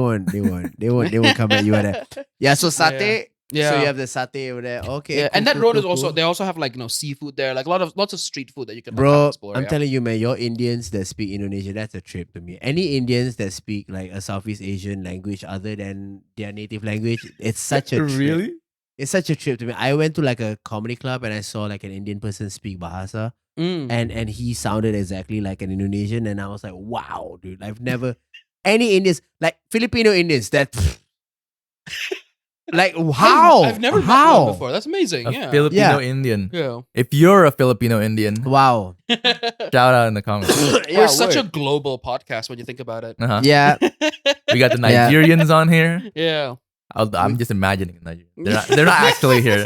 won't come at you at that. Yeah, so satay. Yeah. So you have the satay over there. Okay. Yeah, cool, and that cool, road cool, is also cool. they also have like seafood there, like lots of street food that you can like, Bro, explore. I'm yeah. telling you, man, your Indians that speak Indonesian, that's a trip to me. Any Indians that speak like a Southeast Asian language other than their native language, it's such a trip. Really? It's such a trip to me. I went to like a comedy club and I saw like an Indian person speak Bahasa Mm. and he sounded exactly like an Indonesian and I was like, wow, dude, I've never any Indians like Filipino Indians that like how? I've never met how? one before. That's amazing. A Yeah. Filipino Indian. Yeah. If you're a Filipino Indian, Wow. shout out in the comments. We're such a global podcast when you think about it. Uh-huh. Yeah. We got the Yeah. Nigerians on here. Yeah. I'm just imagining Nigerians. They're not actually here.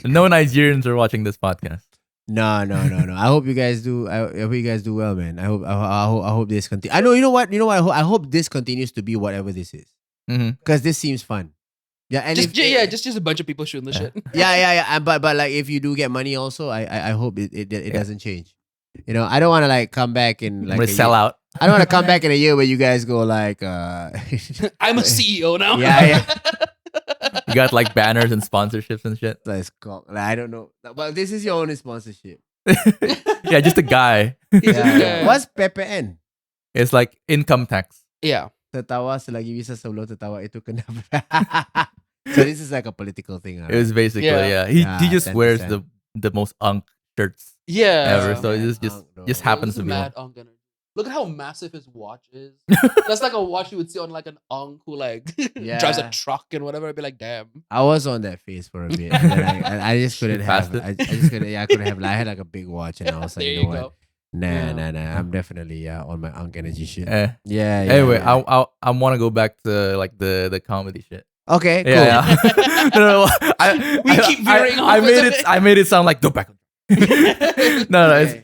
No Nigerians are watching this podcast. No. I hope you guys do. I hope you guys do well, man. I hope this continue. I know. You know what? I hope this continues to be whatever this is, Mhm. because this seems fun. Yeah, and Just a bunch of people shooting the shit. yeah. But like if you do get money, also, I hope it doesn't change. You know, I don't want to like come back in I'm like gonna sell out. I don't want to come back in a year where you guys go like I'm a CEO now. Yeah. You got like banners and sponsorships and shit. Let's go. Like, I don't know. Well, this is your only sponsorship. Yeah, just a guy. Yeah. What's PPN? It's like income tax. Yeah. Tertawa selagi bisa sebelum tertawa itu kena. So this is like a political thing. It was basically Yeah. He just 10%. wears the most unk shirts Yeah. ever. So it just happens to be mad one. unk energy. Look at how massive his watch is. That's like a watch you would see on like an unk who like drives a Yeah. truck and whatever. I'd be like, damn. I was on that phase for a bit. And then I just couldn't have. Fasted? I just couldn't. Yeah, I couldn't have. I had like a big watch, and I was like, There you you know go. what? Nah. I'm definitely on my unk energy shit. Eh. Yeah. Anyway, yeah. I want to go back to like the comedy shit. Okay. Cool. Yeah. no, We keep veering off I made into it. I made it sound like go back. No, it's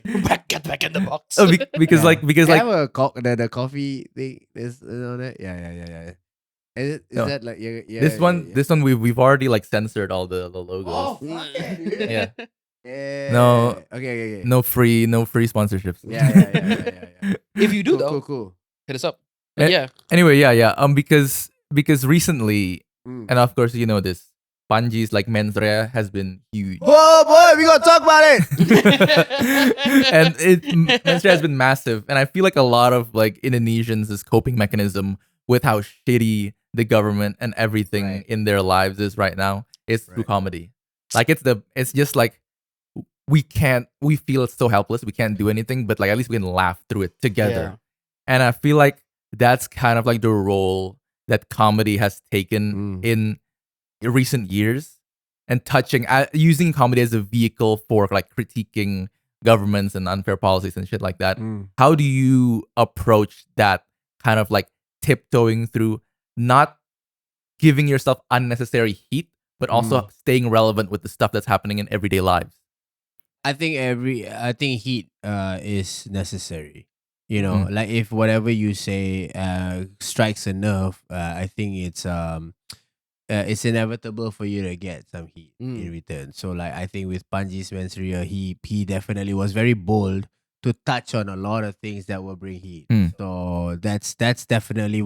Get back in the box. because Yeah. because Can like I have the coffee thing. Is on that? Yeah. Is No. that like yeah? this one we've already like censored all the logos. Oh, fuck yeah, dude. Yeah. Yeah. No. Okay. No free sponsorships. Yeah. If you do though, Cool. hit us up. Eh, But yeah. Anyway, yeah. Because recently, Mm. and of course you know this, Panji's like mens rea has been huge. Oh boy, we gonna talk about it. And mens rea has been massive, and I feel like a lot of like Indonesians' coping mechanism with how shitty the government and everything Right. in their lives is right now is through Right. comedy. Like it's just like we feel so helpless, we can't do anything, but like at least we can laugh through it together. And I feel like that's kind of like the role that comedy has taken in recent years, and using comedy as a vehicle for like critiquing governments and unfair policies and shit like that. How do you approach that kind of like tiptoeing through, not giving yourself unnecessary heat, but also staying relevant with the stuff that's happening in everyday lives? I think heat is necessary. You know, like if whatever you say strikes a nerve, I think it's inevitable for you to get some heat in return. So like I think with Panji's Mansuria, he definitely was very bold to touch on a lot of things that will bring heat. So that's definitely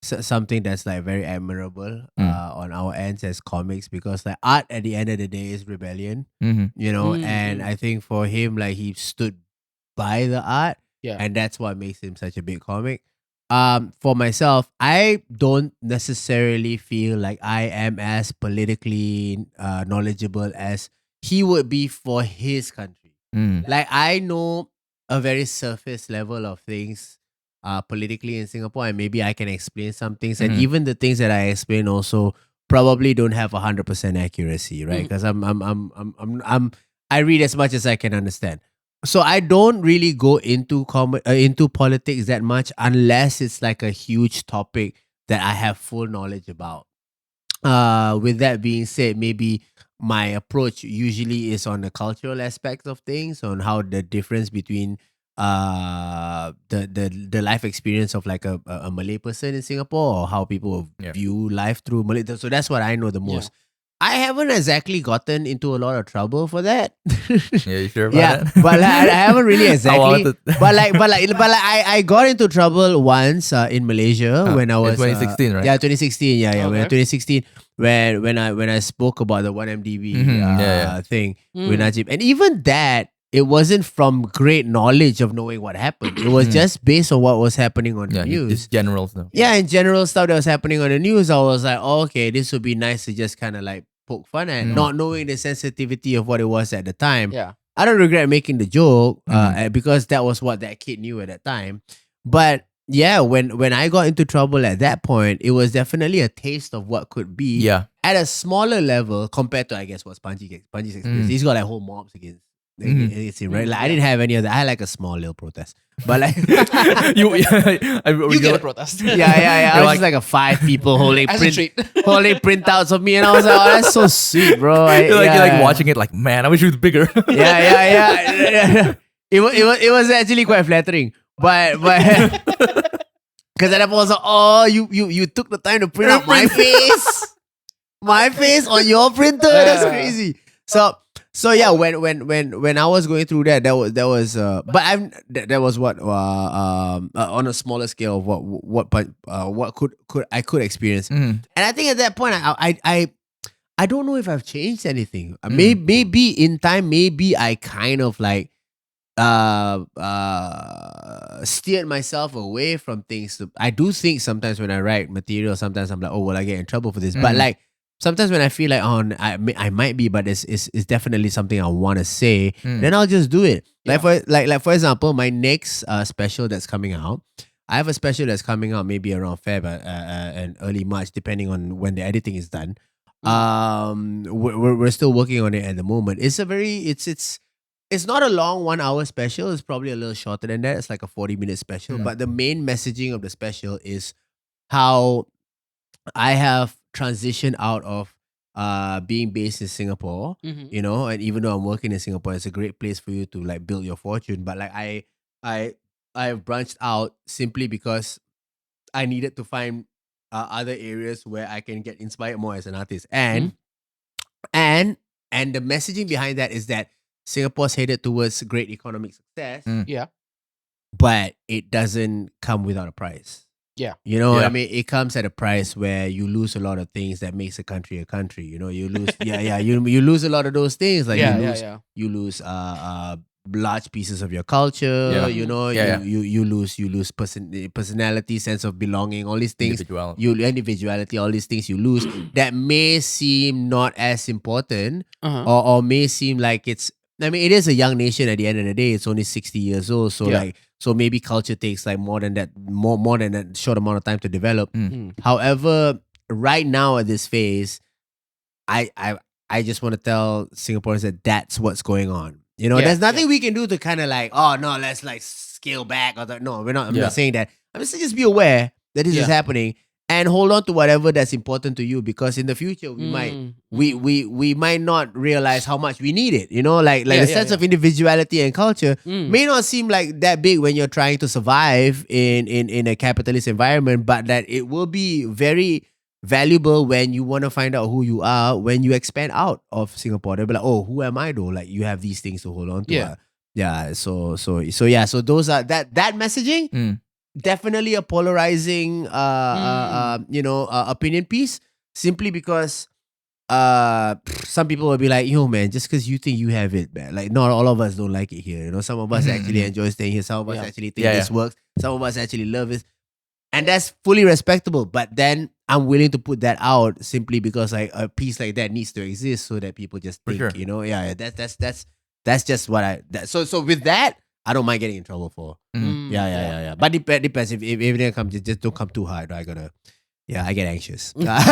something that's like very admirable on our ends as comics, because like art at the end of the day is rebellion, you know, and I think for him, like, he stood by the art, and that's what makes him such a big comic. For myself, I don't necessarily feel like I am as politically knowledgeable as he would be for his country. Like, I know a very surface level of things politically in Singapore, and maybe I can explain some things, and even the things that I explain also probably don't have 100% accuracy, right? Because I read as much as I can understand. So I don't really go into into politics that much unless it's like a huge topic that I have full knowledge about. With that being said, maybe my approach usually is on the cultural aspects of things, on how the difference between the life experience of like a Malay person in Singapore, or how people view life through Malay. So that's what I know the most. I haven't exactly gotten into a lot of trouble for that. Yeah, you sure about that? But like, I haven't really exactly. but I got into trouble once in Malaysia when I was 2016, right? Yeah, 2016. Yeah. Okay. When 2016, when I spoke about the 1MDB thing with Najib, and even that, it wasn't from great knowledge of knowing what happened. It was just based on what was happening on the news. Just general stuff. Yeah, in general stuff that was happening on the news, I was like, oh, okay, this would be nice to just kind of like poke fun at, not knowing the sensitivity of what it was at the time. Yeah. I don't regret making the joke because that was what that kid knew at that time. But yeah, when I got into trouble at that point, it was definitely a taste of what could be at a smaller level compared to, I guess, what's Panji's experience. He's got like whole mobs against him, right? Like, I didn't have any of that. I had like a small little protest, but like You get a protest. yeah. I was just like a 5 people holding As a treat. printouts of me, and I was like, oh, that's so sweet, bro. You're like watching it like, man, I wish it was bigger. Yeah. It was actually quite flattering, but because then I was like, oh, you took the time to print out my face on your printer. That's crazy. So yeah, when I was going through that was that was what on a smaller scale of what I could experience, and I think at that point I don't know if I've changed anything. Maybe in time, maybe I kind of like steered myself away from things. I do think sometimes when I write material, sometimes I'm like, oh, will I get in trouble for this? But like, sometimes when I feel like, oh, I might be, but it's definitely something I want to say, then I'll just do it. Like for example, my next special that's coming out, I have a special that's coming out maybe around Feb and early March, depending on when the editing is done. We're still working on it at the moment. It's not a long 1 hour special. It's probably a little shorter than that. It's like a 40-minute special. But the main messaging of the special is how I have transitioned out of being based in Singapore, you know, and even though I'm working in Singapore, it's a great place for you to like build your fortune. But like I have branched out simply because I needed to find other areas where I can get inspired more as an artist. And the messaging behind that is that Singapore's headed towards great economic success. Yeah. But it doesn't come without a price. Yeah. You know what I mean? It comes at a price where you lose a lot of things that makes a country a country. You know, you lose you lose a lot of those things. Like you lose large pieces of your culture, you know, you lose personality, sense of belonging, all these things. Individuality, all these things you lose that may seem not as important or may seem like it's, I mean, it is a young nation at the end of the day. It's only 60 years old. So so maybe culture takes like more than that short amount of time to develop. However, right now at this phase, I just want to tell Singaporeans that that's what's going on. You know, there's nothing we can do to kind of like, oh no, let's like scale back or that. No, we're not. I'm not saying that. I'm just be aware that this is happening. and hold on to whatever that's important to you, because in the future we might not realize how much we need it. Like the sense of individuality and culture may not seem like that big when you're trying to survive in a capitalist environment, but that it will be very valuable when you want to find out who you are when you expand out of Singapore. They'll be like, oh, who am I though? Like, you have these things to hold on to. So those are that messaging. Definitely a polarizing opinion piece, simply because some people will be like, yo man, just because you think you have it, man, like not all of us don't like it here. Some of us actually enjoy staying here, some of us actually think this works, some of us actually love it, and that's fully respectable. But then I'm willing to put that out simply because like a piece like that needs to exist so that people just think, that's just what so with that I don't mind getting in trouble for. Yeah. But depends. If everything comes, just don't come too hard. I get anxious. Because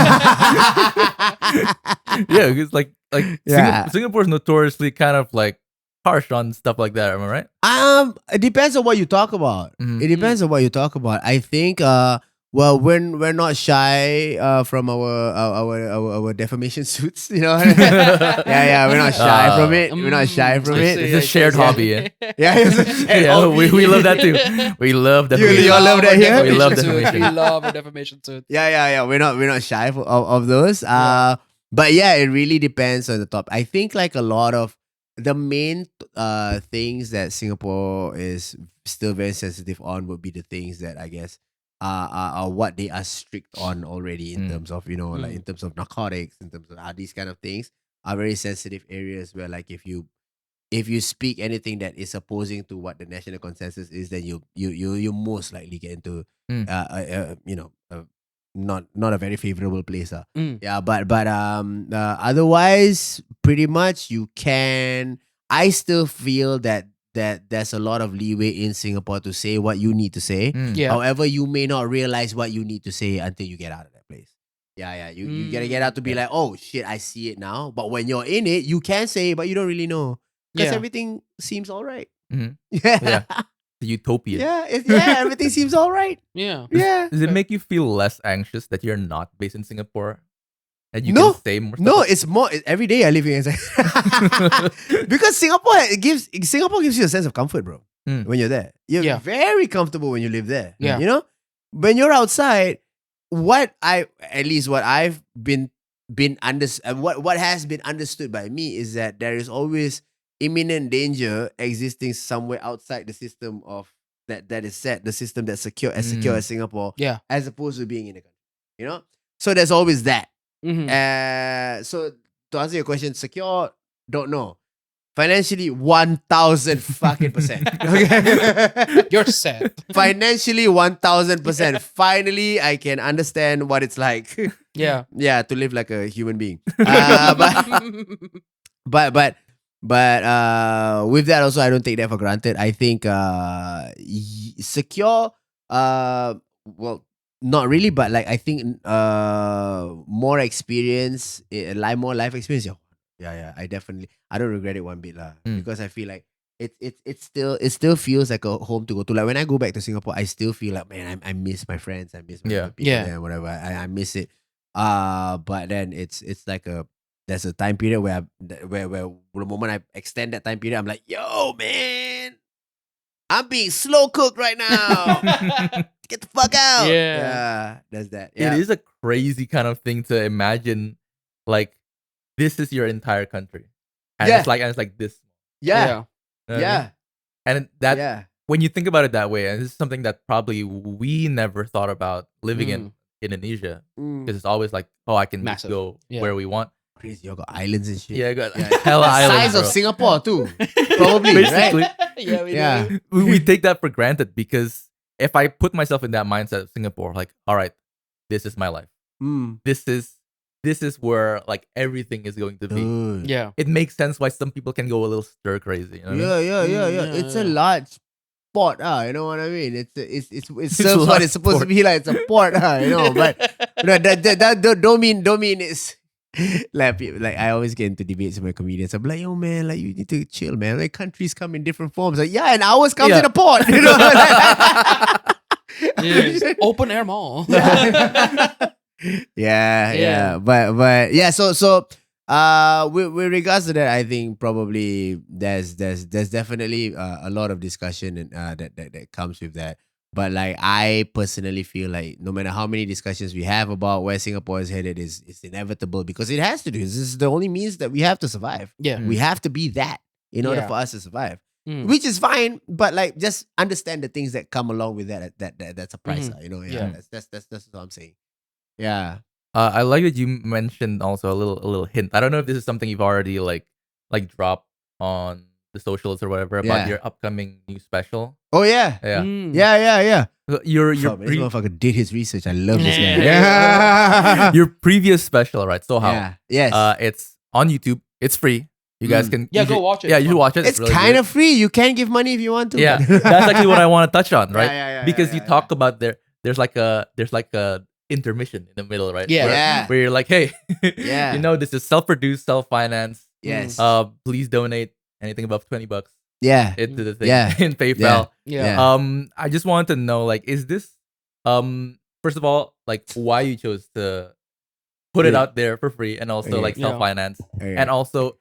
Singapore's notoriously kind of like harsh on stuff like that. Am I right? It depends on what you talk about. It depends on what you talk about. I think well, we're not shy from our defamation suits, we're not shy from it. We're not shy from it. It's a shared hobby. It's a shared hobby. We love that too. We love defamation. You all love that here? We love defamation. We love a defamation suit. Yeah. We're not shy of those. But yeah, it really depends on the top. I think like a lot of the main things that Singapore is still very sensitive on would be the things that I guess are what they are strict on already in terms of like in terms of narcotics, in terms of these kind of things are very sensitive areas where like if you speak anything that is opposing to what the national consensus is, then you most likely get into not a very favorable place. But otherwise pretty much you can. I still feel that there's a lot of leeway in Singapore to say what you need to say. However, you may not realize what you need to say until you get out of that place. You gotta get out to be like, oh shit, I see it now. But when you're in it, you can say it, but you don't really know because everything seems all right. The utopia. Everything seems all right. Does it make you feel less anxious that you're not based in Singapore? And you can say more stuff? No, it's more every day I live here because Singapore gives you a sense of comfort, bro. When you're there, you're very comfortable when you live there. When you're outside, what I've been what has been understood by me is that there is always imminent danger existing somewhere outside the system of that is set, the system that's secure as Singapore, as opposed to being in the country. So there's always that. So to answer your question, secure, don't know. Financially, 1,000 fucking percent. Okay? You're set. Financially, 1,000%. Finally, I can understand what it's like. To live like a human being. But with that also, I don't take that for granted. I think secure, well, not really, but like I think more experience, more life experience. I definitely, I don't regret it one bit because I feel like it still feels like a home to go to. Like when I go back to Singapore, I still feel like, man, I miss my friends, I miss my people there and whatever. I miss it. But then it's like there's a time period where the moment I extend that time period, I'm like, yo, man, I'm being slow cooked right now. Get the fuck out. Yeah, that's that. It is a crazy kind of thing to imagine. Like, this is your entire country, and it's like this. And that when you think about it that way, and this is something that probably we never thought about living in Indonesia, because it's always like, oh, I can just go where we want. Crazy, you got islands and shit. Yeah, got hella islands. Size of Singapore too, probably. Basically, right? We take that for granted because if I put myself in that mindset of Singapore, like, all right, this is my life. This is where like everything is going to be. It makes sense why some people can go a little stir crazy. You know It's a large port, you know what I mean? It serves what it's supposed to be like. It's a port, But that don't mean it's. Like I always get into debates with my comedians. I'm like, yo man, like you need to chill, man. Like countries come in different forms. Like and ours comes in a port. Open air mall. Yeah. But yeah, so with regards to that, I think probably there's definitely a lot of discussion and that comes with that. But like I personally feel like no matter how many discussions we have about where Singapore is headed is inevitable because it has to do. This is the only means that we have to survive. Yeah. We have to be that in order Yeah. for us to survive. Mm. Which is fine, but like just understand the things that come along with that's a price, Mhm. you know. Yeah. That's what I'm saying. Yeah. I like that you mentioned also a little hint. I don't know if this is something you've already like dropped on the socials or whatever about Yeah. your upcoming new special. Oh yeah. Yeah. Mm. Yeah. Your Fuck, man, this motherfucker did his research. I love this guy. Yeah. Yeah. your previous special, right? So how? Yeah. Yes. It's on YouTube. It's free. You guys can Yeah, go watch it. Yeah, It's you should fun. watch it. it's really kind good. of free. You can give money if you want to. Yeah, but- that's actually what I want to touch on, right? Yeah, Because you yeah. talk about there's like a intermission in the middle, right? Yeah. Yeah. Where you're like, hey, Yeah. you know, this is self-produced, self-financed. Yes. Please donate anything above $20 Yeah. into the thing Yeah. in PayPal. Yeah. Yeah. I just wanted to know, like, is this first of all, like, why you chose to put it Yeah. out there for free and also Okay. like Yeah. self-finance, Okay. and also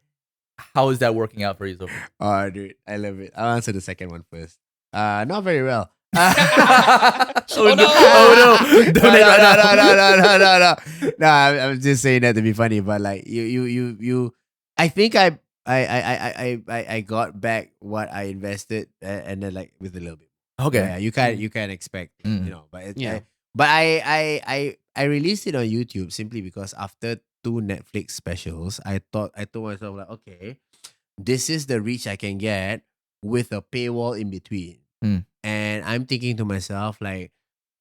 how is that working out for you so far? Oh, dude, I love it. I'll answer the second one first. Not very well. Oh no. Donate right now. No. No, I'm just saying that to be funny, but like you. I think I got back what I invested, and then like with a little bit. Okay. Yeah, you can expect, Mm. you know, but Yeah. I released it on YouTube simply because after 2 Netflix specials, I told myself like, okay, this is the reach I can get with a paywall in between. Mm. And I'm thinking to myself like,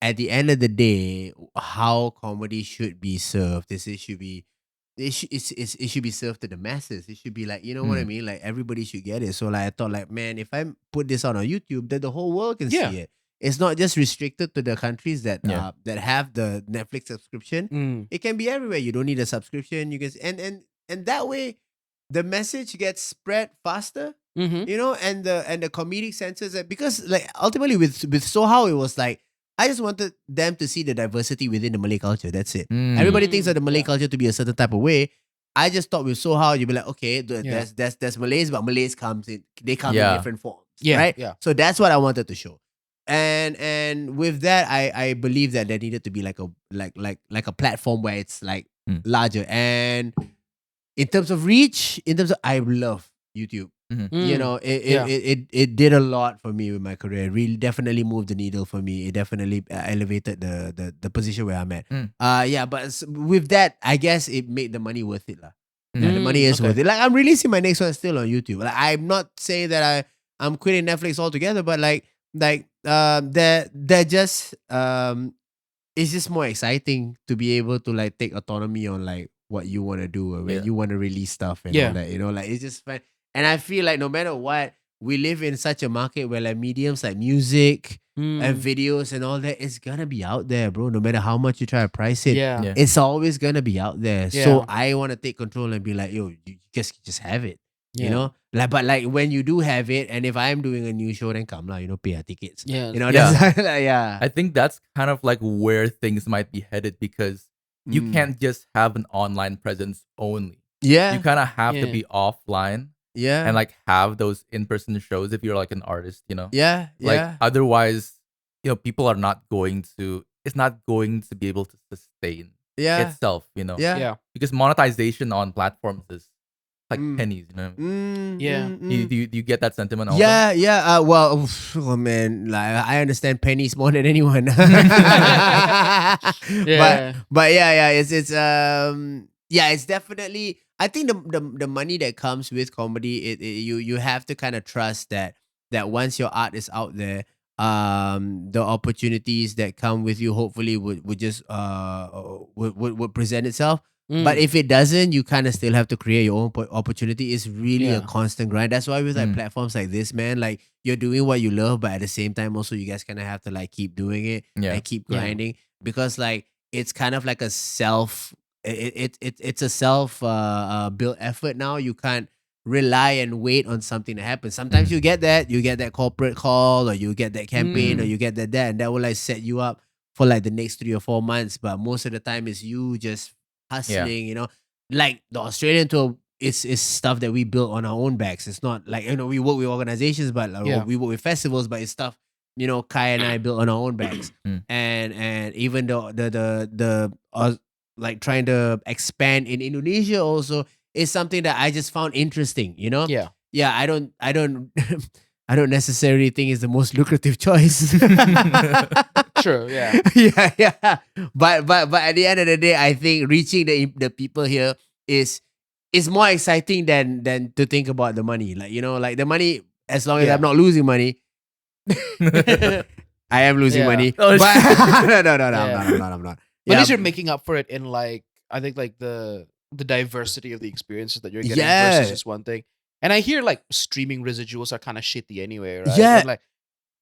at the end of the day, how comedy should be served is it should be it should be served to the masses. It should be like, you know what I mean? Like everybody should get it. So like I thought like, man, if I put this out on YouTube, then the whole world can Yeah. see it. It's not just restricted to the countries that Yeah. that have the Netflix subscription. Mm. It can be everywhere. You don't need a subscription. You can and that way the message gets spread faster. Mm-hmm. You know, and the comedic senses that because like ultimately with Sohao it was like I just wanted them to see the diversity within the Malay culture. That's it. Mm. Everybody thinks of the Malay Yeah. culture to be a certain type of way. I just thought with Sohao you'd be like, okay, Yeah. there's Malays, but Malays they come Yeah. in different forms. Yeah, Right? yeah. So that's what I wanted to show. And with that, I believe that there needed to be like a platform where it's like larger. And in terms of reach, I love YouTube. You know, it did a lot for me with my career. It really definitely moved the needle for me. It definitely elevated the position where I'm at. Yeah, but with that, I guess it made the money worth it, lah. Yeah, the money is okay. worth it. Like I'm releasing my next one still on YouTube. Like I'm not saying that I'm quitting Netflix altogether, but they're just it's just more exciting to be able to like take autonomy on like what you want to do or when you want to release stuff and Yeah. all that. You know, like it's just fun. And I feel like no matter what, we live in such a market where like mediums like music and videos and all that is gonna be out there, bro. No matter how much you try to price it, Yeah. Yeah. it's always gonna be out there. Yeah. So I want to take control and be like, yo, you just have it. You Yeah. know, like but like when you do have it, and if I'm doing a new show, then come lah, you know, pay our tickets. Yeah. You know, Yeah. that's like, yeah. I think that's kind of like where things might be headed because you Mm. can't just have an online presence only. Yeah, You kind of have to Yeah. be offline yeah, and like have those in-person shows if you're like an artist, you know? yeah, Like yeah, otherwise, you know, people are not going to it's not going to be able to sustain yeah, itself, you know? yeah. Yeah. Because monetization on platforms is like Mm. pennies, you know? Yeah. Do you get that sentiment also? Yeah. Well, oh man, like I understand pennies more than anyone. Yeah. But yeah. It's definitely. I think the money that comes with comedy, you have to kind of trust that once your art is out there, the opportunities that come with you hopefully would just would present itself. But if it doesn't, you kind of still have to create your own opportunity. It's really a Yeah. constant grind. That's why with like Mm. platforms like this, man, like you're doing what you love, but at the same time, also you guys kind of have to like keep doing it Yeah. and keep Yeah. grinding because like it's kind of like a self. It's a self built effort now. You can't rely and wait on something to happen. Sometimes you get that corporate call, or you get that campaign, or you get that, and that will like set you up for like the next 3 or 4 months. But most of the time it's you just hustling, you know. Like the Australian tour is stuff that we built on our own backs. It's not like, you know, we work with organizations, but like, we work with festivals, but it's stuff, you know, Kai and I built on our own backs. And even the like trying to expand in Indonesia also is something that I just found interesting, you know? Yeah. Yeah, I don't I don't necessarily think it's the most lucrative choice. True, yeah. yeah. But at the end of the day, I think reaching the people here is more exciting than to think about the money. Like, you know, like the money, as long as I'm not losing money. I am losing money. Oh, But no, Yeah. I'm not. But at least you're making up for it in like, I think like the diversity of the experiences that you're getting versus just one thing. And I hear like streaming residuals are kind of shitty anyway, right? Yeah. And like,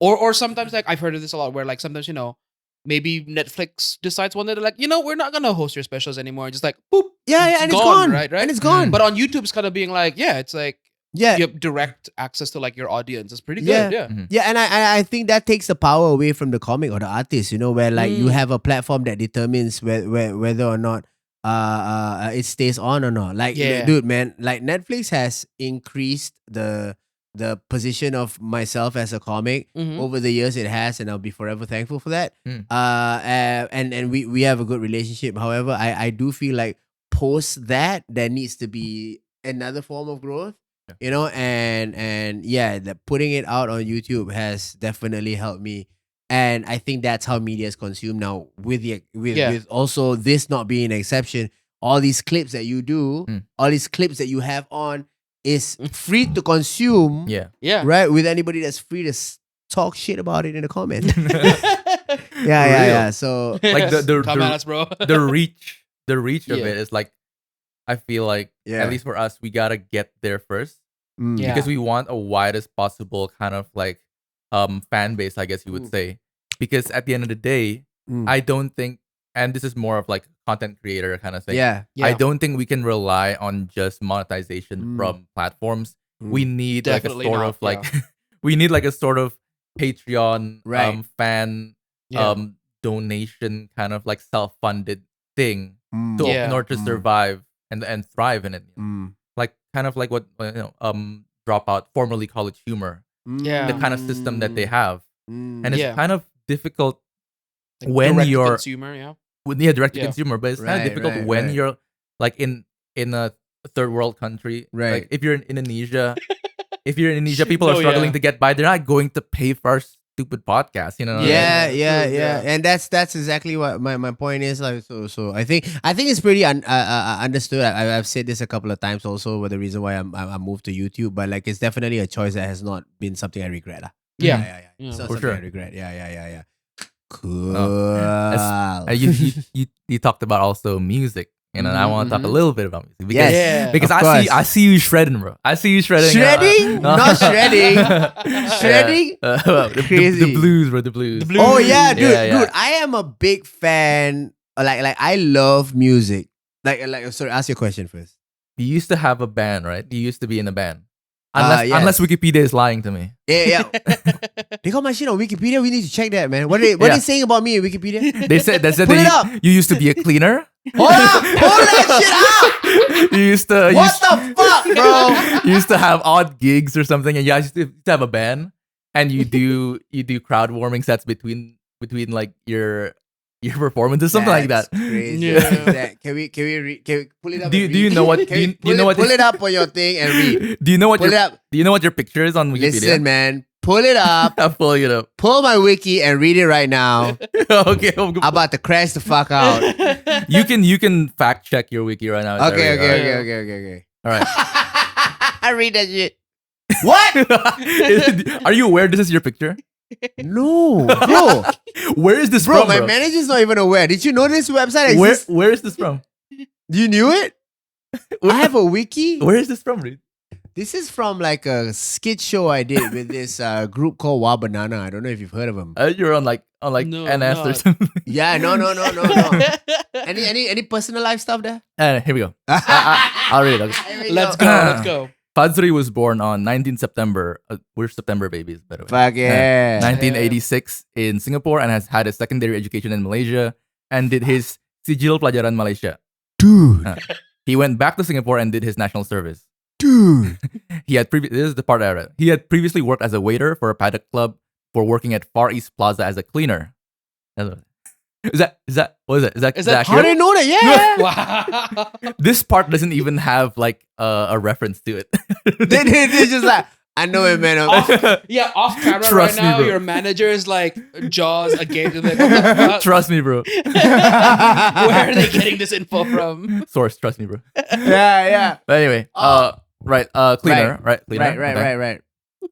or sometimes like I've heard of this a lot where like sometimes, you know, maybe Netflix decides one day they're like, you know, we're not gonna host your specials anymore. Just like boop. Yeah, and it's gone. Right? And it's gone. But on YouTube, it's kind of being like, yeah, it's like you have direct access to like your audience. It's pretty good. Yeah. Yeah, and I think that takes the power away from the comic or the artist, you know, where like you have a platform that determines whether or not it stays on or not. Like, dude, man, like Netflix has increased the position of myself as a comic over the years. It has, and I'll be forever thankful for that. And we have a good relationship. However, I do feel like post that there needs to be another form of growth. You know, and yeah, putting it out on YouTube has definitely helped me, and I think that's how media is consumed now. With also this not being an exception, all these clips that you do, all these clips that you have on is free to consume. Yeah. Right, with anybody that's free to talk shit about it in the comment. Yeah. So like come at us, bro. the reach of it is like, I feel like Yeah. at least for us, we gotta get there first Yeah. because we want a widest possible kind of like fan base, I guess you would say. Because at the end of the day, I don't think, and this is more of like content creator kind of thing. yeah. I don't think we can rely on just monetization from platforms. We need Definitely like a sort not, of like we need like a sort of Patreon Right. fan donation kind of like self-funded thing to Yeah. in order to survive and thrive in it. Like kind of like what Dropout, formerly College Humor, Yeah. the kind of system that they have. And it's Yeah. kind of difficult Like when direct to you're consumer, yeah. direct to consumer, but it's kind of Right, difficult right, when right. you're like in a third world country. Right. Like if you're in Indonesia, people are No, struggling yeah. to get by. They're not going to pay for our stupid podcast, you know? what I mean? Yeah, True, yeah. and that's exactly what my point is. Like, so I think it's pretty understood. I've said this a couple of times also. With the reason why I moved to YouTube, but like it's definitely a choice that has not been something I regret. Yeah. yeah. It's not For something I sure. regret. Yeah. Cool. You talked about also music, and I want to talk a little bit about music because, Yes, because of I see you shredding, bro. I see you shredding. Shredding? Not shredding. Shredding? Crazy. The blues, bro. The blues. Oh yeah, dude. Yeah. Dude, I am a big fan. Like I love music. Like sorry, ask your question first. You used to have a band, right? You used to be in a band. Unless Wikipedia is lying to me. Yeah. They got my shit on Wikipedia. We need to check that, man. What are they saying about me in Wikipedia? They said Pull it that up. you used to be a cleaner. Hold that shit up. You used to What the fuck, bro? you used to have odd gigs or something, and you used to have a band, and you do crowd warming sets between like your performances, something like that. That's crazy. Yeah. Can we pull it up? Do and you read? know what? Can Do we you know what? pull it up on your thing and read. Do you know what Pull your it up. Do you know what your picture is on Wikipedia? Listen, man. Pull it up. I'm pulling it up. Pull my wiki and read it right now. Okay, I'm about to crash the fuck out. you can fact check your wiki right now. It's Okay. already- All right. I read that shit. What? Are you aware this is your picture? No, bro. Where is this Bro, from, my bro? manager's not even aware. Did you know this website exists? Where is this from? You knew it? I have a wiki. Where is this from, dude? This is from like a skit show I did with this group called Wa Banana. I don't know if you've heard of them. You're on like No, NS or not. something. Yeah, no. Any personal life stuff there? Here we go. I'll read it. Okay. Let's go. Fadzri was born on 19 September. We're September babies, by the way. Fuck yeah. 1986 in Singapore and has had a secondary education in Malaysia and did his Sijil Pelajaran Malaysia. Dude. He went back to Singapore and did his national service. Dude. This is the part I read. He had previously worked as a waiter for a paddock club for working at Far East Plaza as a cleaner. Is that that How do you know that? Yeah. Wow. This part doesn't even have like a reference to it. They just like, I know it, man. Off camera Trust right me, now, bro. your manager is like Jaws again. Like, what the fuck? Trust me, bro. Where are they getting this info from? Source, trust me, bro. Yeah. But anyway, cleaner, right? Cleaner. Right.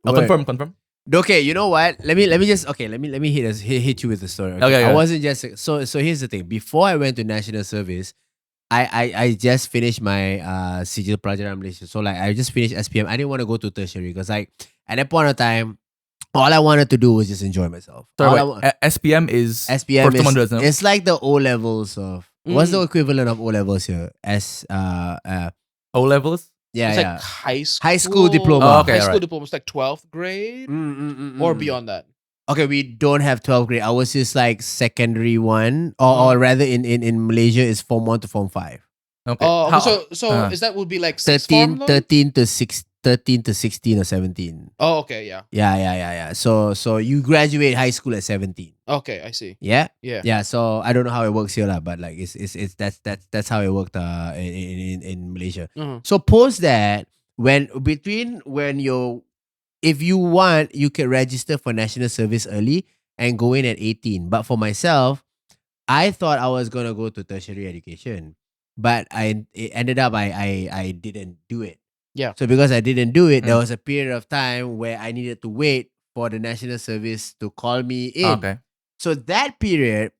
I'll confirm. Okay, you know what? Let me hit you with the story. Okay, I wasn't just so here's the thing. Before I went to national service, I just finished my Sijil Pelajaran Malaysia. So like I just finished SPM. I didn't want to go to tertiary because like at that point of time, all I wanted to do was just enjoy myself. SPM is SPM for someone who doesn't know. it's like the O levels of what's the equivalent of O levels here? O levels. Yeah, It's yeah. like high school. High school diploma. Oh, okay, High school alright. diploma is like 12th grade Mm. or beyond that. Okay, we don't have 12th grade. I was just like secondary one, or rather in Malaysia is Form 1 to Form 5. Okay. Oh, so is that would be like sixth form, though? 13 to 16 or 17. Oh, okay, yeah. Yeah. So you graduate high school at 17. Okay, I see. Yeah? Yeah. Yeah, so I don't know how it works here, lah, but like that's how it worked in Malaysia. Mhm. So post that if you want, you can register for national service early and go in at 18. But for myself, I thought I was gonna go to tertiary education, but it ended up I didn't do it. Yeah. So because I didn't do it, there was a period of time where I needed to wait for the national service to call me in. Okay. So that period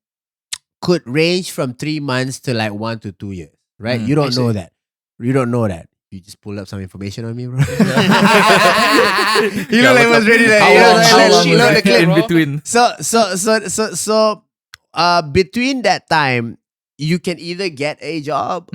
could range from 3 months to like 1 to 2 years, right? You don't I know see. that. You don't know that. You just pulled up some information on me, bro. You Yeah, know, like look was up. ready to. How You know, long like, was you know, it the clip. in bro? between? So, between that time, you can either get a job,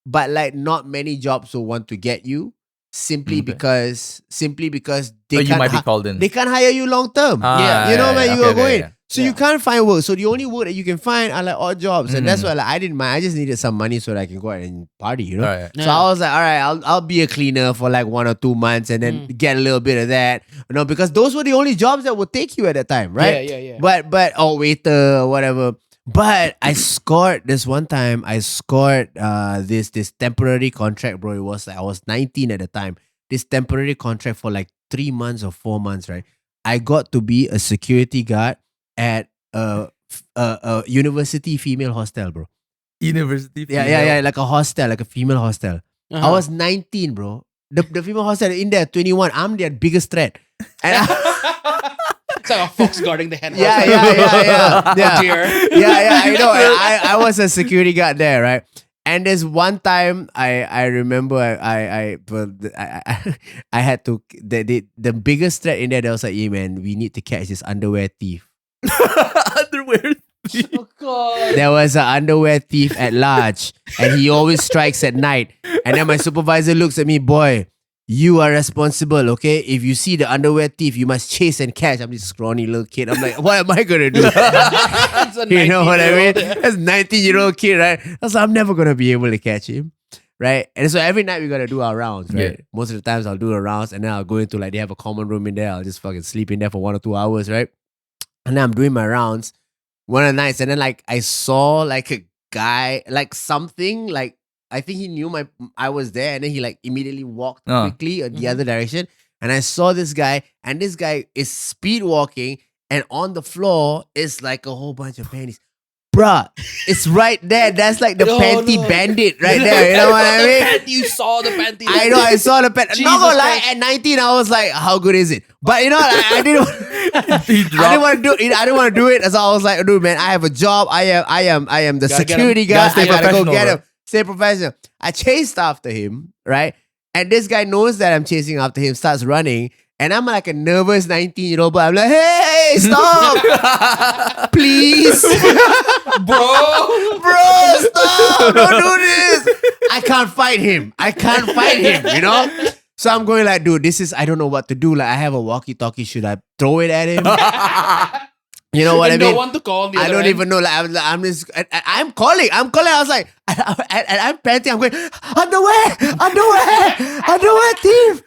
but like not many jobs will want to get you simply Okay. because they So you can't might be called in. they can't hire you long term. Yeah. You know where you okay, are going. yeah. So you can't find work. So the only work that you can find are like odd jobs, and that's Mhm. why like I didn't mind. I just needed some money so that I can go out and party. You know. Alright. So I was like, all right, I'll be a cleaner for like 1 or 2 months and then get a little bit of that, you know, because those were the only jobs that would take you at that time, right? Yeah. But waiter or whatever. But I scored this one time. I scored this temporary contract, bro. It was like I was 19 at the time. This temporary contract for like 3 months or 4 months, right? I got to be a security guard at a university female hostel, bro. University. Yeah, like a hostel, like a female hostel. Uh-huh. I was 19, bro. The female hostel in there, 21. I'm their biggest threat. And It's like a fox guarding the hen house. yeah. Oh, dear. Yeah, I know. I was a security guard there, right? And there's one time I remember I had to the biggest threat in there. That was like, yeah, man, we need to catch this underwear thief. Underwear. Oh, God. There was an underwear thief at large, and he always strikes at night. And then my supervisor looks at me, boy, you are responsible, okay? If you see the underwear thief, you must chase and catch. I'm this scrawny little kid. I'm like, what am I gonna do? It's a You know what I mean? 19-year-old. That's a 19-year-old kid, right? I was like, I'm never gonna be able to catch him. Right? And so every night we gotta do our rounds, right? Yeah. Most of the times I'll do the rounds and then I'll go into like they have a common room in there. I'll just fucking sleep in there for 1 or 2 hours, right? And then I'm doing my rounds one of the nights, and then like I saw like a guy, like something, like I think he knew I was there, and then he like immediately walked quickly in the other direction. And I saw this guy, and this guy is speed walking, and on the floor is like a whole bunch of panties. Bruh, it's right there. That's like the panty bandit right there. You know what I mean? You saw the panty. I know, I saw the panty. Jesus Not gonna lie, Christ. at 19, I was like, how good is it? But you know, I didn't. He I didn't want to do it. I didn't want to do it. So I was like, dude, man, I have a job. I am the Gotta get security him. guy. Gotta stay I gotta go professional, get bro. him. Stay professional. I chased after him, right? And this guy knows that I'm chasing after him, starts running. And I'm like a nervous 19-year-old, but I'm like, hey, stop! Please! Bro, stop! Don't do this! I can't fight him, you know? So I'm going like, dude, I don't know what to do. Like, I have a walkie-talkie. Should I throw it at him? You know what and I mean? no one to call on the I other don't end. even know. Like, I'm just, I'm calling. I was like, and I'm panting. I'm going, underwear, thief.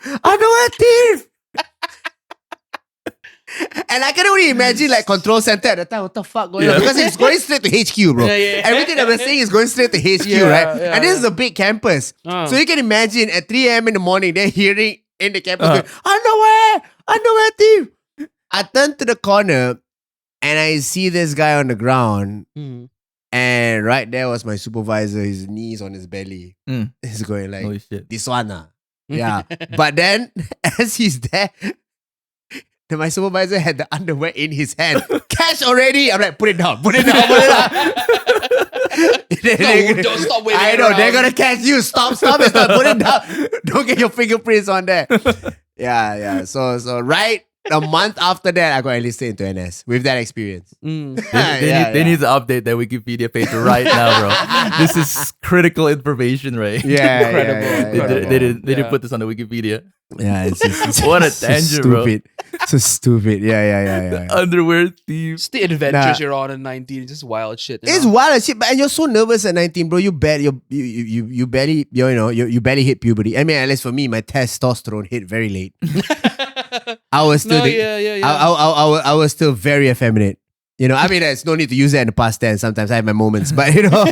And I can only imagine like control center at the time. What the fuck going on? Because it's going straight to HQ, bro. Yeah. Everything that we're saying is going straight to HQ, right? And this is a big campus. So you can imagine at 3 a.m. in the morning, they're hearing in the campus going, underwear, thief. I turn to the corner and I see this guy on the ground. And right there was my supervisor, his knees on his belly. He's going like, Holy shit. this one. Yeah. But then as he's there, my supervisor had the underwear in his hand. Cash already. I'm like, put it down. No, don't stop waving I it know, around. they're gonna catch you. Stop, it's not. Put it down. Don't get your fingerprints on there. Yeah. So right a month after that, I got enlisted into NS with that experience. They need to update that Wikipedia page right now, bro. This is critical information, right? Yeah, Incredible. They didn't put this on the Wikipedia. Yeah, it's What a so tangent, bro. stupid. So stupid. Yeah. Underwear thief. It's the adventures you're on at 19. It's just wild shit. It's wild as shit, and you're so nervous at 19, bro. You barely hit puberty. I mean, at least for me, my testosterone hit very late. I was still I was still very effeminate. You know, I mean, there's no need to use that in the past tense. Sometimes I have my moments, but you know,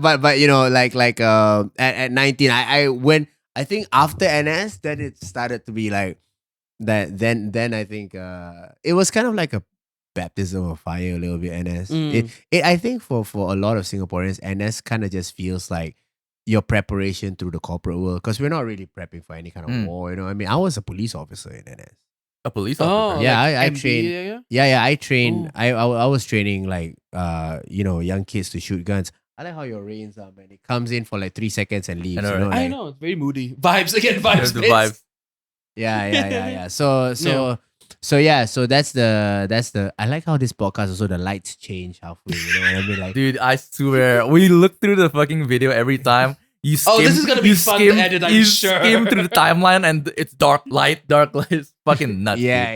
but you know, like at 19, I think after NS, then it started to be like that. Then I think it was kind of like a baptism of fire a little bit. NS. I think for a lot of Singaporeans, NS kind of just feels like your preparation through the corporate world, because we're not really prepping for any kind of war. You know, I mean, I was a police officer in NS. A police officer. Yeah, like I MB, trained. Yeah, I trained. I was training like young kids to shoot guns. I like how your reins are, man. It comes in for like 3 seconds and leaves. I know, I know, it's very moody. Vibes again, vibes. There's the bits. vibes. Yeah. So that's the. I like how this podcast also the lights change halfway. You know what I mean? Like, Dude, I swear, we look through the fucking video every time. You skim, this is gonna be fun to edit, I'm you sure. skim through the timeline and it's dark light. It's fucking nuts. yeah.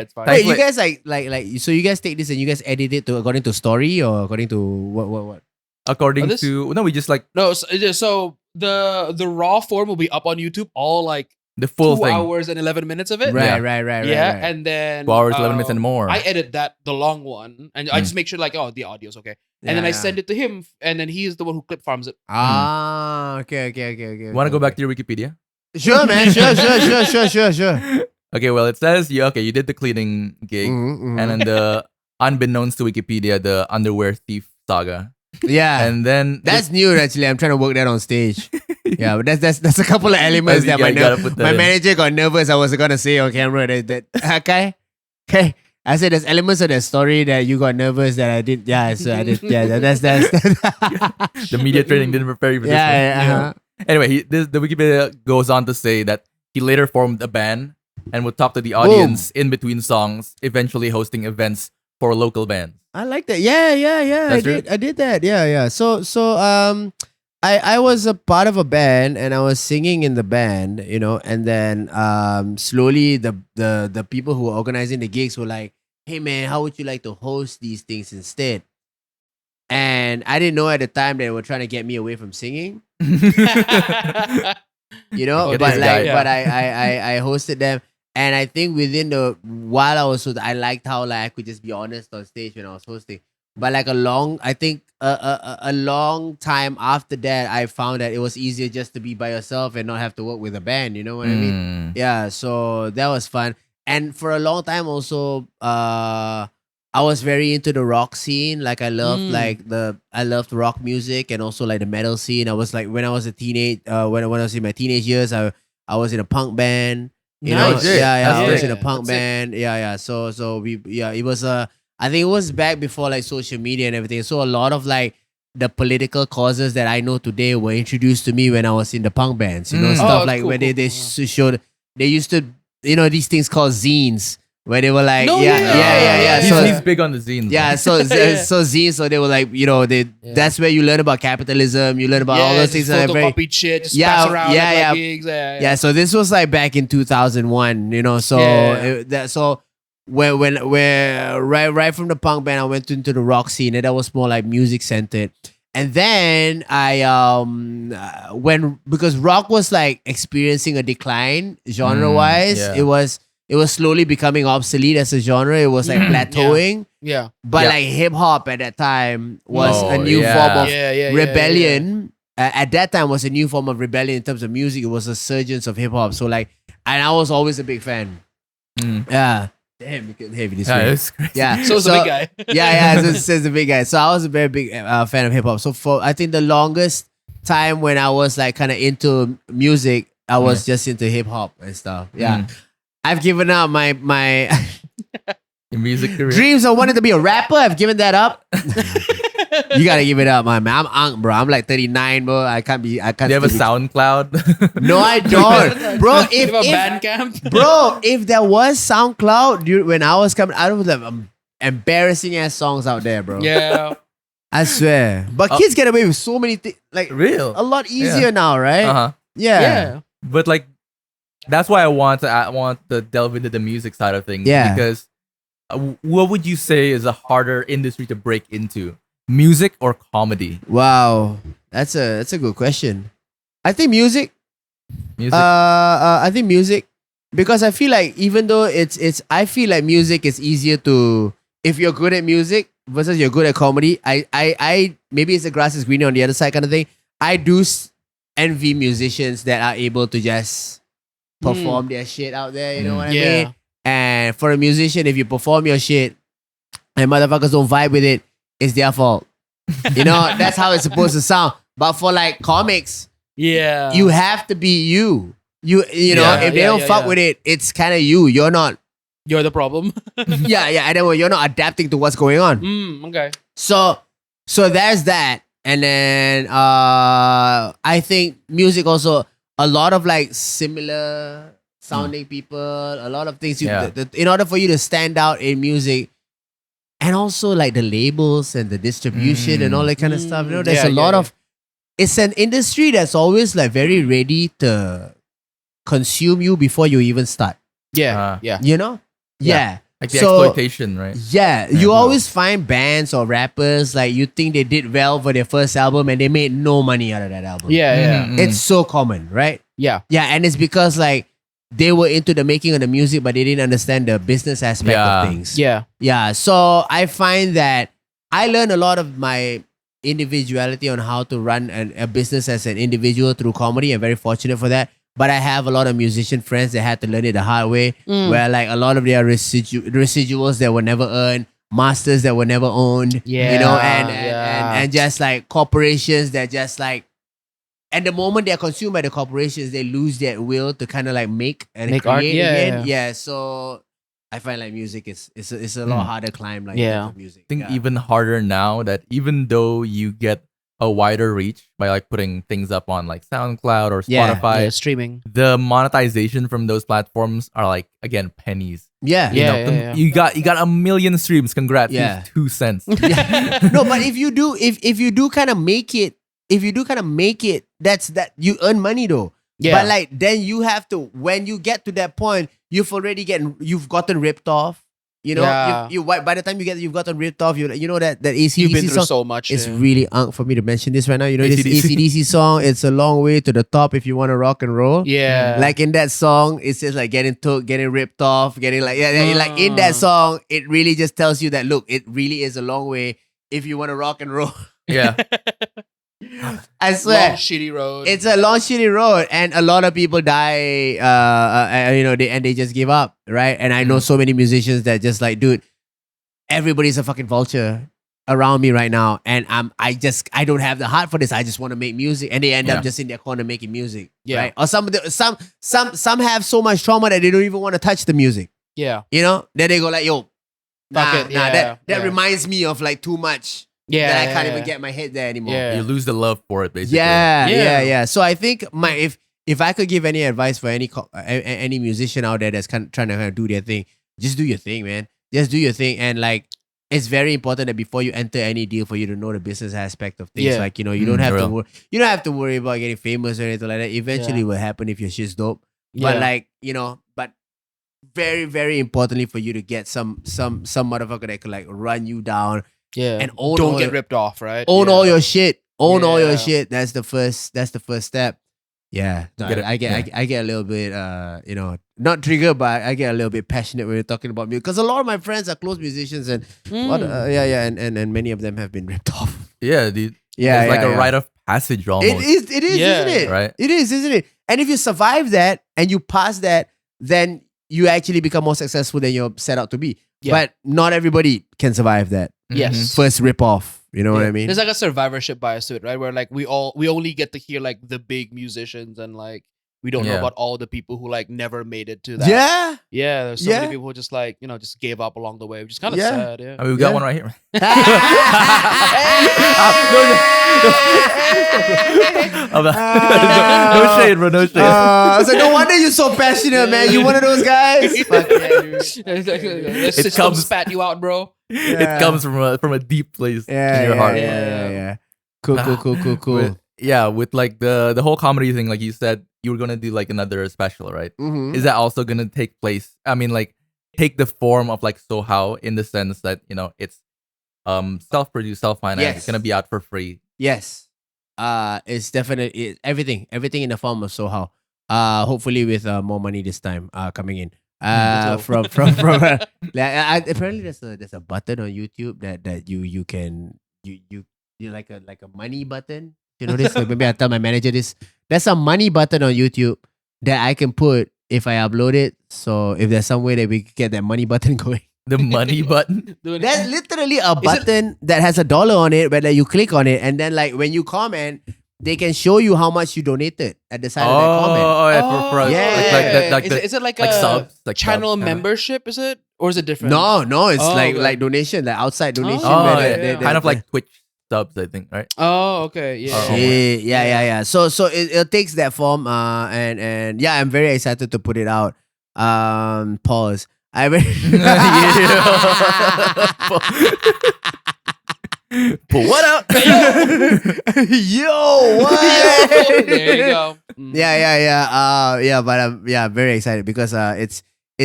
It's fine. Wait, you Like- guys so you guys take this and you guys edit it to according to story or according to what? According this- to we just like No, so the raw form will be up on YouTube, all like the full 2 thing. hours and 11 minutes of it. Right. And then 2 hours, 11 minutes and more. I edit the long one, and I just make sure like, the audio's okay, and then I send it to him, and then he's the one who clip farms it. Okay. Want to go back to your Wikipedia? Sure, man. Sure. Okay, well, it says you did the cleaning gig, Mhm. and then the unbeknownst to Wikipedia, the underwear thief saga, Yeah. and then That's new actually. I'm trying to work that on stage. Yeah, but that's a couple of elements You that my gotta put that my in. manager got nervous. I was gonna say on camera that okay. I said there's elements of the story that you got nervous that I did. Yeah, so I did. Yeah, that's the media training didn't prepare you for this one. yeah. Anyway, the Wikipedia goes on to say that he later formed a band and would talk to the audience in between songs, eventually hosting events for local bands. I like that. Yeah. That's true. I did that. Yeah. So I was a part of a band and I was singing in the band, you know, and then slowly the people who were organizing the gigs were like, hey man, how would you like to host these things instead? And I didn't know at the time they were trying to get me away from singing, you know, Oh, but this like, guy. but I hosted them. And I think while I was I liked how like I could just be honest on stage when I was hosting. But like a long time after that, I found that it was easier just to be by yourself and not have to work with a band. You know what I mean? Yeah. So that was fun. And for a long time also, I was very into the rock scene. Like I loved I loved rock music and also like the metal scene. I was like when I was a teenage when I was in my teenage years, I was in a punk band. You know, Nice. I was That's in a sick. punk That's sick. band. Yeah. So it was I think it was back before like social media and everything. So a lot of like the political causes that I know today were introduced to me when I was in the punk bands. You know, Mm. stuff Oh, like cool, where cool, they cool, showed they used to these things called zines where they were like, No, yeah, yeah. yeah, yeah, yeah. He's, So he's big on the zines. yeah, so zines, so they were like, that's where you learn about capitalism, you learn about all those things. Just That are very, photocopied shit, just Yeah, pass around yeah, at yeah. like gigs. yeah. So this was like back in 2001, so Yeah. so where right from the punk band, I went into the rock scene, and that was more like music centered. And then I when because rock was like experiencing a decline genre wise, yeah. it was slowly becoming obsolete as a genre. It was like plateauing. Yeah. But Yeah. like hip hop at that time was Oh, a new yeah. form of Yeah. rebellion. At that time was a new form of rebellion in terms of music. It was a surgence of hip hop. So like, and I was always a big fan. Mm. Yeah. Damn, you get heavy this Yeah, way. it's crazy. Yeah. So it's a big guy. yeah, so the big guy. So I was a very big fan of hip hop. So for I think the longest time when I was like kind of into music, I was just into hip hop and stuff. Yeah. Mm. I've given up my Your music career. dreams of wanting to be a rapper. I've given that up. You gotta give it up, man. I'm bro. I'm like 39, bro. I can't. Do you have a still be- SoundCloud? No, I don't, bro. You have a If Bandcamp. bro, if there was SoundCloud, dude, when I was coming, I would have embarrassing ass songs out there, bro. Yeah. I swear. But kids get away with so many things, like Real. a lot easier now, right? Uh-huh. Yeah. Yeah. But like, that's why I want to delve into the music side of things. Yeah. Because what would you say is a harder industry to break into? Music or comedy? Wow, that's a good question. I think music. Music. I think music, because I feel like even though I feel like music is easier to, if you're good at music versus you're good at comedy. I maybe it's the grass is greener on the other side kind of thing. I do envy musicians that are able to just perform their shit out there. You know what I Yeah. mean? And for a musician, if you perform your shit and motherfuckers don't vibe with it, it's their fault. That's how it's supposed to sound. But for like comics, Yeah. you have to be you. You know, Yeah. if they don't fuck with it, it's kind of you. You're not. You're the problem. Yeah. And then you're not adapting to what's going on. Okay. So there's that. And then I think music also, a lot of like similar sounding people, a lot of things. Yeah. In order for you to stand out in music, and also like the labels and the distribution and all that kind of stuff. There's a lot of. It's an industry that's always like very ready to consume you before you even start. Yeah. Yeah. Yeah. like the So- exploitation, right? Yeah, you always find bands or rappers like you think they did well for their first album and they made no money out of that album. Yeah. Mhm. It's so common, right? Yeah. Yeah, and it's because like they were into the making of the music, but they didn't understand the business aspect Yeah. of things. Yeah. Yeah, so I find that I learned a lot of my individuality on how to run a business as an individual through comedy. I'm very fortunate for that. But I have a lot of musician friends that had to learn it the hard way, where like a lot of their residuals that were never earned, masters that were never owned, and just like corporations that just like, and the moment they're consumed by the corporations, they lose their will to kind of like make Make create art, again. yeah. So I find like music is a lot harder climb. Like Yeah. in terms of music. I think Yeah. even harder now that even though you get a wider reach by like putting things up on like SoundCloud or Yeah. Spotify, Yeah, streaming. the monetization from those platforms are like again pennies. Yeah. You Yeah, know, yeah. You got 1 million streams. Congrats. Yeah. 2 cents. No, but if you do kind of make it, that's that you earn money though. Yeah. But like then you have to, when you get to that point, you've gotten ripped off. You know, Yeah. you by the time you've gotten ripped off. You know that AC/DC You've been through song. so much. It's yeah. really for me to mention this right now. You know this AC/DC. AC/DC song. It's a long way to the top if you want to rock and roll. Yeah. Like in that song, it says like getting ripped off, getting like like in that song, it really just tells you that look, it really is a long way if you want to rock and roll. Yeah. I long swear, shitty road. it's a long shitty road, and a lot of people die. They just give up, right? And I know so many musicians that just like, dude, everybody's a fucking vulture around me right now, and I don't have the heart for this. I just want to make music, and they end Yeah. up just in their corner making music, Yeah. right? Or some have so much trauma that they don't even want to touch the music. yeah. You know, then they go like, yo, Fuck nah, it, yeah, that yeah. reminds me of like too much Yeah. that I can't yeah, even get my head there anymore. Yeah. You lose the love for it, basically. Yeah. So I think if I could give any advice for any musician out there that's trying to kind of do their thing, just do your thing, man. Just do your thing, and like it's very important that before you enter any deal, for you to know the business aspect of things. Yeah. Like you don't have to real. you don't have to worry about getting famous or anything like that. Eventually, it will happen if your shit's dope. But Yeah. like but very very importantly for you to get some motherfucker that could like run you down Yeah. and own Don't all get your- ripped off, right? own Yeah. all your shit. Own all your Yeah. shit. That's the first step. Yeah. No, Get it. I get a little bit not triggered, but I get a little bit passionate when you're talking about music. Because a lot of my friends are close musicians and and many of them have been ripped off. Yeah, dude. Yeah. It's like yeah. a rite of passage almost. It is, Yeah. isn't it? Right. It is, isn't it? And if you survive that and you pass that, then you actually become more successful than you're set out to be. Yeah. But not everybody can survive that Yes. first rip off. You know what Yeah. I mean? There's like a survivorship bias to it, right? Where like we only get to hear like the big musicians and like we don't know Yeah. about all the people who like never made it to that. Yeah. Yeah, there's so Yeah. many people who just like, just gave up along the way, which is kind of Yeah. sad. Yeah. I mean, we got Yeah. one right here. No shade, bro. No shade. I was like, no wonder you're so passionate, man. You one of those guys? Fuck yeah, dude. The It system comes- spat you out, bro. It comes from a deep place Yeah, in your yeah, heart. yeah. Cool. With like the whole comedy thing, like you said, you were gonna do like another special, right? Mhm. Is that also gonna take place? I mean, like take the form of like Sohao in the sense that it's self-produced, self-financed. Yes. It's gonna be out for free. Yes. It's definitely everything in the form of Sohao. Hopefully with more money this time coming in. Let's From apparently there's a button on YouTube that you can you like a money button. You know this? Like maybe I tell my manager this. There's a money button on YouTube that I can put if I upload it. So if there's some way that we can get that money button going. The money button. There's literally a button that has $1 on it, where like, you click on it, and then like when you comment, they can show you how much you donated at the side of that comment. Yeah, for Yeah. Is it like like a subs, like channel subs, kinda. membership? Is it, or is it different? No, it's Oh, like okay. like donation, like outside donation. Oh, where yeah, they- yeah. Kind of like Twitch subs, I think, right? Oh, okay. Yeah. Oh, Shit. Yeah. So it takes that form. And yeah, I'm very excited to put it out. Pause. Pull what up? Yo, what? There you go. Mm. Yeah. But I'm very excited because it's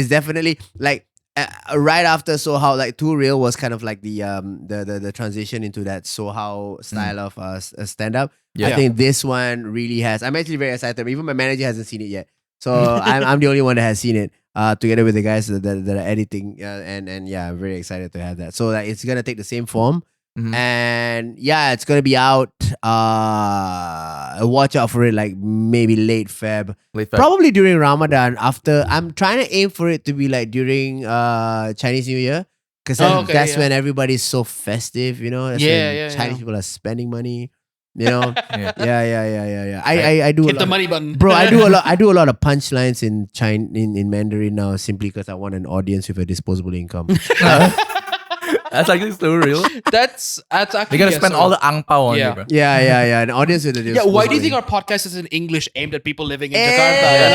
definitely like right after Sohao, like Too Real was kind of like the transition into that Sohao style of stand up. Yeah. I think this one really has. I'm actually very excited. Even my manager hasn't seen it yet, so I'm the only one that has seen it. Together with the guys that are editing, and yeah, I'm very excited to have that. So like, it's gonna take the same form. Mhm. And yeah, it's gonna be out. Watch out for it, like maybe late Feb, Late Feb. probably during Ramadan. After, I'm trying to aim for it to be like during Chinese New Year, because Okay, that's yeah. when everybody's so festive. That's Yeah, when yeah, Chinese yeah. people are spending money. Yeah. Yeah. I do Hit a the lot. money button, Bro, I do a lot. I do a lot of punchlines in in Mandarin now, simply because I want an audience with a disposable income. That's actually so real. That's actually. They're gonna yeah, spend so- all the ang pao on Yeah. you, bro. Yeah. An audience with a Yeah, disposable why do you think income. our podcast is in English, aimed at people living in Hey! Jakarta? You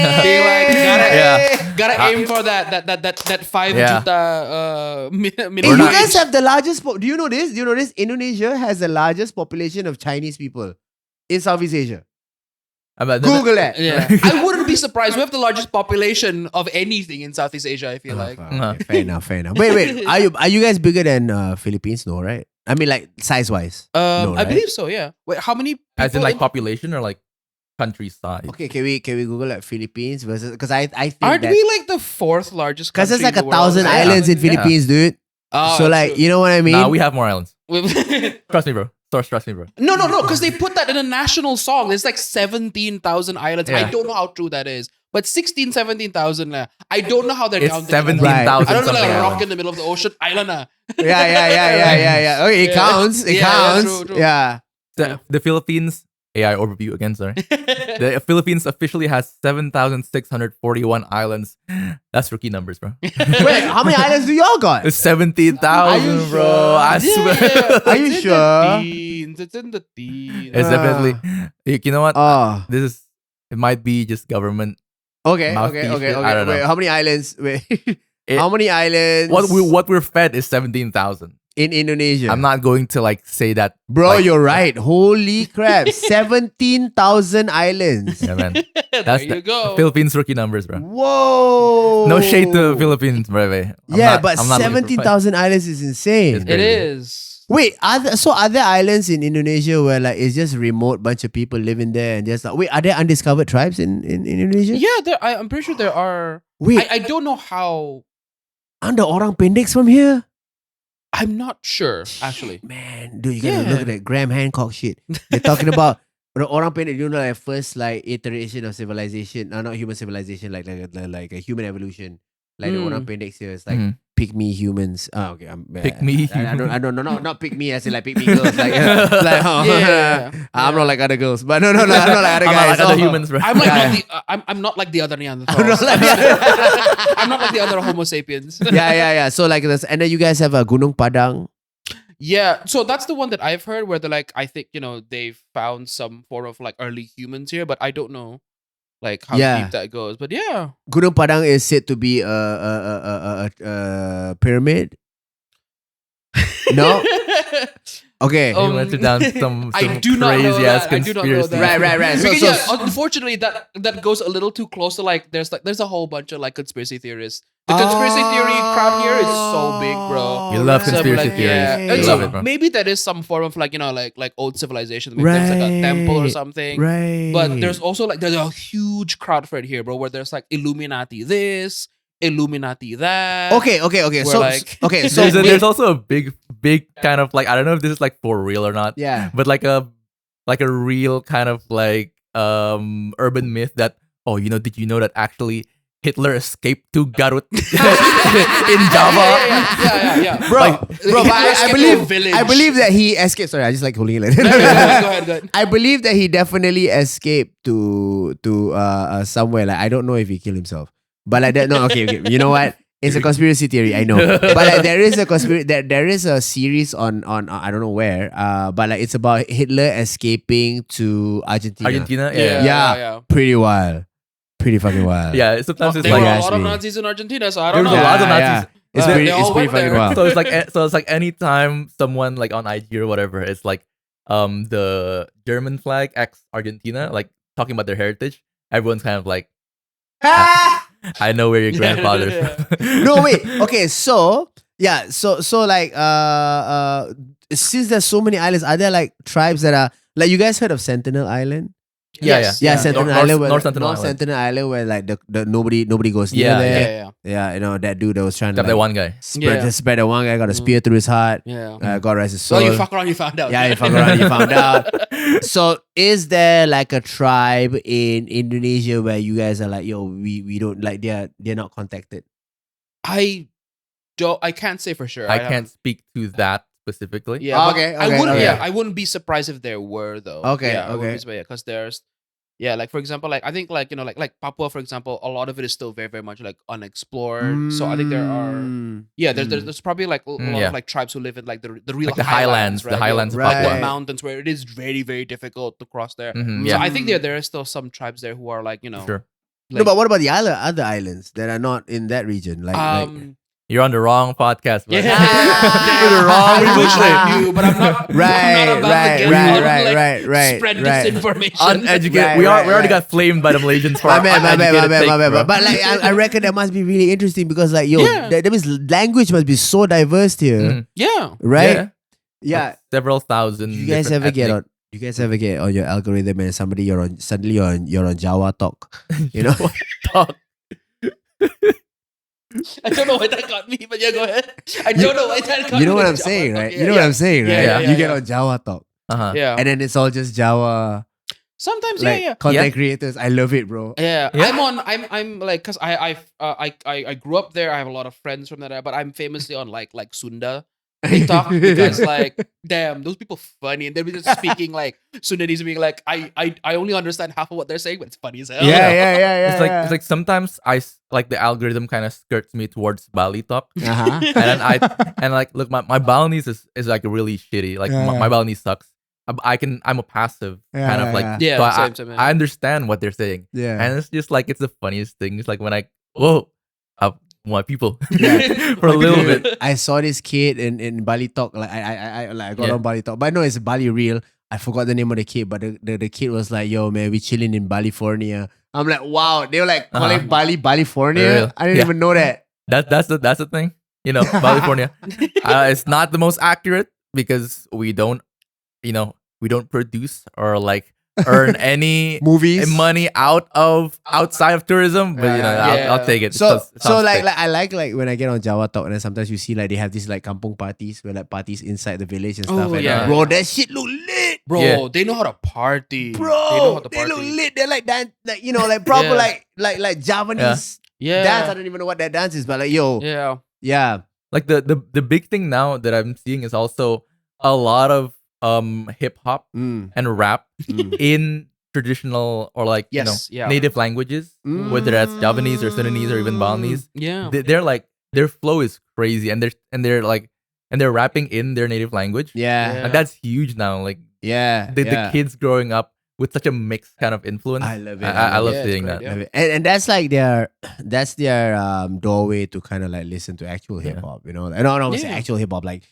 know, being like, Yeah. gotta aim for that 5 Yeah. juta minimum. Hey, you not- guys have the largest. Do you know this? Indonesia has the largest population of Chinese people in Southeast Asia. Google that. Yeah, I wouldn't be surprised. We have the largest population of anything in Southeast Asia. I feel like. Okay, fair enough. Wait. Are you guys bigger than Philippines? No, right? I mean, like size wise. No, I right? believe so. Yeah. Wait, how many? As in people like population or like country size? Okay, can we Google like Philippines versus? Because I think Aren't that, we like the 4th largest? because there's country like in the world? 1,000 Yeah. islands in Yeah. Philippines, dude. Oh, So like, true. you know what I mean? Nah, we have more islands. no, Trust me, bro. Trust me, bro. because they put that in a national song. There's like 17,000 islands. I Yeah. don't know how true that is, but 16, 17,000. I don't know how they're It's counting. 17,000 I don't know, like something. a rock in the middle of the ocean. Island. Yeah. Okay, it Yeah. counts. It Yeah, counts. true. Yeah. The Philippines AI overview again. Sorry. The Philippines officially has 7,641 islands. That's rookie numbers, bro. Wait, how many islands do y'all got? It's 17,000, bro. I swear. Are you sure? It's in the teens. It's definitely. You know what? Oh, It might be just government. okay. Mouthpiece shit, I don't know. Wait, how many islands? Wait, How many islands? what we're fed is 17,000. in Indonesia? I'm not going to like say that, Bro, like, you're right. Holy crap. 17,000 islands. Yeah, man. There That's you the go. Philippines rookie numbers, bro. Whoa. No shade to Philippines, bro. But 17,000 islands is insane. It's It is. Wait, are there islands in Indonesia where like it's just remote bunch of people living there and just like, wait, are there undiscovered tribes in Indonesia? Yeah, I'm pretty sure there are. Wait, I don't know how. under orang pendeks from here? I'm not sure, actually. Man, dude, you gotta Yeah. look at that Graham Hancock shit. They're talking about orang pendek, you know, like first like iteration of civilization, not human civilization, like a human evolution. Like the orang pendeks here, it's like pick me humans. Oh, okay, Pick me I don't know, not pick me as in like pick me girls. Like, like Yeah. I'm not like other girls, but no, I'm not like other I'm guys. not like other humans, bro. I'm like Yeah. not the. I'm not like the other Neanderthals. I'm not like I'm not like the other Homo sapiens. yeah. So like this, and then you guys have a Gunung Padang. Yeah, so that's the one that I've heard where they're like, I think, they've found some form of like early humans here, but I don't know like how Yeah. deep that goes. But yeah. Gunung Padang is said to be a pyramid. No. Okay. You went down some I do not know crazy ass that. I do not know conspiracy. that. Right. So, Because, so yeah, unfortunately, that goes a little too close to like there's a whole bunch of like conspiracy theorists. The conspiracy theory crowd here is so big, bro. You love So I'm conspiracy like, theories. yeah. You And love so it, bro. maybe that is some form of like like old civilization. Maybe there's like a temple or Right. something. right. But there's also like there's a huge crowd for it here, bro. Where there's like Illuminati this, Illuminati that. okay. We're So like- okay. So There's also a big kind of like, I don't know if this is like for real or not, yeah. but like a real kind of like urban myth that, oh, did you know that actually Hitler escaped to Garut in Java? Yeah. Bro, Like, bro, but Hitler I escaped believe to a village. I believe that he escaped. Sorry, I just like holding it like Go that. ahead. I believe that he definitely escaped to somewhere. Like I don't know if he killed himself, but like that. No, okay. You know what? It's a conspiracy theory. I know, but like there is a there is a series on I don't know where. But like it's about Hitler escaping to Argentina. Argentina? Yeah. Pretty wild. Pretty fucking wild. Yeah, sometimes it's There were like, a lot of me. Nazis in Argentina, so I there don't was know. a lot of Yeah, Nazis. It's They pretty, all it's pretty went fucking there. wild. So it's like anytime someone like on IG or whatever, it's like the German flag ex Argentina, like talking about their heritage, everyone's kind of like, I know where your grandfather's from. No, wait. Okay, so yeah, so like since there's so many islands, are there like tribes that are like, you guys heard of Sentinel Island? Yes. Yeah, Sentinel North- Island. Where, North Sentinel North Island. Sentinel Island, where like the nobody goes near Yeah, there. Yeah. Yeah, you know that dude that was trying to Except that like, one guy. spread that one guy got a spear through his heart. God rest his soul. Well, you fuck around, you found out. Yeah, you fuck around, you found out. So, is there like a tribe in Indonesia where you guys are like, yo, we don't like they're not contacted? I can't say for sure. I can't speak to that specifically. Yeah. but Okay, I okay, wouldn't. okay. Yeah, I wouldn't be surprised if there were though. Okay, Yeah, I wouldn't okay. be surprised, because there's. Yeah, like for example, like I think like like Papua, for example, a lot of it is still very very much like unexplored. So I think there are there's probably like a lot Yeah. of like tribes who live in like the real Like the highlands, right? the highlands of Right. Papua. The mountains where it is very very difficult to cross there. Mhm, So yeah, I think there are still some tribes there who are like sure. No, but what about the other islands that are not in that region? Like You're on the wrong podcast, man. Yeah. You're the wrong I wish people. I knew, but I'm not. Right, I'm not about right, to get right, on, right, like, right, right, Spread right. disinformation. Uneducated. Right, We already right. got flamed by the Malaysians for my our bad. uneducated take, bro. But like I reckon that must be really interesting because like yo, Yeah. that means language must be so diverse here, Mhm. Yeah. right? Yeah. Yeah. Like several thousand. You guys different ever get ethnic- on? You guys ever get on your algorithm and suddenly you're on Java talk, you know? Talk. I don't know why that got me, but yeah, go ahead. I don't know why that got me. You know what I'm Java. saying, right? Yeah, You know what I'm saying, right? Yeah, You get yeah. on Java talk, Uh-huh. Yeah. and then it's all just Java. Sometimes, Like yeah. content creators, I love it, bro. Yeah, Yeah. I'm like, cause I grew up there. I have a lot of friends from there, but I'm famously on like Sunda TikTok because like, damn, those people funny and they're just speaking like Sundanese, being like, I only understand half of what they're saying, but it's funny as hell. Yeah. It's like sometimes like the algorithm kind of skirts me towards Bali talk. Uh-huh. And then like look, my Balinese is like really shitty. Like Yeah. my Balinese sucks. I'm a passive Yeah, kind of yeah, like yeah. so Yeah, same, I understand what they're saying. Yeah. And it's just like it's the funniest thing. It's like when I whoa, white people Yeah. for a little bit. I saw this kid in Bali Talk. Like I got Yeah. on Bali Talk, but no, it's Bali Real. I forgot the name of the kid, but the kid was like, "Yo, man, we chilling in California." I'm like, "Wow!" They were like calling Bali For California. real. I didn't Yeah. even know that. That's the thing. You know, California. It's not the most accurate because we don't produce or like earn any Movies. money outside of tourism. But you know, Yeah. I'll take it. So It sounds like sick. I like when I get on Java Talk and then sometimes you see like they have these like kampung parties where like parties inside the village and stuff. Oh, And yeah. bro, that shit look lit. Bro, Yeah. they know how to party. Bro, they know how to they look party. lit. They're like that, like like proper Yeah. like Javanese Yeah. dance. I don't even know what that dance is, but like yo, Yeah. Like the big thing now that I'm seeing is also a lot of hip hop Mm, and rap mm. in traditional or like Yes. Yeah. native languages, whether that's Javanese or Sundanese or even Balinese. Yeah. They're like their flow is crazy and they're rapping in their native language. Yeah, And that's huge now. Like yeah, the kids growing up with such a mixed kind of influence. I love it. I love Yeah, it's seeing great, that. yeah. Love it. And that's like their doorway to kind of like listen to actual Yeah. hip hop, you know. And no, I say Yeah. actual hip hop, like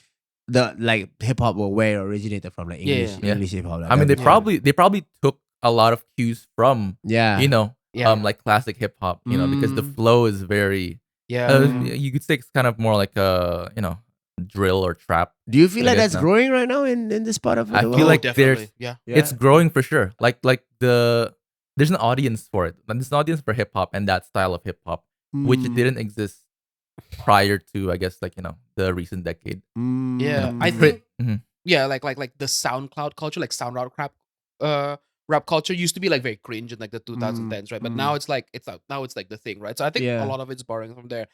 the like hip hop where it originated from, like Yeah, English yeah. English hip hop. Like, I mean, they that'd be- probably took a lot of cues from yeah, Yeah. like classic hip hop, because the Mm. flow is very Yeah. you could say it's kind of more like drill or trap. Do you feel I like guess that's now. growing right now in this part of the I world? feel like definitely. Yeah. It's growing for sure. Like there's an audience for it. And there's an audience for hip hop and that style of hip hop, which Mm. didn't exist prior to, I guess, the recent decade. Yeah. I Mm. think Mhm. yeah, like the SoundCloud culture, like SoundCloud rap culture used to be like very cringe in like the 2010s, right? But mm. now it's like now it's like the thing, right? So I think Yeah. a lot of it's borrowing from there.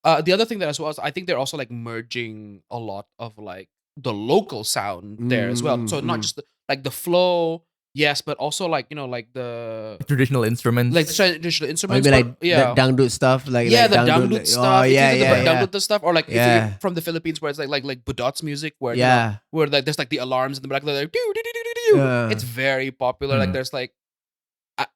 The other thing that as well is I think they're also like merging a lot of like the local sound there as well. So not Mm. just like the flow, yes, but also like like the Traditional instruments. like traditional Or instruments. maybe but, like yeah. the dangdut stuff, like Yeah, like the dangdut like- stuff. Oh yeah, It's yeah, either the yeah. dangdut stuff, or like if Yeah. you're from the Philippines, where it's like Budot's music, where Yeah. where like there's like the alarms in the back, they're like doo, doo, doo, doo, doo, doo. Yeah. It's very popular. Like Mhm. there's like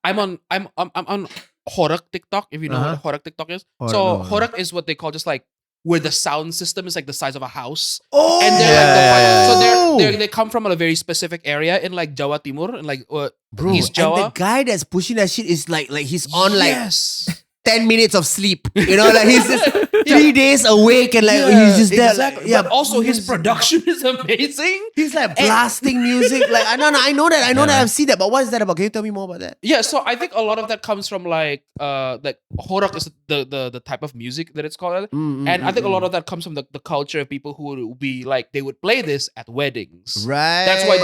I'm on Horak TikTok, if you know what Horak TikTok is. Horak, So no, no. Horak is what they call just like where the sound system is like the size of a house. Oh, And they're Yeah, like yeah, yeah. so they come from a very specific area in like Jawa Timur and like bro, East and the Jawa. guy that's pushing that shit is like he's on like yes. 10 minutes of sleep. You know, like he's just 3 days awake and like he's just there. exactly. Like, yeah, But also his he's- production is amazing. He's like blasting music. Like I know that. I know that. Yeah. I've seen that. But what is that about? Can you tell me more about that? Yeah, so I think a lot of that comes from like Horak is the type of music that it's called. And I think a lot of that comes from the culture of people who would be like they would play this at weddings. Right. That's why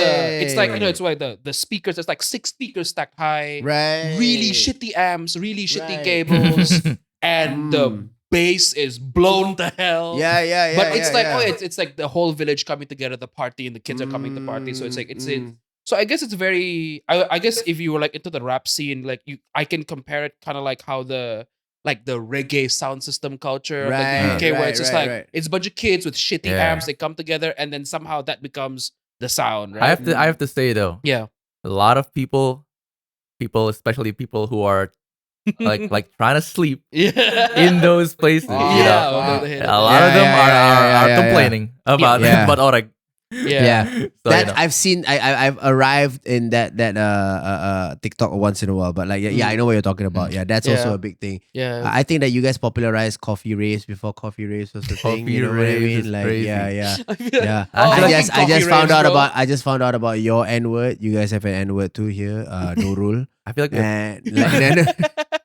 it's like it's why the speakers, there's like 6 speakers stacked high, right. really shitty amps, really shitty Right. cables, and the Mm. bass is blown to hell. Yeah, yeah, yeah. But it's yeah, like yeah. it's like the whole village coming together, the party, and the kids are coming to party. So it's like it's Mm. so I guess it's very. I guess if you were like into the rap scene, like I can compare it kind of like how the reggae sound system culture of like the Right, UK, where right, it's just right, like right. it's a bunch of kids with shitty Yeah. amps. They come together, and then somehow that becomes the sound, I right? have to say though, Yeah. a lot of people, especially people who are like trying to sleep Yeah. in those places, Oh, you know. yeah. wow. A lot of them are complaining about Yeah. about Oreg. Yeah. So, That I've seen. I've arrived in that TikTok once in a while, but like yeah, I know what you're talking about. Yeah, that's also Yeah. a big thing. Yeah. I think that you guys popularized coffee raves before coffee raves was a thing. Coffee You know what I raves mean? is Like crazy. yeah, yeah. I feel like- Yeah, Oh, I like just coffee found raves, out bro. about your N word. You guys have an N word too here, Nurul. I feel like And like,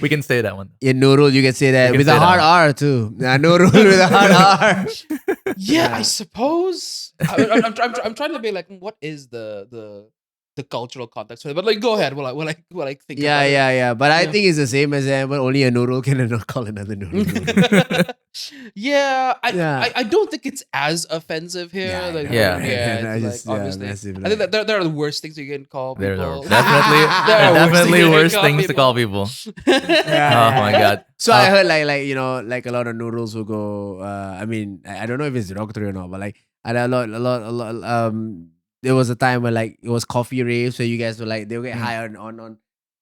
we can say that one. in Nurul, you can say that can with say a hard that. R too. Nurul with a hard R. Yeah, I suppose. I'm trying to be like, what is the cultural context for it? But like, go ahead. Will I think? Yeah, about it. yeah. But I Yeah. think it's the same as N word. Only a Nurul can not call another Nurul. Yeah, Yeah. I don't think it's as offensive here. Yeah, I like, know, Yeah. right? yeah, I it's just- like, yeah, obviously. massive, I think like- that there are the worst things you can call There people. are definitely There are definitely worse call things to people. call people. Yeah. Oh my god. So I heard like you know like a lot of noodles will go. I mean I don't know if it's derogatory or not, but like I a lot. There was a time where like it was coffee raves, so you guys were like they'll get high on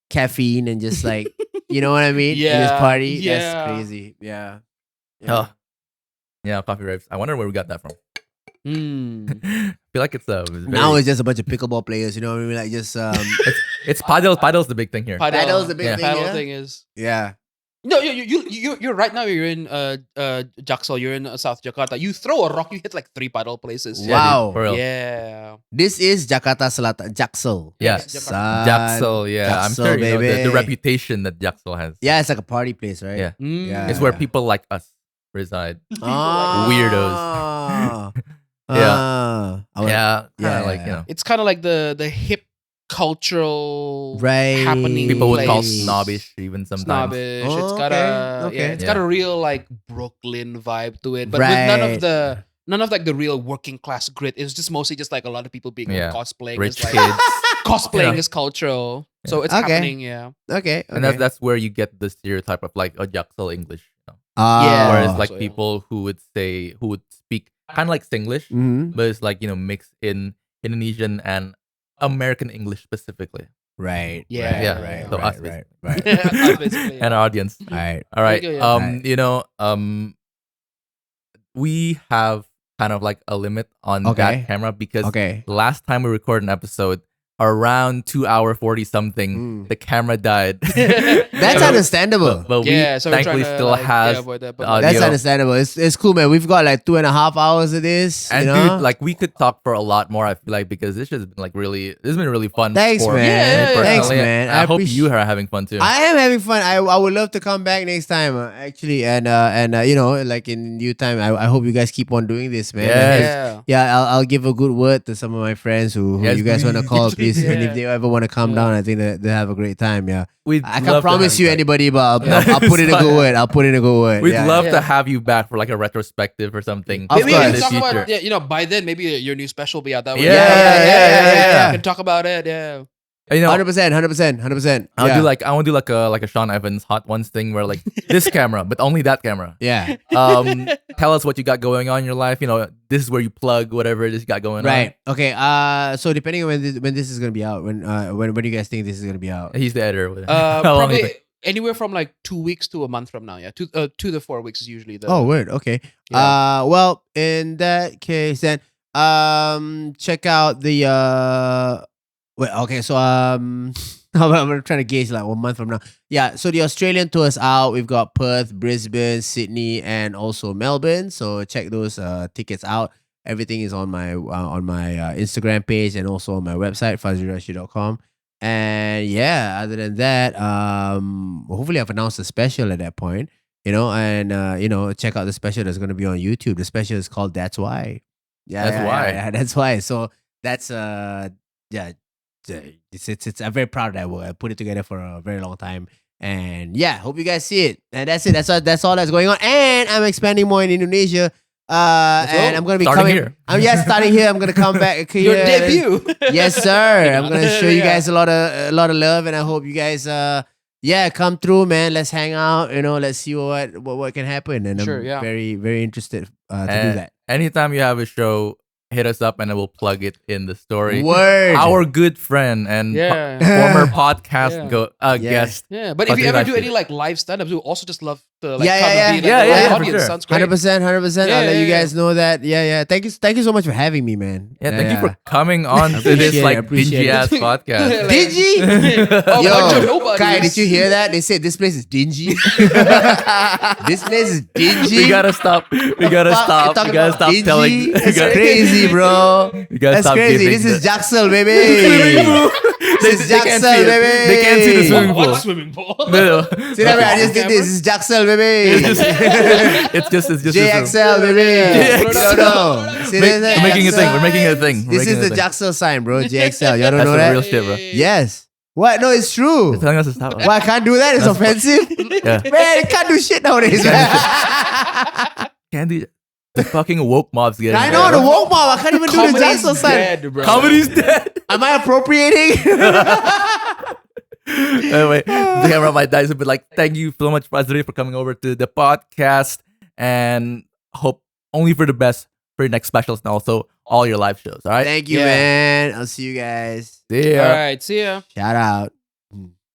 caffeine and just like You know what I mean? In this Yeah, party. yeah. That's crazy. Yeah. Oh, yeah, coffee raves. I wonder where we got that from. Mm. I feel like it's Now it's just a bunch of pickleball players. You know what I mean? Like just it's paddle. Paddle's the big thing here. Paddle's the big Yeah. thing. Paddle Yeah. thing is. Yeah. No, you're right now. You're in Jaksel. You're in South Jakarta. You throw a rock, you hit like 3 paddle places. Yeah, Wow. dude, for real. Yeah. This is Jakarta Selatan. Jaksel. Yeah. Yes, Son. Jaksel, yeah. I'm Jaksel, sure you know the baby. reputation that Jaksel has. Yeah, it's like a party place, right? Yeah. Yeah. It's where people like us reside. Ah. Weirdos. Yeah. Yeah. Yeah, Like, yeah. you know. It's kind of like the hip cultural Right. happening. People would call place. snobbish even sometimes. Snobbish. Oh, It's got okay. it's Yeah. got a real like Brooklyn vibe to it, but with none Right. of like the real working class grit. It's just mostly just like a lot of people being Yeah. cosplaying Rich as like kids. cosplaying Yeah. is cultural. So it's Okay. happening, yeah. Okay. And that's where you get the stereotype of like a Jaksel English. You know? Yeah. Whereas like So, yeah. people who would speak kind of like Singlish, Mhm. but it's like, you know, mixed in Indonesian and American English specifically. Right. Yeah. Right. Yeah. Right. So us right. basically. Right. Us basically, And our audience. All right. All right. There you go, yeah. You know, we have kind of like a limit on Okay. that camera because Okay. the last time we recorded an episode, around 2 hour 40 something, the camera died. That's So- understandable. But we yeah, so we're thankfully trying to, still like, has avoid that, the but, audio. That's understandable. It's cool, man. We've got like 2.5 hours of this. And you know? dude, like we could talk for a lot more. I feel like because this has been like this has been really fun. Thanks, for man. me Yeah, personally. Thanks, man. I hope appreciate- you are having fun too. I am having fun. I would love to come back next time, actually, and you know, like in due time. I hope you guys keep on doing this, man. Yes. yeah. Yeah, I'll give a good word to some of my friends who Yes, you guys want to please. call, please. And Yeah. if they ever want to come Yeah. down, I think that they'll have a great time. Yeah, We'd I love can't to promise have you back. anybody, but No, I'll put in it's a good fine. word. I'll put in a good word. We'd yeah. love Yeah. to have you back for like a retrospective or something. Of Maybe we course. can in the talk future. about you know by then maybe your new special will be out that way. Yeah. We can talk about it. Yeah. You know, 100%, 100%. I want to do like a Sean Evans Hot Ones thing where like this camera, but only that camera. Yeah, Tell us what you got going on in your life. You know, this is where you plug whatever it is you got going right. Okay. So depending on when this is gonna be out, when do you guys think this is gonna be out? on. He's the editor. How long is Probably it? anywhere from like 2 weeks to a month from now. Yeah, 2 to 4 weeks is usually the. Oh, word. Okay. Yeah. Well, in that case, then check out the Wait, okay, so I'm trying to gauge like 1 month from now. Yeah, so the Australian tour is out. We've got Perth, Brisbane, Sydney, and also Melbourne. So check those tickets out. Everything is on my Instagram page and also on my website, FadzriRashid.com. And yeah, other than that, hopefully I've announced a special at that point, you know, and you know, check out the special that's going to be on YouTube. The special is called That's Why. Yeah, That's Why. Yeah, that's why. So that's yeah. It's I'm very proud of that work. I put it together for a very long time, and yeah, hope you guys see it. And that's it. That's all that's going on. And I'm expanding more in Indonesia. And I'm gonna be Starting coming. here. I'm starting here. I'm gonna come back here. Your debut. Yes, sir. I'm gonna show you Yeah. guys a lot of love, and I hope you guys come through, man. Let's hang out. You know, let's see what can happen. And Sure, I'm yeah. very very interested to do And that. Anytime you have a show, hit us up and I will plug it in the story. Word. Our good friend and Yeah. former podcast Yeah. guest. Yeah, but if you Fadzri ever do Rashid. any like live stand-ups, we would also just love to like Yeah, come yeah, and be yeah. like Yeah, a yeah, live for audience. sure. Sounds great. 100%. Yeah, I'll let yeah, you yeah. guys know that. Yeah. Thank you so much for having me, man. Yeah, thank you for coming on to Appreciate this it, like appreciate dingy it. ass podcast. Dingy? Oh, bunch of Yo, nobodies. Kai, did you hear that? They said this place is dingy. This place is dingy. We gotta stop. We gotta Fuck, stop. you're We talking gotta about stop dingy? telling. We That's gotta, crazy, bro. we gotta That's stop crazy. giving This is the- Jaksel, baby. This is They can't Jaksel, see it. baby. They can't see the swimming What pool. swimming pool? No. See that? I just did this. This is Jaksel, baby. It's just JXL, baby. You don't know. See We're that? making a thing. We're Jaksel. making a thing. We're This making is a the thing. Jaksel sign, bro. JXL. Y'all don't That's know the that? real shit, bro. Yes. What? No, it's true. They're telling us to stop. Well, I can't do that. It's offensive. Yeah. Man, you can't do shit nowadays, man. Can't do the fucking woke mobs getting I know, there. the woke mob. I can't even do the Comedy's Jaksel sign. dead, bro. Comedy's dead. Am I appropriating? Anyway, the camera might die, but like, thank you so much, Fadzri, for coming over to the podcast, and hope only for the best for your next specials and also all your live shows. All right, Thank you, Yeah. man. I'll see you guys. see ya. All right, see ya. Shout out.